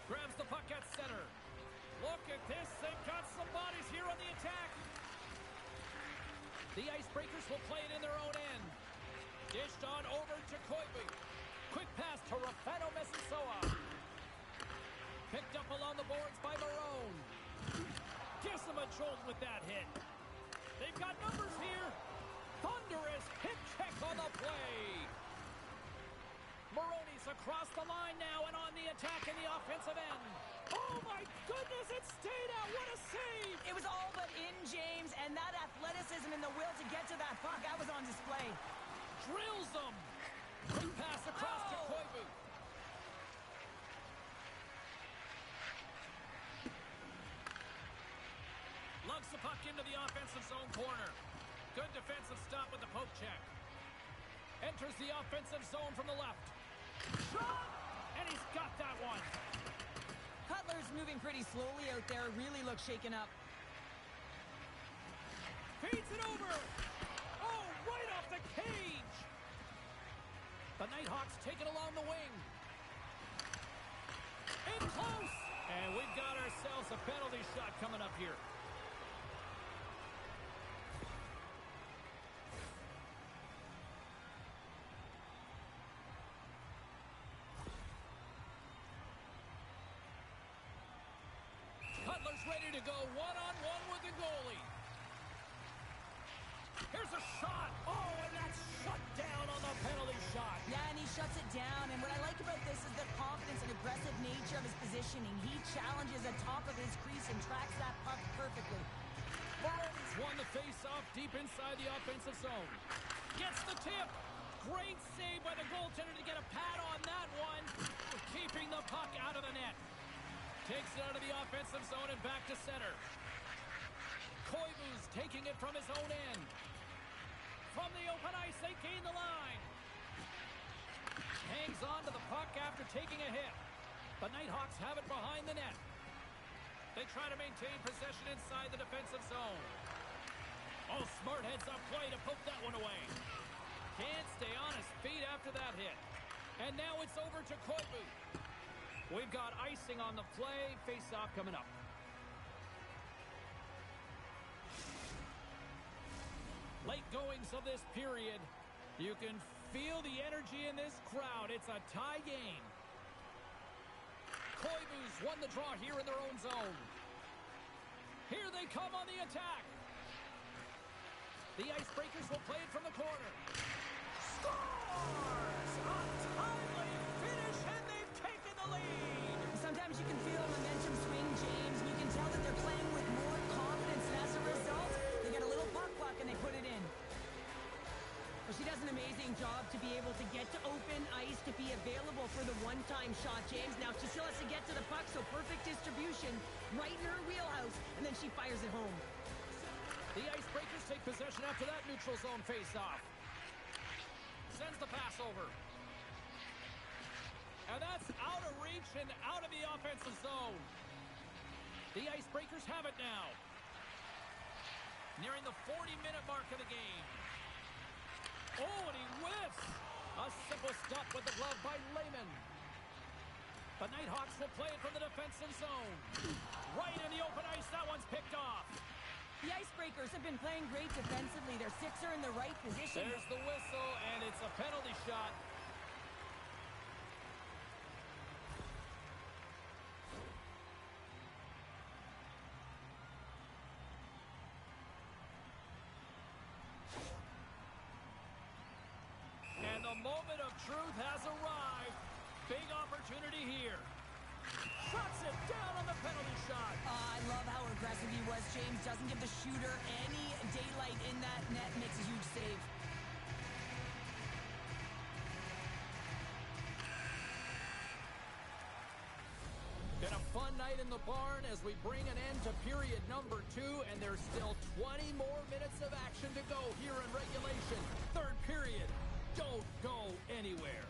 Grabs the puck at center. Look at this. They've got some bodies here on the attack. The Icebreakers will play it in their own end. Dished on over to Koivu. Quick pass to Rafano Messasoa. Picked up along the boards by Marone. Gives him a jolt with that hit. They've got numbers here. Thunderous hit check on the play. Marone's across the line now and on the attack in the offensive end. Oh my goodness, it stayed out. What a save. It was all but in, James, and that athleticism and the will to get to that puck, that was on display. Drills them. Quick pass across to Koivu. Lugs the puck into the offensive zone corner. Good defensive stop with the poke check. Enters the offensive zone from the left. Shot! And he's got that one. Cutler's moving pretty slowly out there. Really looks shaken up. Feeds it over. Oh, right off the cage. The Nighthawks take it along the wing. In close. And we've got ourselves a penalty shot coming up here. Cutler's ready to go one-on-one with the goalie. Here's a shot. Oh, and that's shut down on the penalty shot. Yeah, and he shuts it down. And what I like about this is the confidence and aggressive nature of his positioning. He challenges the top of his crease and tracks that puck perfectly. Marone's won the face-off deep inside the offensive zone. Gets the tip. Great save by the goaltender to get a pad on that one. Keeping the puck out of the net. Takes it out of the offensive zone and back to center. Koivu's taking it from his own end. From the open ice, they gain the line. Hangs on to the puck after taking a hit. The Nighthawks have it behind the net. They try to maintain possession inside the defensive zone. Oh, smart heads-up play to poke that one away. Can't stay on his feet after that hit. And now it's over to Koivu. We've got icing on the play. Face-off coming up. Late goings of this period. You can feel the energy in this crowd. It's a tie game. Koivu's won the draw here in their own zone. Here they come on the attack. The Icebreakers will play it from the corner. Scores! A timely finish, and they've taken the lead. Sometimes you can feel momentum swing, James, and you can tell that they're playing with more confidence, and as a result, they get a little puck and they put it in. Well, she does an amazing job to be able to get to open ice, to be available for the one-time shot, James. Now, she still has to get to the puck, so perfect distribution right in her wheelhouse, and then she fires it home. The Icebreakers take possession after that neutral zone face-off. sends the pass over. And that's out of reach and out of the offensive zone. The Icebreakers have it now. Nearing the 40-minute mark of the game. Oh, and he whiffs. A simple stop with the glove by Lehman. The Nighthawks will play it from the defensive zone. Right in the open ice, that one's picked off. The Icebreakers have been playing great defensively. Their six are in the right position. There's the whistle, and it's a penalty shot. And the moment of truth has arrived. Big opportunity here. Shuts it down on the penalty shot. I love how aggressive he was. James doesn't give the shooter any daylight in that net. Makes a huge save. Been a fun night in the barn as we bring an end to period number 2, and there's still 20 more minutes of action to go here in regulation. Third period. Don't go anywhere.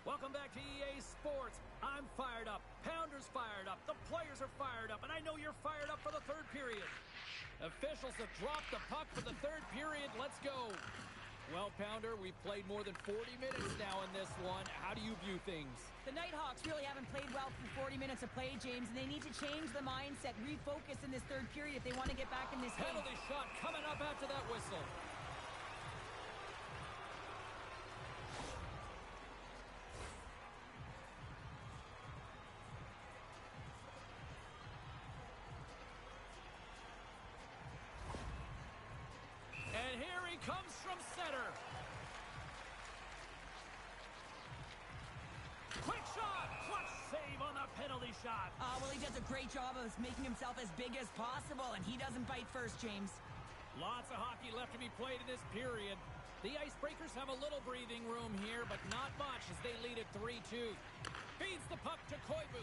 Welcome back to EA Sports. I'm fired up. Pounder's fired up. The players are fired up. And I know you're fired up for the third period. Officials have dropped the puck for the third period. Let's go. Well, Pounder, we've played more than 40 minutes now in this one. How do you view things? The Nighthawks really haven't played well through 40 minutes of play, James, and they need to change the mindset, refocus in this third period if they want to get back in this game. Penalty shot coming up after that whistle. And here he comes from center. Quick shot! Clutch save on the penalty shot. Well, he does a great job of making himself as big as possible, and he doesn't bite first, James. Lots of hockey left to be played in this period. The Icebreakers have a little breathing room here, but not much as they lead at 3-2. Feeds the puck to Koivu.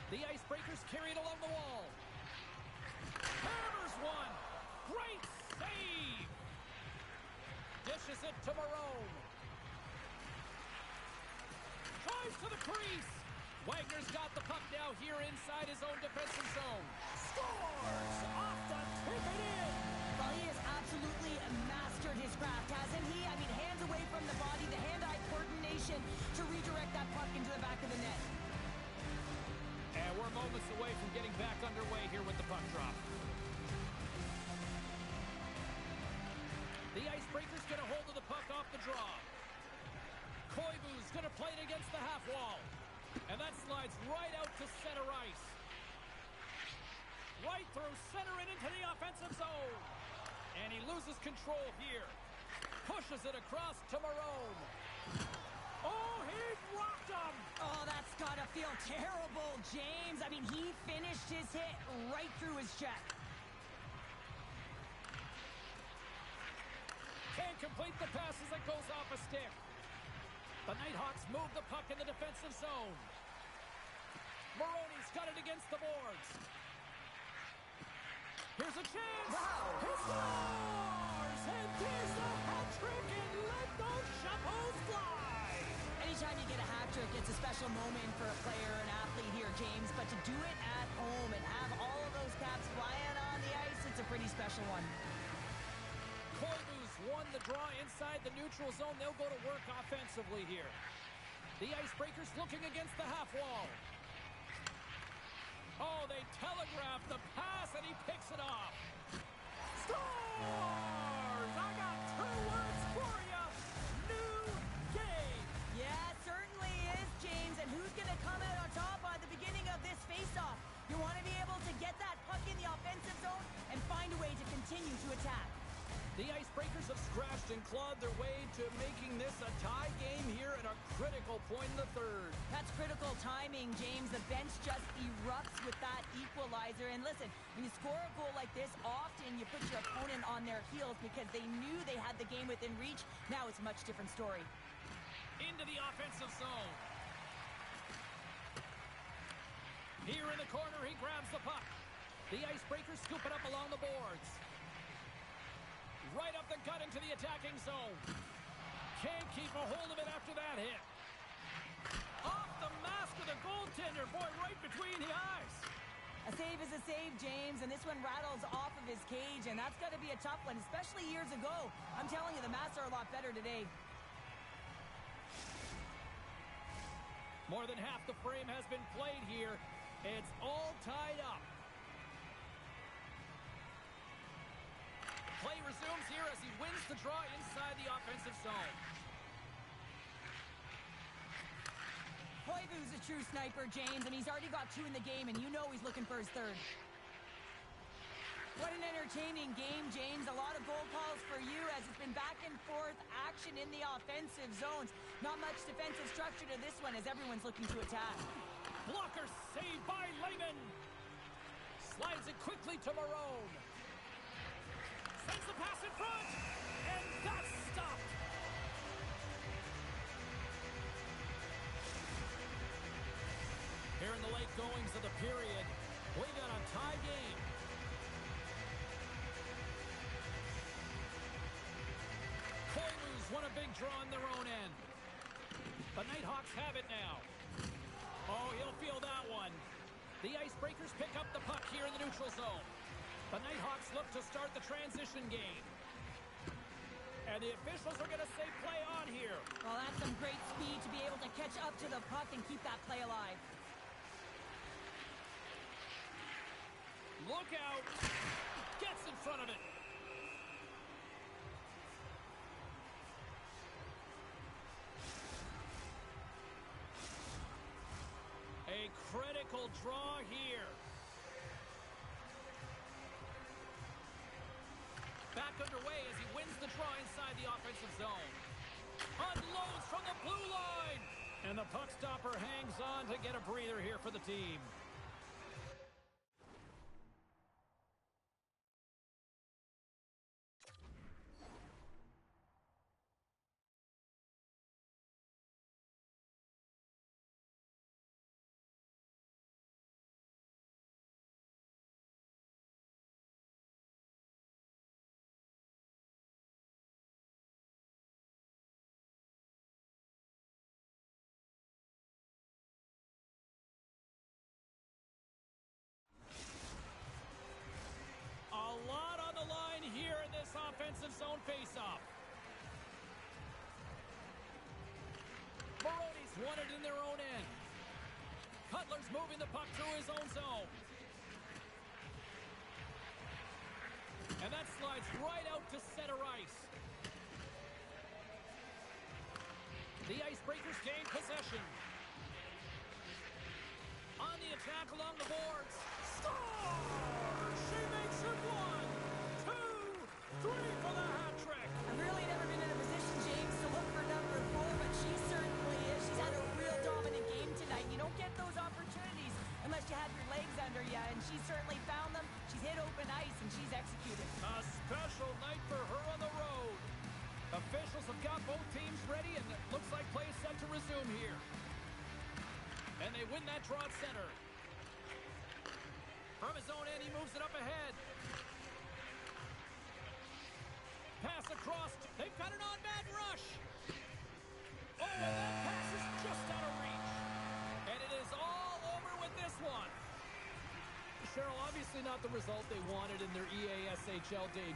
The Icebreakers carry it along the wall. Hammers one. Great save. Dishes it to Marone. Drives to the crease. Wagner's got the puck now here inside his own defensive zone. Scores! Off the tip and in. Well, he has absolutely mastered his craft, hasn't he? I mean, hands away from the body, the hand-eye coordination to redirect that puck into the back of the net. And we're moments away from getting back underway here with the puck drop. The Icebreakers get a hold of the puck off the draw. Koivu's going to play it against the half wall. And that slides right out to center ice. Right through center and into the offensive zone. And he loses control here. Pushes it across to Marone. Oh, he rocked him. Oh, that's got to feel terrible, James. I mean, he finished his hit right through his chest. Can't complete the pass as it goes off a stick. The Nighthawks move the puck in the defensive zone. Maroney's got it against the boards. Here's a chance. Wow. He scores! And there's the hat trick and let those chapeaus fly. Anytime you get a hat trick, it's a special moment for a player, an athlete here, James. But to do it at home and have all of those caps flying on the ice, it's a pretty special one. Koivu's won the draw inside the neutral zone. They'll go to work offensively here. The Icebreakers looking against the half wall. Oh, they telegraphed the pass, and he picks it off. Scores! I got 2 words for you. New game. Yeah, it certainly is, James. And who's going to come out on top at the beginning of this face-off? You want to be able to get that puck in the offensive zone and find a way to continue to attack. The Icebreakers have scratched and clawed their way to making this a tie game here at a critical point in the third. That's critical timing, James. The bench just erupts with that equalizer. And listen, when you score a goal like this, often you put your opponent on their heels because they knew they had the game within reach. Now it's a much different story. Into the offensive zone. Here in the corner, he grabs the puck. The Icebreakers scoop it up along the boards. Right up the gut into the attacking zone. Can't keep a hold of it after that hit. Off the mask of the goaltender. Boy, right between the eyes. A save is a save, James, and this one rattles off of his cage, and that's got to be a tough one, especially years ago. I'm telling you, the Mats are a lot better today. More than half the frame has been played here. It's all tied up. Play resumes here as he wins the draw inside the offensive zone. Koivu's a true sniper, James, and he's already got 2 in the game, and you know he's looking for his third. What an entertaining game, James. A lot of goal calls for you as it's been back and forth action in the offensive zones. Not much defensive structure to this one as everyone's looking to attack. Blocker saved by Lehman. Slides it quickly to Marone. Sends the pass in front, and that's stopped. Here in the late goings of the period, we got a tie game. Koivu's won a big draw on their own end. The Nighthawks have it now. Oh, he'll feel that one. The Icebreakers pick up the puck here in the neutral zone. The Nighthawks look to start the transition game. And the officials are going to say play on here. Well, that's some great speed to be able to catch up to the puck and keep that play alive. Look out. Gets in front of it. A critical draw here. Back underway as he wins the draw inside the offensive zone. Unloads from the blue line. And the puck stopper hangs on to get a breather here for the team. Offensive zone face-off. Maroney's won it in their own end. Cutler's moving the puck through his own zone. And that slides right out to center ice. The Icebreakers gain possession. On the attack along the boards. Scores! She makes it 1, 2, 3 for the hat trick. I've really never been in a position, James, to look for number 4, but she certainly is. She's had a real dominant game tonight. You don't get those opportunities unless you have your legs under you, and she certainly found them. She's hit open ice, and she's executed. A special night for her on the road. Officials have got both teams ready, and it looks like play is set to resume here. And they win that draw at center. From his own end, he moves it up ahead. Pass across. They've got an on-man rush. Oh, that pass is Certainly not the result they wanted in their EASHL debut.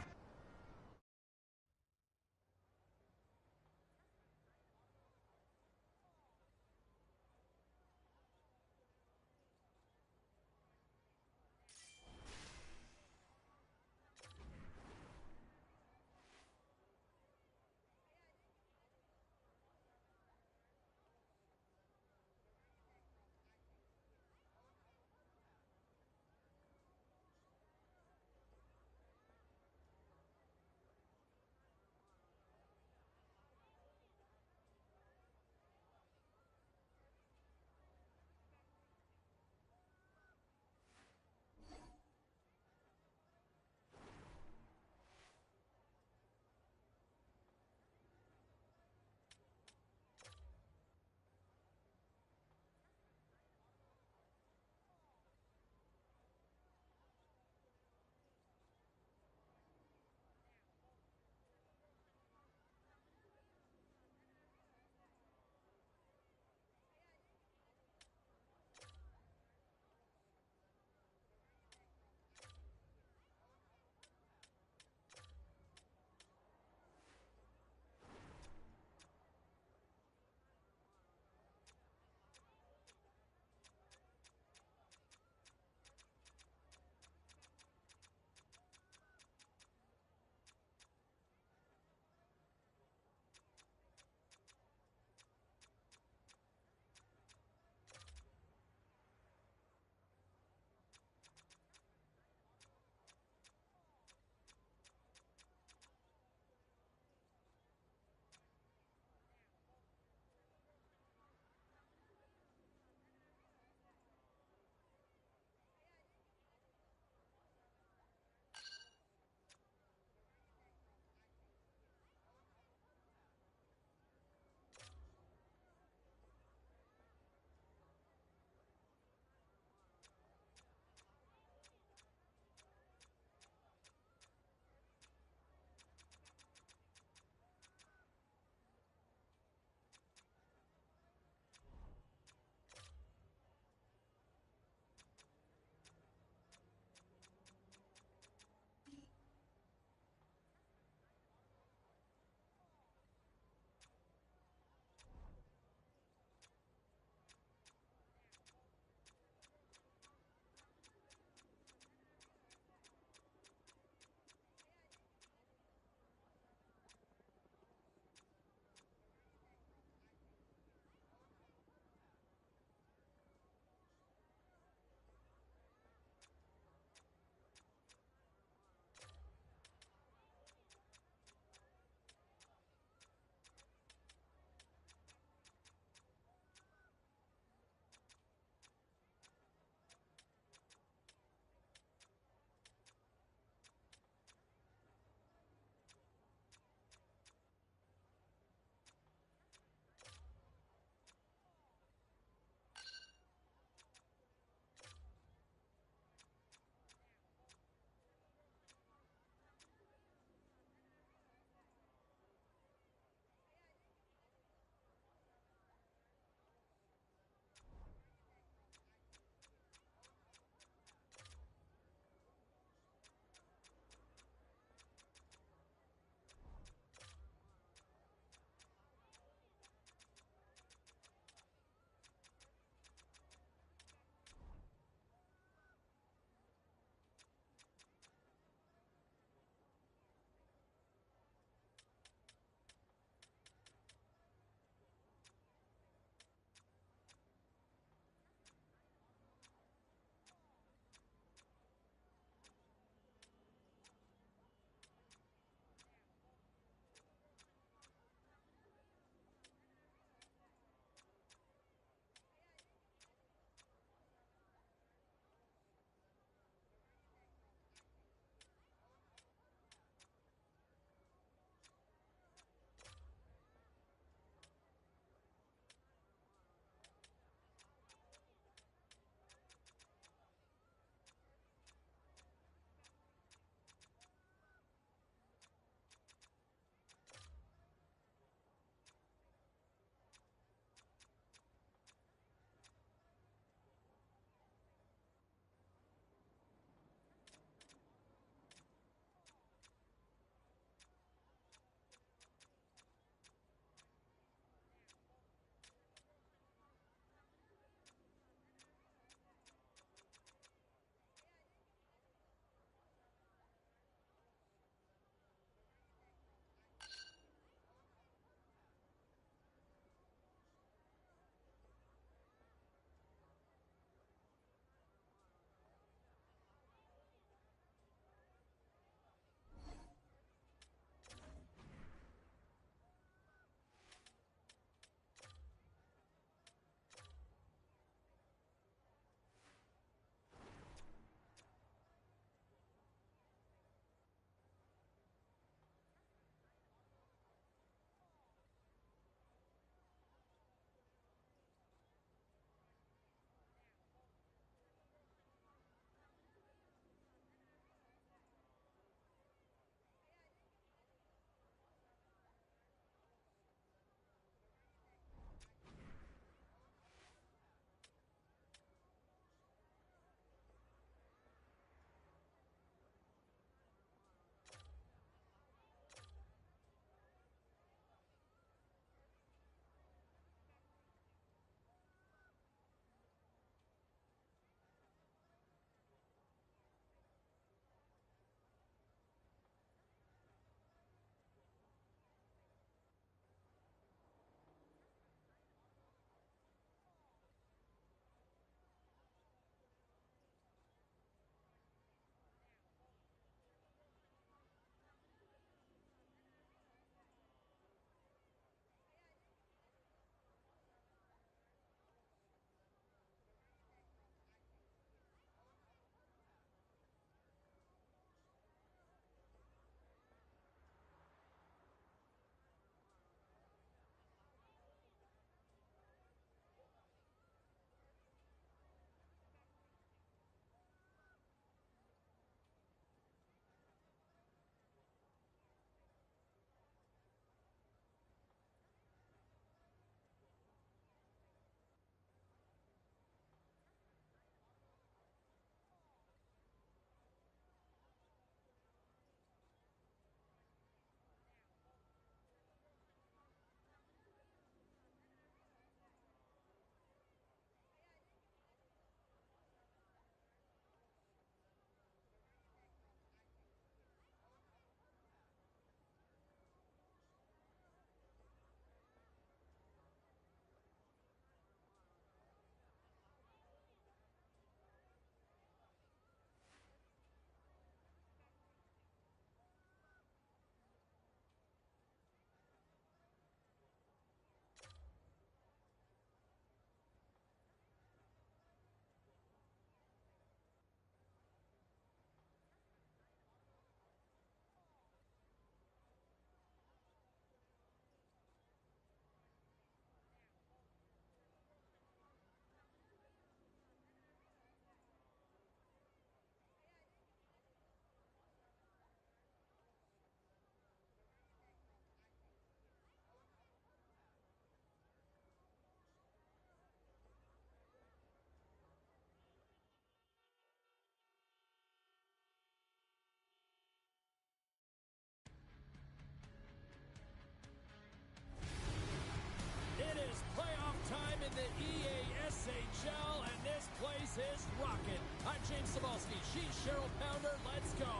This place is rocking. I'm James Cebulski. She's Cheryl Pounder. Let's go.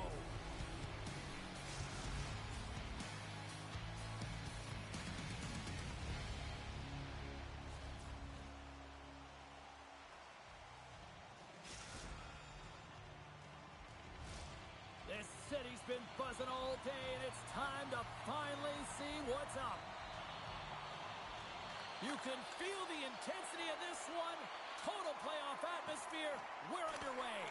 This city's been buzzing all day, and it's time to finally see what's up. You can feel the intensity of this one. Total playoff atmosphere. We're underway.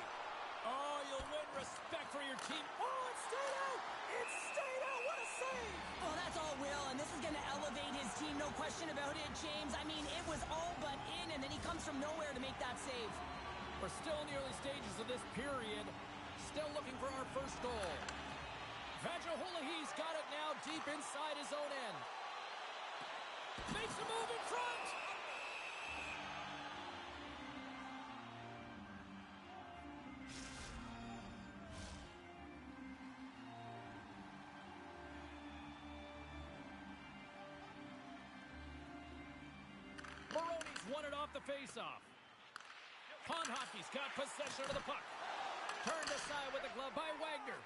Oh, you'll win respect for your team. Oh, it stayed out. It stayed out. What a save. Well, that's all Will, and this is going to elevate his team. No question about it, James. I mean, it was all but in, and then he comes from nowhere to make that save. We're still in the early stages of this period. Still looking for our first goal. Vajaholahi's got it now deep inside his own end. Makes a move in front. Maroney's won it off the faceoff. Pondhockey's got possession of the puck. Turned aside with the glove by Wagner.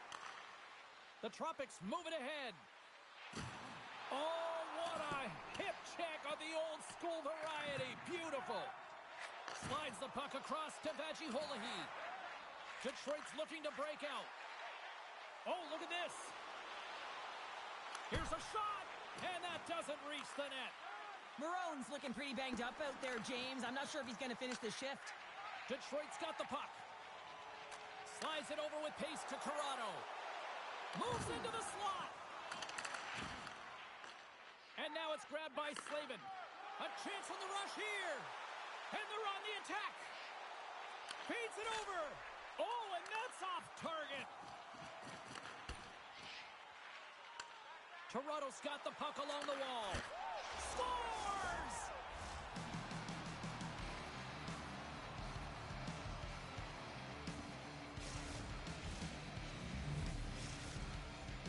The Tropics moving ahead. Oh, what a hip check on the old school variety. Beautiful. Slides the puck across to Vajaholahi. Detroit's looking to break out. Oh, look at this. Here's a shot, and that doesn't reach the net. Maroon's looking pretty banged up out there, James. I'm not sure if he's going to finish the shift. Detroit's got the puck. Slides it over with pace to Corrado. Moves into the slot. And now it's grabbed by Slavin. A chance on the rush here. And they're on the attack. Feeds it over. Oh, and that's off target. Toronto's got the puck along the wall. Scores!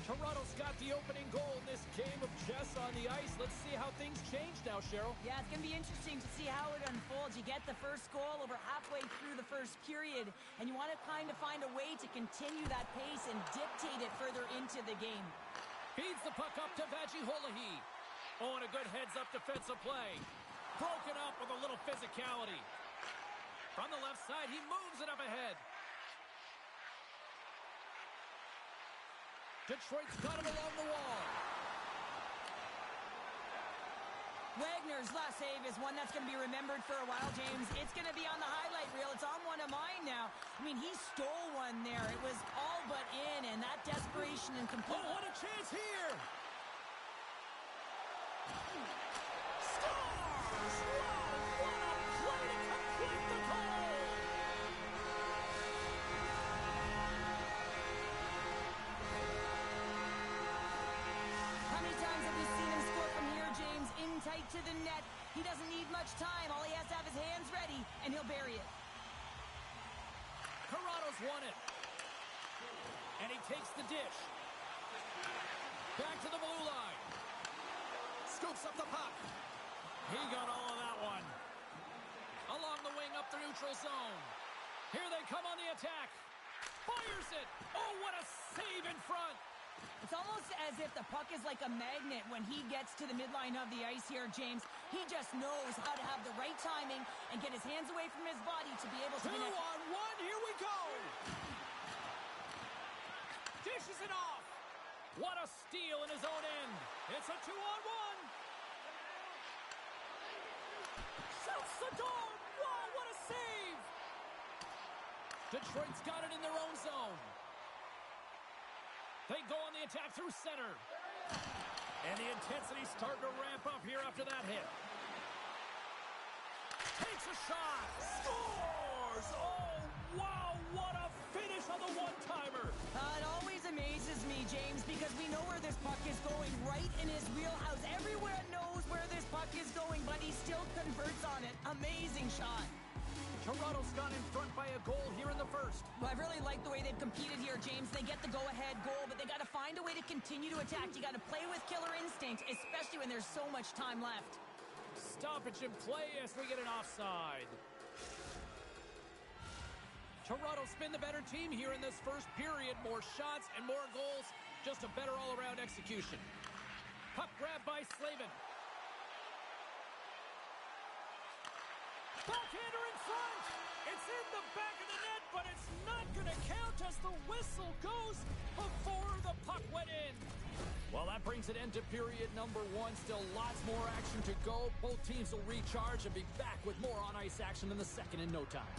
Toronto's got the opening goal in this game of chess on the ice. Let's see how things change now, Cheryl. Yeah, it's going to be interesting to see how it unfolds. You get the first goal over halfway through the first period, and you want to kind of find a way to continue that pace and dictate it further into the game. Feeds the puck up to Vajaholahi. Oh, and a good heads-up defensive play. Broken up with a little physicality. From the left side, he moves it up ahead. Detroit's got him along the wall. Wagner's last save is one that's going to be remembered for a while, James. It's going to be on the highlight reel. It's on one of mine now. I mean, he stole one there. It was all but in, and that desperation and complete... Oh, what a chance here! Scores! Wow, what a play to complete the goal! How many times have we seen him score from here, James? In tight to the net. He doesn't need much time. All he has to have his hands ready, and he'll bury it. Corrado's won it. And he takes the dish. Back to the blue line. Scoops up the puck. He got all of that one. Along the wing up the neutral zone. Here they come on the attack. Fires it. Oh, what a save in front. It's almost as if the puck is like a magnet when he gets to the midline of the ice here, James. He just knows how to have the right timing and get his hands away from his body to be able to connect. 2-on-1, here we go! Dishes it off! What a steal in his own end! It's a 2-on-1! Shoots the door! Wow, what a save! Detroit's got it in their own zone. They go on the attack through center. And the intensity's starting to ramp up here after that hit. Takes a shot. Scores! Oh, wow, what a finish on the one-timer. It always amazes me, James, because we know where this puck is going, right in his wheelhouse. Everyone knows where this puck is going, but he still converts on it. Amazing shot. Toronto's got in front by a goal here in the first. Well, I really like the way they've competed here, James. They get the go-ahead goal, but they got to find a way to continue to attack. You got to play with killer instinct, especially when there's so much time left. Stoppage in play as we get an offside. Toronto spin the better team here in this first period. More shots and more goals. Just a better all-around execution. Puck grab by Slavin. Backhander in front. It's in the back of the net, but it's not going to count as the whistle goes before the puck went in. Well, that brings an end to period number one. Still lots more action to go. Both teams will recharge and be back with more on-ice action in the second in no time.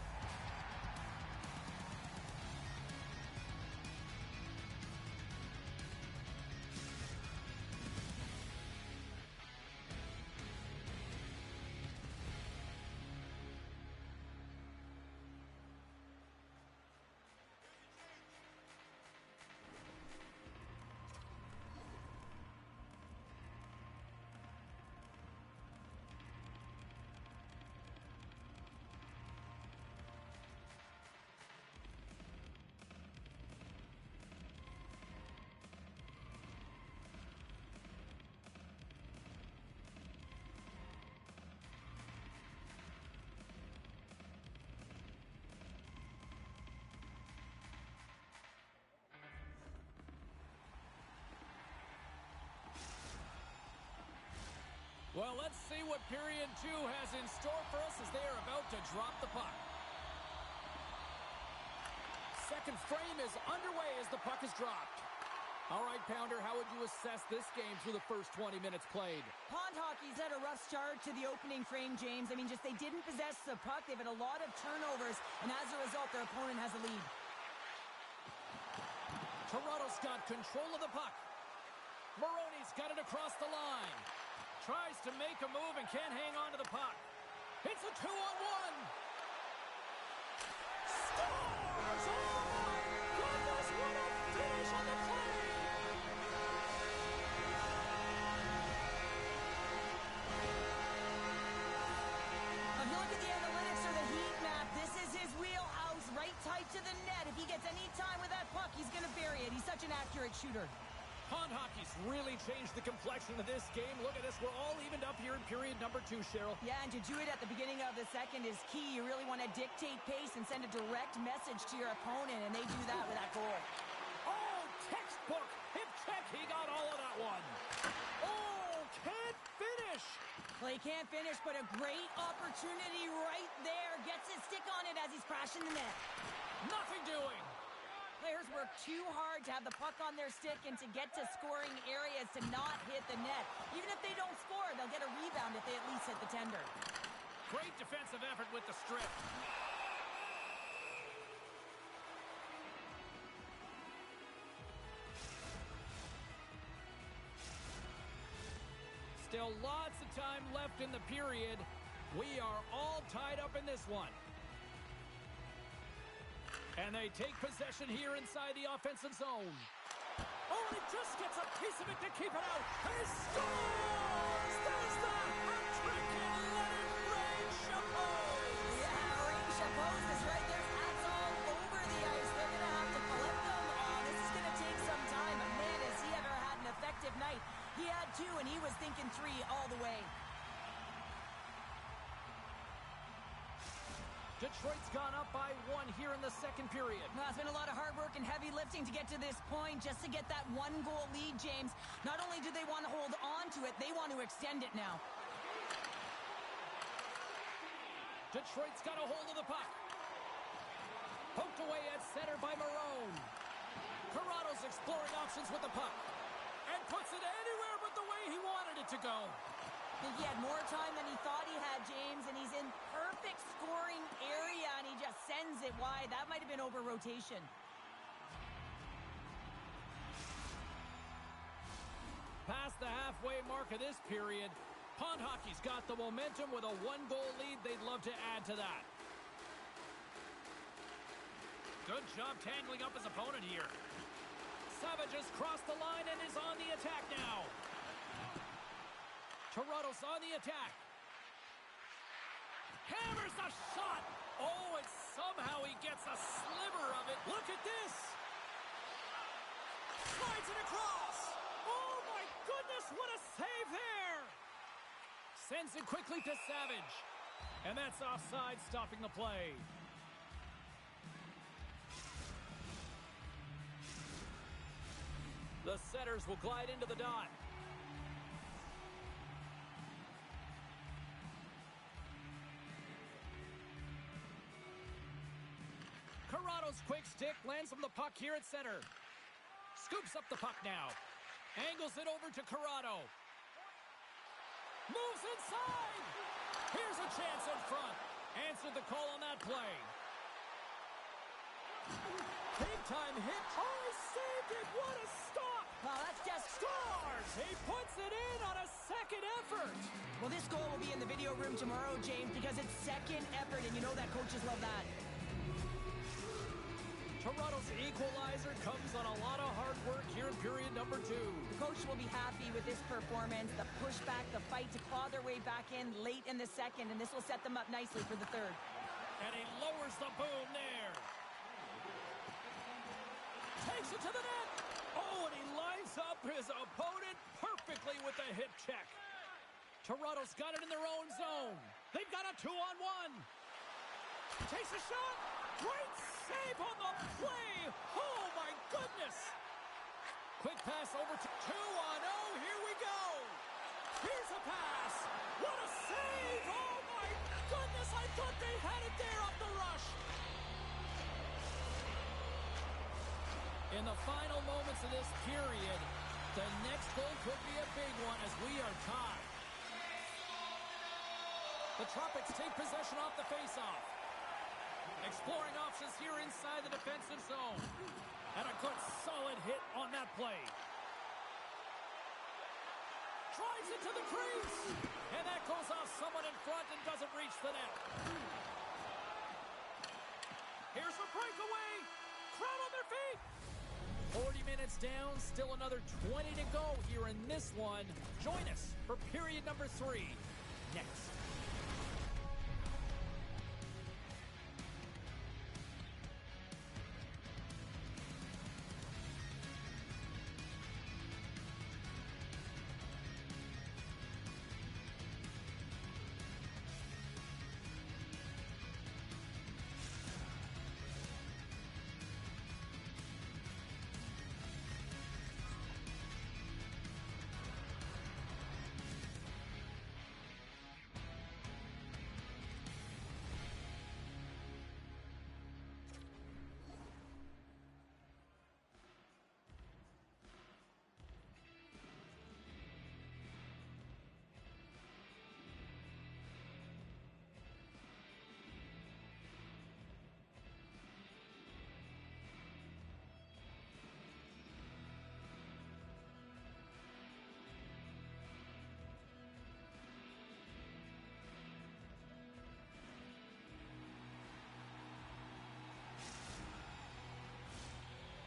Well, let's see what period two has in store for us as they are about to drop the puck. Second frame is underway as the puck is dropped. All right, Pounder, how would you assess this game through the first 20 minutes played? Pond Hockey's had a rough start to the opening frame, James. I mean, just they didn't possess the puck. They've had a lot of turnovers, and as a result, their opponent has a lead. Toronto's got control of the puck. Maroney's got it across the line. Tries to make a move and can't hang on to the puck. It's a 2-on-1. Scores! Oh, my goodness, what a finish on the play! If you look at the analytics or the heat map, this is his wheelhouse, right tight to the net. If he gets any time with that puck, he's going to bury it. He's such an accurate shooter. Pond Hockey's really changed the complexion of this game. Look at this. We're all evened up here in period number two, Cheryl. Yeah, and to do it at the beginning of the second is key. You really want to dictate pace and send a direct message to your opponent, and they do that with that goal. Oh, textbook. Hip check. He got all of that one. Oh, can't finish. Well, he can't finish, but a great opportunity right there. Gets his stick on it as he's crashing the net. Nothing doing. Players work too hard to have the puck on their stick and to get to scoring areas to not hit the net. Even if they don't score, they'll get a rebound if they at least hit the tender. Great defensive effort with the strip. Still lots of time left in the period. We are all tied up in this one. And they take possession here inside the offensive zone. Oh, he just gets a piece of it to keep it out. He scores! There's the hat trick and let it rain Chapeau! Yeah, rain Chapeau is right there. Hats all over the ice. They're going to have to collect them all. This is going to take some time. But man, has he ever had an effective night. He had two, and he was thinking three all the way. Detroit's gone up by one here in the second period. Well, it's been a lot of hard work and heavy lifting to get to this point, just to get that one-goal lead, James. Not only do they want to hold on to it, they want to extend it now. Detroit's got a hold of the puck. Poked away at center by Marone. Corrado's exploring options with the puck. And puts it anywhere but the way he wanted it to go. I think he had more time than he thought he had, James, and he's in perfect scoring area, and he just sends it wide. That might have been over rotation. Past the halfway mark of this period, Pond Hockey's got the momentum with a one-goal lead. They'd love to add to that. Good job tangling up his opponent here. Savage has crossed the line and is on the attack now. Toronto's on the attack. Hammers the shot. Oh, and somehow he gets a sliver of it. Look at this. Slides it across. Oh, my goodness, what a save there. Sends it quickly to Savage. And that's offside, stopping the play. The setters will glide into the dot. Corrado's quick stick lands him the puck here at center. Scoops up the puck now. Angles it over to Corrado. Moves inside. Here's a chance in front. Answered the call on that play. Big time hit. Oh, he saved it. What a stop. Wow, that's just Scores. He puts it in on a second effort. Well, this goal will be in the video room tomorrow, James, because it's second effort, and you know that coaches love that. Toronto's equalizer comes on a lot of hard work here in period number 2. The coach will be happy with this performance, the pushback, the fight to claw their way back in late in the second, and this will set them up nicely for the third. And he lowers the boom there. Takes it to the net. Oh, and he lines up his opponent perfectly with the hip check. Toronto's got it in their own zone. They've got a 2-on-1. Takes a shot. Great save on the play. Oh, my goodness. Quick pass over to 2-on-0. Here we go. Here's a pass. What a save. Oh, my goodness. I thought they had it there off the rush. In the final moments of this period, the next goal could be a big one as we are tied. The Tropics take possession off the faceoff. Exploring options here inside the defensive zone. And a good solid hit on that play. Drives it to the crease. And that goes off someone in front and doesn't reach the net. Here's a breakaway. Crowd on their feet. 40 minutes down, still another 20 to go here in this one. Join us for period number 3 next.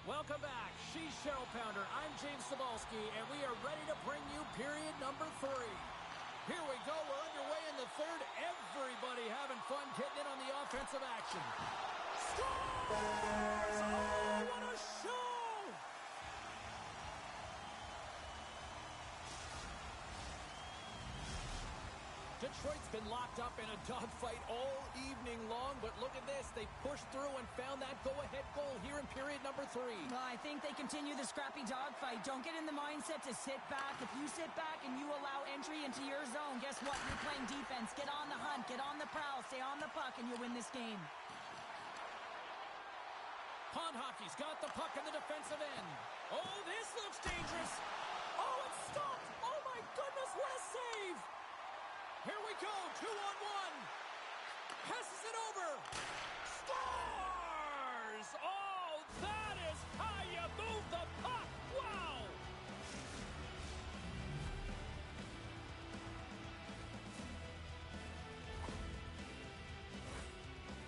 Welcome back. She's Chel Pounder. I'm James Cebulski, and we are ready to bring you period number 3. Here we go. We're underway in the third. Everybody having fun getting in on the offensive action. Scores! Oh, what a show! Detroit's been locked up in a dogfight all evening long, but look at this. They pushed through and found that go-ahead goal here in period number 3. Well, I think they continue the scrappy dogfight. Don't get in the mindset to sit back. If you sit back and you allow entry into your zone, guess what? You're playing defense. Get on the hunt. Get on the prowl. Stay on the puck, and you'll win this game. Pond Hockey's got the puck in the defensive end. Oh, this looks dangerous. Oh, it's stopped. Oh, my goodness, what a save. Here we go, 2-on-1. Passes it over. Scores! Oh, that is how you move the puck. Wow!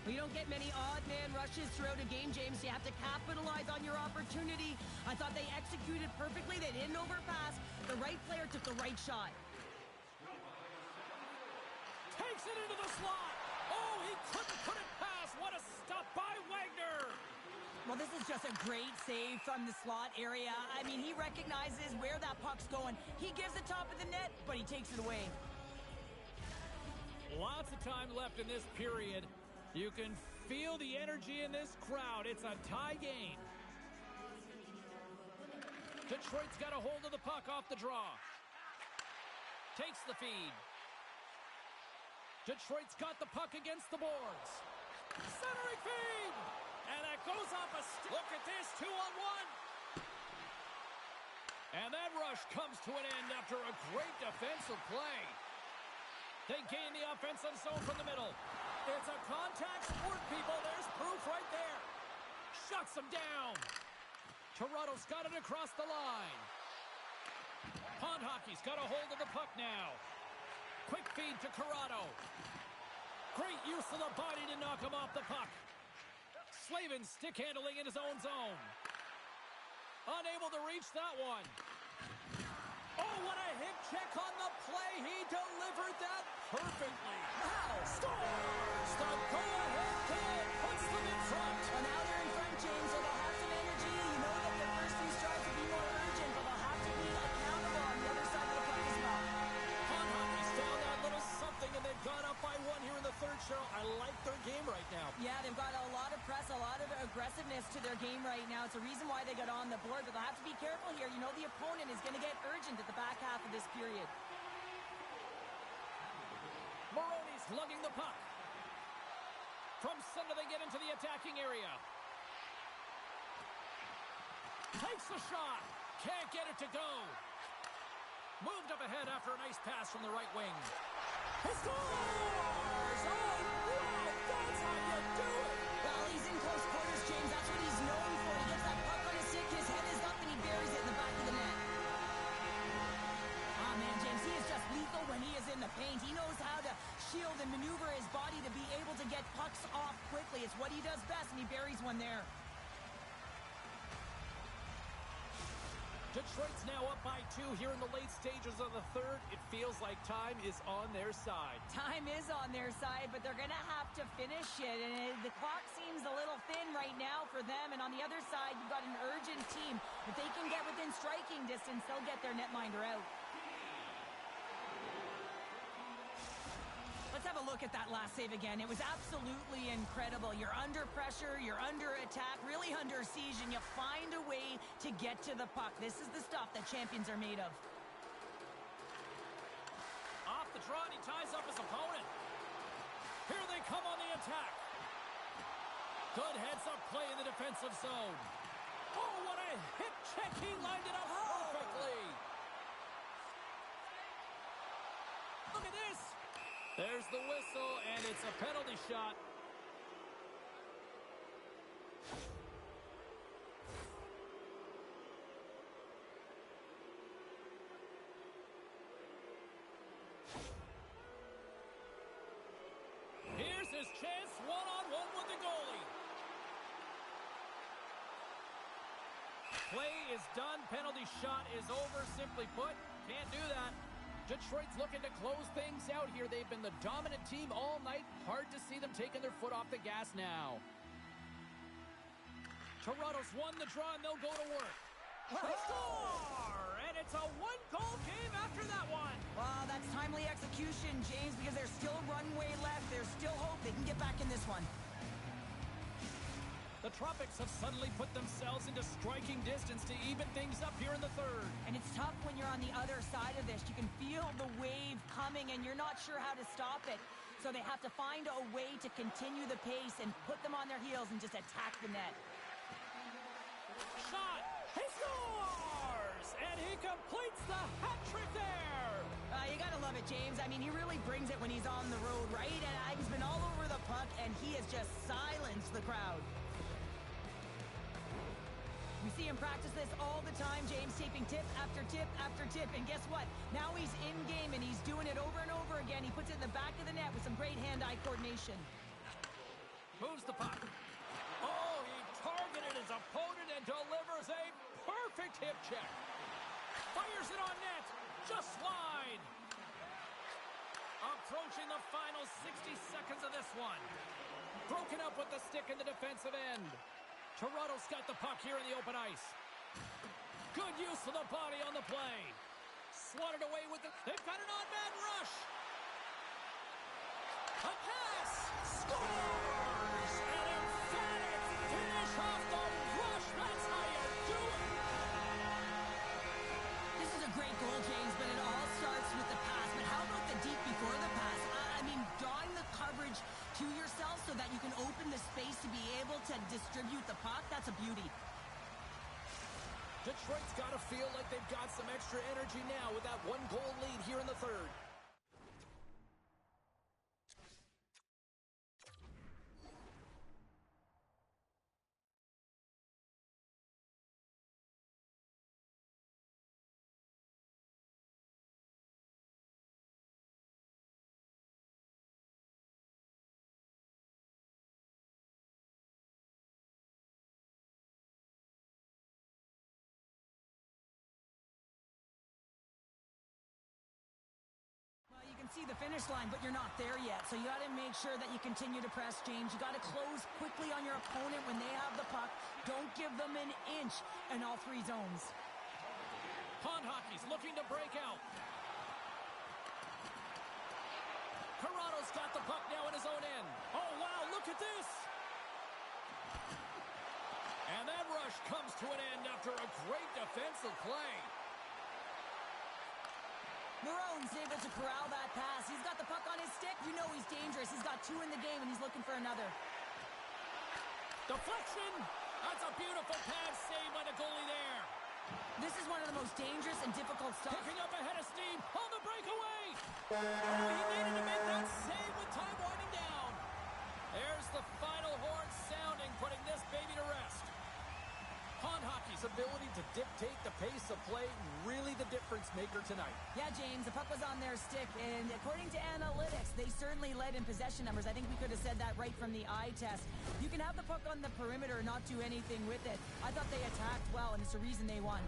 We don't get many odd man rushes throughout a game, James. You have to capitalize on your opportunity. I thought they executed perfectly. They didn't overpass. The right player took the right shot. Takes it into the slot. Oh, he couldn't put it past. What a stop by Wagner. Well, this is just a great save from the slot area. I mean, he recognizes where that puck's going. He gives the top of the net, but he takes it away. Lots of time left in this period. You can feel the energy in this crowd. It's a tie game. Detroit's got a hold of the puck off the draw. Takes the feed. Detroit's got the puck against the boards. Centering feed! And that goes off a stick. Look at this, 2-on-1. And that rush comes to an end after a great defensive play. They gain the offensive zone from the middle. It's a contact sport, people. There's proof right there. Shuts them down. Toronto's got it across the line. Pond Hockey's got a hold of the puck now. Quick feed to Corrado. Great use of the body to knock him off the puck. Slavin stick handling in his own zone. Unable to reach that one. Oh, what a hip check on the play. He delivered that perfectly. Wow. Scores the go-ahead goal. Puts them in front. Well, now they're in front, James, so they'll have some energy. You know that their first few strides will be more urgent, but they'll have to be accountable on the other side of the puck as well. Pond Hockey's down that little something, and they've gone up by one here in the third, Cheryl. I like their game right now. Yeah, they've got a lot of press, a lot of aggressiveness to their game right now. It's a reason why they got on the board, but they'll have to be careful here. You know the opponent is going to get urgent at the back half of this period. Maroney's lugging the puck. From center, they get into the attacking area. Takes the shot. Can't get it to go. Moved up ahead after a nice pass from the right wing. He scores! Oh, wow! That's how you do it! Well, he's in close quarters, James. That's what he's known for. He gets that puck on his stick, his head is up, and he buries it in the back of the net. Oh, man, James, he is just lethal when he is in the paint. He knows how to shield and maneuver his body to be able to get pucks off quickly. It's what he does best, and he buries one there. Detroit's now up by 2 here in the late stages of the third. It feels like time is on their side. Time is on their side, but they're going to have to finish it. And the clock seems a little thin right now for them. And on the other side, you've got an urgent team. If they can get within striking distance, they'll get their netminder out. Let's have a look at that last save again. It was absolutely incredible. You're under pressure, you're under attack, really under siege, and you find a way to get to the puck. This is the stuff that champions are made of. Off the draw, and he ties up his opponent. Here they come on the attack. Good heads-up play in the defensive zone. Oh, what a hip check. He lined it up perfectly. Look at this. There's the whistle, and it's a penalty shot. Here's his chance, one-on-one with the goalie. Play is done. Penalty shot is over, simply put. Can't do that. Detroit's looking to close things out here. They've been the dominant team all night. Hard to see them taking their foot off the gas now. Toronto's won the draw, and they'll go to work. They score! And it's a one-goal game after that one. Well, that's timely execution, James, because there's still runway left. There's still hope they can get back in this one. The Tropics have suddenly put themselves into striking distance to even things up here in the third. And it's tough when you're on the other side of this. You can feel the wave coming, and you're not sure how to stop it. So they have to find a way to continue the pace and put them on their heels and just attack the net. Shot! He scores! And he completes the hat trick there! You gotta love it, James. I mean, he really brings it when he's on the road, right? And he's been all over the puck, and he has just silenced the crowd. We see him practice this all the time, James, taping tip after tip after tip. And guess what? Now he's in game, and he's doing it over and over again. He puts it in the back of the net with some great hand-eye coordination. Moves the puck. Oh, he targeted his opponent and delivers a perfect hip check. Fires it on net. Just wide. Approaching the final 60 seconds of this one. Broken up with the stick in the defensive end. Toronto's got the puck here in the open ice. Good use of the body on the play. Swatted away with the... They've got an odd-man rush. A pass. Scores! An emphatic finish off the rush. That's how you do it. just a beauty. Detroit's got to feel like they've got some extra energy now with that 1-goal lead here in the third. See the finish line, but you're not there yet. So you got to make sure that you continue to press, James. You got to close quickly on your opponent when they have the puck. Don't give them an inch in all three zones. Pond Hockey's looking to break out. Corrado's got the puck now in his own end. Oh, wow, look at this. And that rush comes to an end after a great defensive play. Maroon's able to corral that pass. He's got the puck on his stick. You know he's dangerous. He's got 2 in the game, and he's looking for another. Deflection. That's a beautiful pass save by the goalie there. This is one of the most dangerous and difficult stuff. Picking up ahead of steam on the breakaway. Oh, he needed to make that save with time winding down. There's the final horn sounding, putting this baby to rest. Pond Hockey's ability to dictate the pace of play, really the difference maker tonight. Yeah, James, the puck was on their stick, and according to analytics, they certainly led in possession numbers. I think we could have said that right from the eye test. You can have the puck on the perimeter and not do anything with it. I thought they attacked well, and it's the reason they won.